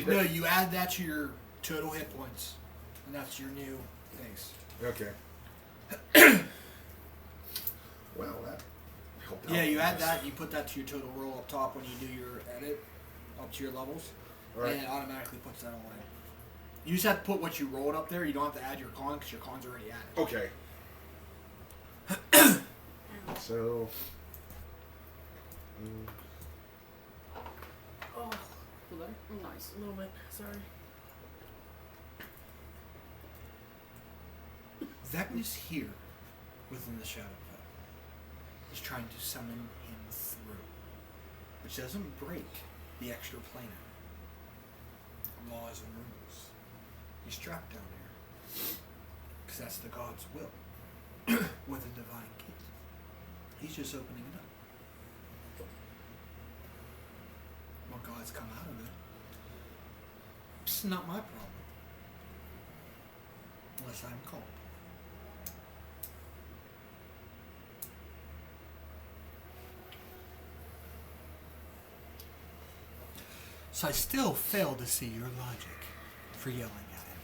No, you add that to your total hit points, and that's your new base. Okay. Well, that helped out. Yeah, you add that. You put that to your total roll up top when you do your edit. up to your levels, Right. and it automatically puts that all in. You just have to put what you rolled up there. You don't have to add your con because your con's already added. Okay. So. Oh, Feel better? Nice. a little bit. Sorry. Vecnus here, within the Shadow Pit, is trying to summon him through, which doesn't break the extra planar laws and rules. He's trapped down here, because that's the god's will, with a divine key. He's just opening it up. What gods come out of it, it's not my problem, unless I'm called. So I still fail to see your logic for yelling at him.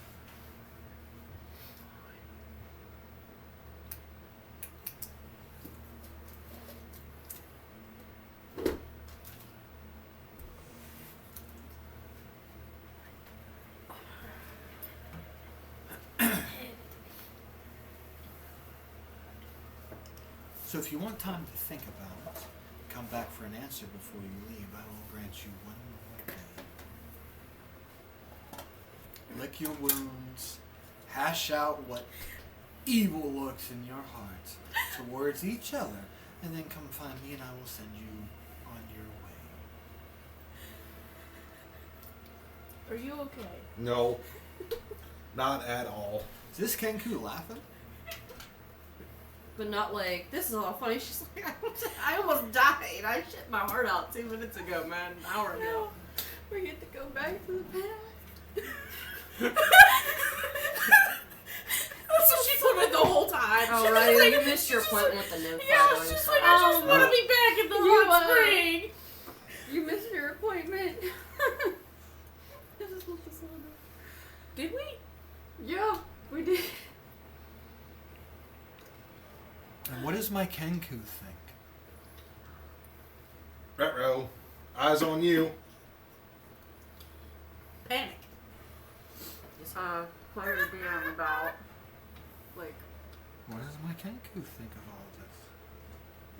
So if you want time to think about it, come back for an answer before you leave. I will grant you one more day. Lick your wounds. Hash out what evil looks in your heart towards each other, and then come find me and I will send you on your way. Are you okay? No. Not at all. Is this Kenku laughing? But not like, this is all funny. She's like, I almost died. I shit my heart out 2 minutes ago, man. An hour ago. We get to go back to the past. That's what she told me the whole time. Oh, She was right. like- You missed your she's appointment like- with the nymph. Yeah, she's like, I just want to be back in the hot spring. You missed your appointment. This is what this one. Did we? Yeah, we did. And what does my Kenku think? Retro. Eyes on you. Panic. Play the DM about, like, What does my Kenku think of all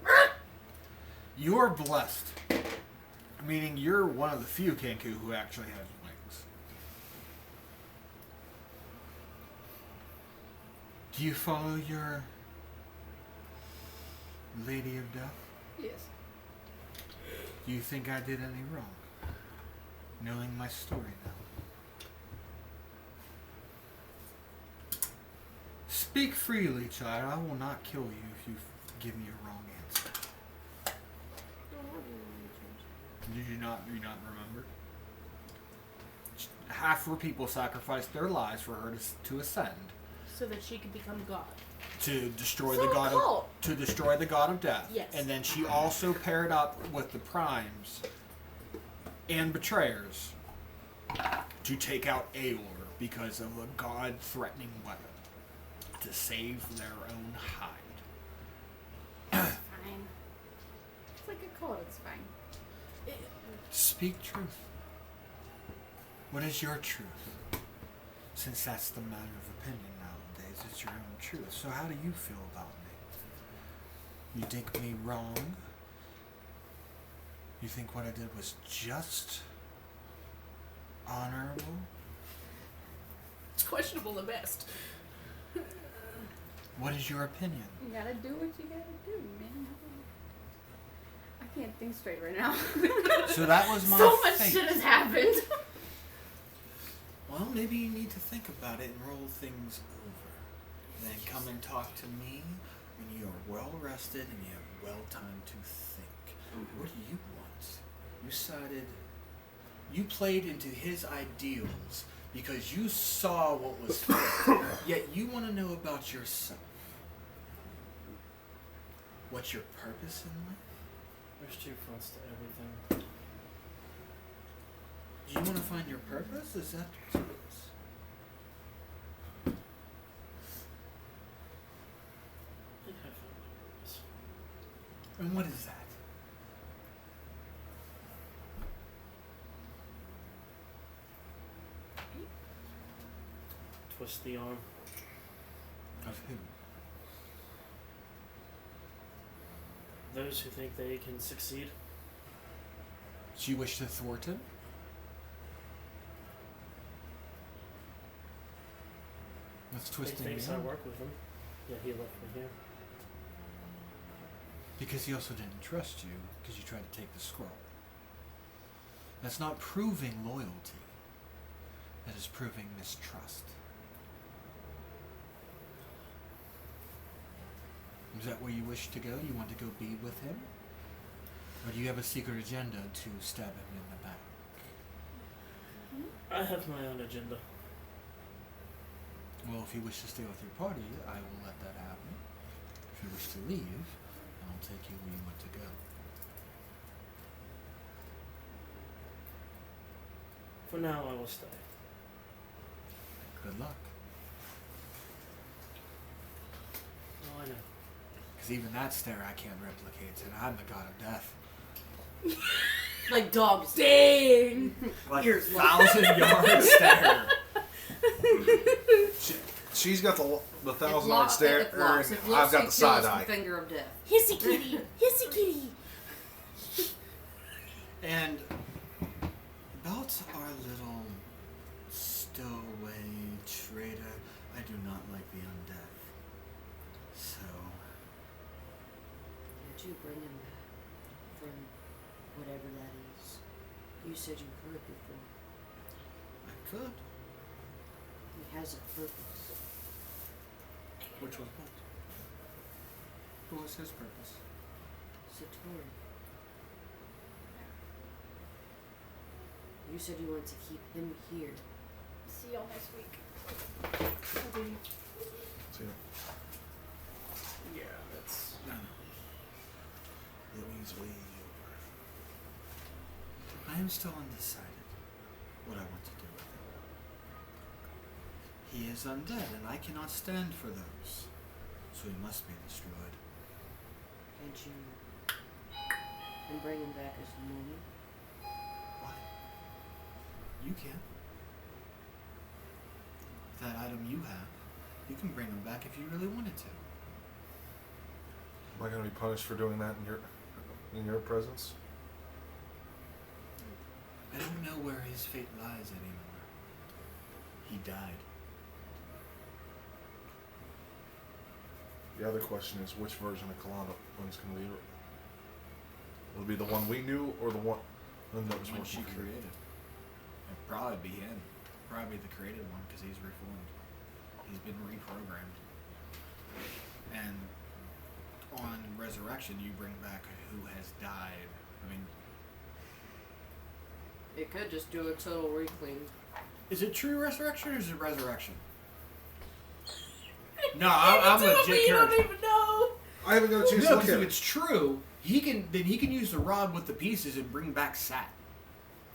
of this? You're blessed. Meaning you're one of the few Kenku who actually has wings. Do you follow your Lady of Death? yes. Do you think I did any wrong? Knowing my story now. Speak freely, child. I will not kill you if you give me a wrong answer. Do you not remember? Half her people sacrificed their lives for her to ascend, So that she could become God. to destroy So the god cult. of death. Yes. And then she also paired up with the primes and betrayers to take out Aor because of a god-threatening weapon to save their own hide. Fine. It's like a cult, it's fine. Speak truth. What is your truth? Since that's the matter of opinion nowadays, it's your own truth. So how do you feel about me? You think me wrong? You think what I did was just? Honorable? It's questionable at best. What is your opinion? You gotta do what you gotta do, man. I can't think straight right now. So that was my So much fate. shit has happened. Well, maybe you need to think about it and roll things over. Then come and talk to me when you are well rested and you have well time to think. What do you want? You played into his ideals because you saw what was fit, yet you want to know about yourself. What's your purpose in life? There's two fronts to everything. Do you want to find your purpose? Is that what it is? I think I found my purpose. And what is that? twist the arm. Of who? Those who think they can succeed. Do you wish to thwart him? That's He twisting thinks the I arm. work with him. Yeah, he left me here. Because he also didn't trust you, because you tried to take the scroll. That's not proving loyalty. That is proving mistrust. Is that where you wish to go? You want to go be with him? Or do you have a secret agenda to stab him in the back? I have my own agenda. Well, if you wish to stay with your party, I will let that happen. If you wish to leave, I'll take you where you want to go. For now, I will stay. Good luck. Oh, I know. Because even that stare I can't replicate, and I'm the god of death. Like dogs. Dang! Like Yours, 1,000-yard stare. She's got the It 1,000-yard locks- stare, it locks. and If I've looks, got he the side kills eye. the finger of death. Hissy kitty! Hissy kitty! And about our little stowaway trader, I do not like the undead. So, Did you bring him back from whatever that is? You said you heard before. I could. He has a purpose. Which was what? What was his purpose? Satori. You said you wanted to keep him here. See y'all next week. See, Yeah, that's. No, no. it means way over. I am still undecided what I want to do with him. He is undead, and I cannot stand for those. So he must be destroyed. Can't you and bring him back as normal? Why? You can. That item you have, you can bring him back if you really wanted to. Am I going to be punished for doing that in your presence? I don't know where his fate lies anymore. He died. The other question is, which version of Kalana one's going to be? Will it be the one we knew, or the one that was One she working for you? created. It'd probably be him. Probably the created one because he's reformed. He's been reprogrammed. And on Resurrection, you bring back who has died. I mean, It could just do a total reclean. is it true Resurrection or is it Resurrection? No, I'm legit You curious. don't even know! I haven't got a chance to No, look because at if it. it's true, he can use the rod with the pieces and bring back Sat.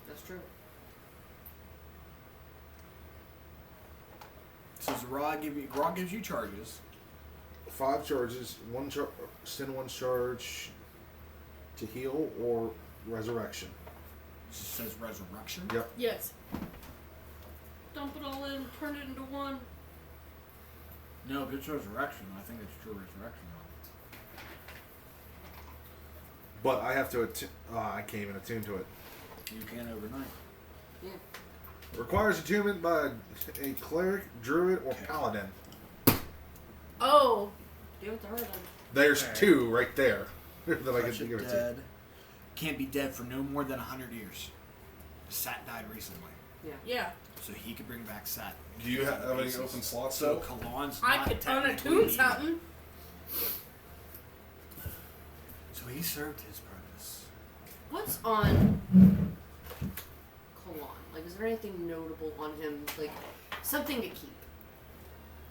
That's true. So does the rod gives you charges. 5 charges, send 1 charge to heal or resurrection. It just says Resurrection. Yep. Yes. Dump it all in, turn it into one. No, if it's Resurrection, I think it's true Resurrection. But I have to I can't even attune to it. You can overnight. Yeah. Requires attunement by a cleric, druid, or paladin. Oh. Give it to her then. There's Alright. 2 right there that I Touch can it give it to. dead. Can't be dead for no more than 100 years. Sat died recently, Yeah. so he could bring back Sat. Do you have any Basis. open slots? So though? Kalan's I not could technically unattune needed. something. So he served his purpose. What's on Kalan? Like, is there anything notable on him? Like, something to keep?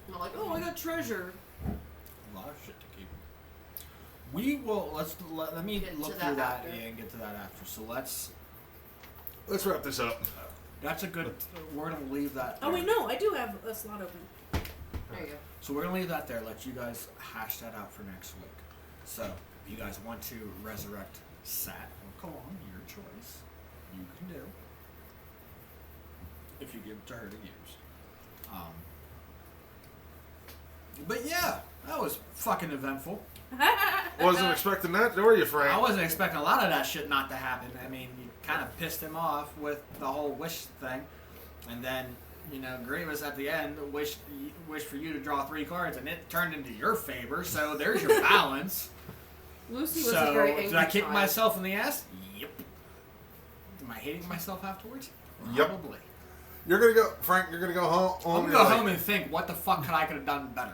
Not like, oh, I got treasure. A lot of shit to keep. We will. Let me Get look to through that that after. and get to that after. So let's. Let's wrap this up. That's a good. We're gonna leave that. Oh, there. wait, no, I do have a slot open. There you go. So we're gonna leave that there. Let you guys hash that out for next week. So if you guys want to resurrect Sat, well, come on, your choice. You can do. If you give it to her to use. But yeah, that was fucking eventful. Wasn't expecting that, were you, Frank? I wasn't expecting a lot of that shit not to happen. I mean, you kind of pissed him off with the whole wish thing, and then Grievous at the end wished for you to draw 3 cards, and it turned into your favor. So there's your balance. Lucy was a very angry did I kick child. myself in the ass? Yep. Am I hating myself afterwards? Yep. Probably. You're gonna go, Frank. You're gonna go home. I'm gonna go home and think, what the fuck could I could have done better?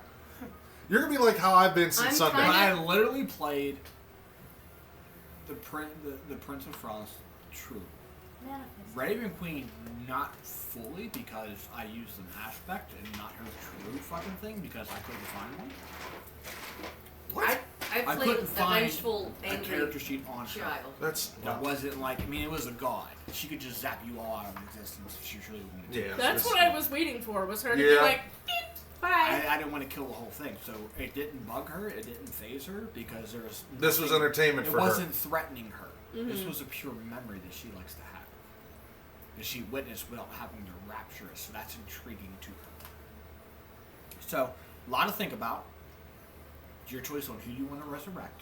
You're gonna be like how I've been since I'm Sunday. When I literally played the Prince of Frost, true. Raven Queen, not fully because I used an aspect and not her true fucking thing because I couldn't find one. What? I I played couldn't a find vengeful, a angry character sheet on her. child. That's That wasn't like, I mean, it was a god. She could just zap you all out of existence if she really wanted to. yeah. That's what I was waiting for. Was her to be Yeah. like, beep, bye. I didn't want to kill the whole thing, so it didn't bug her, it didn't phase her, because there was This was nothing- entertainment it for her. wasn't threatening her. This Mhm. was a pure memory that she likes to have. That she witnessed without having to rapture us, so that's intriguing to her. So, a lot to think about. It's your choice on who you want to resurrect.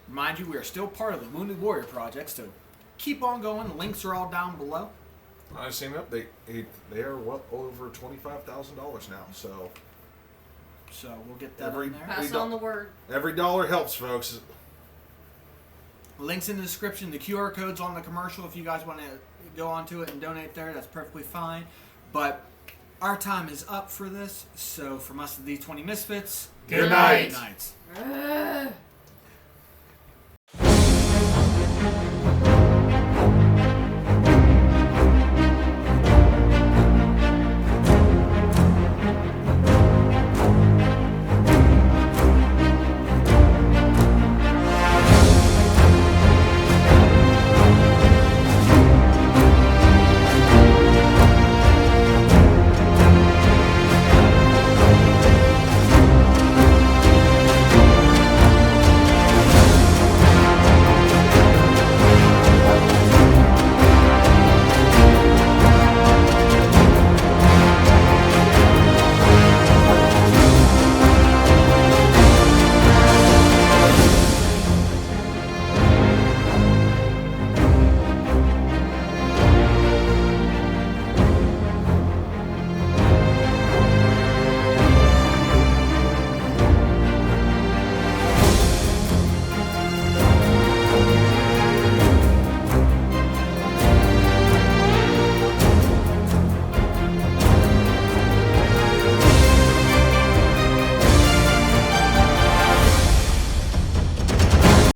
Mind you, we are still part of the Wounded Warrior Project, so keep on going. The links are all down below. I seen an update. They are well over $25,000 now. So we'll get that Every- on there. Pass on the word. every dollar helps, folks. Links in the description. The QR code's on the commercial. If you guys want to go onto it and donate there, that's perfectly fine. But our time is up for this. So from us, the D20 Misfits. Good night. Good night.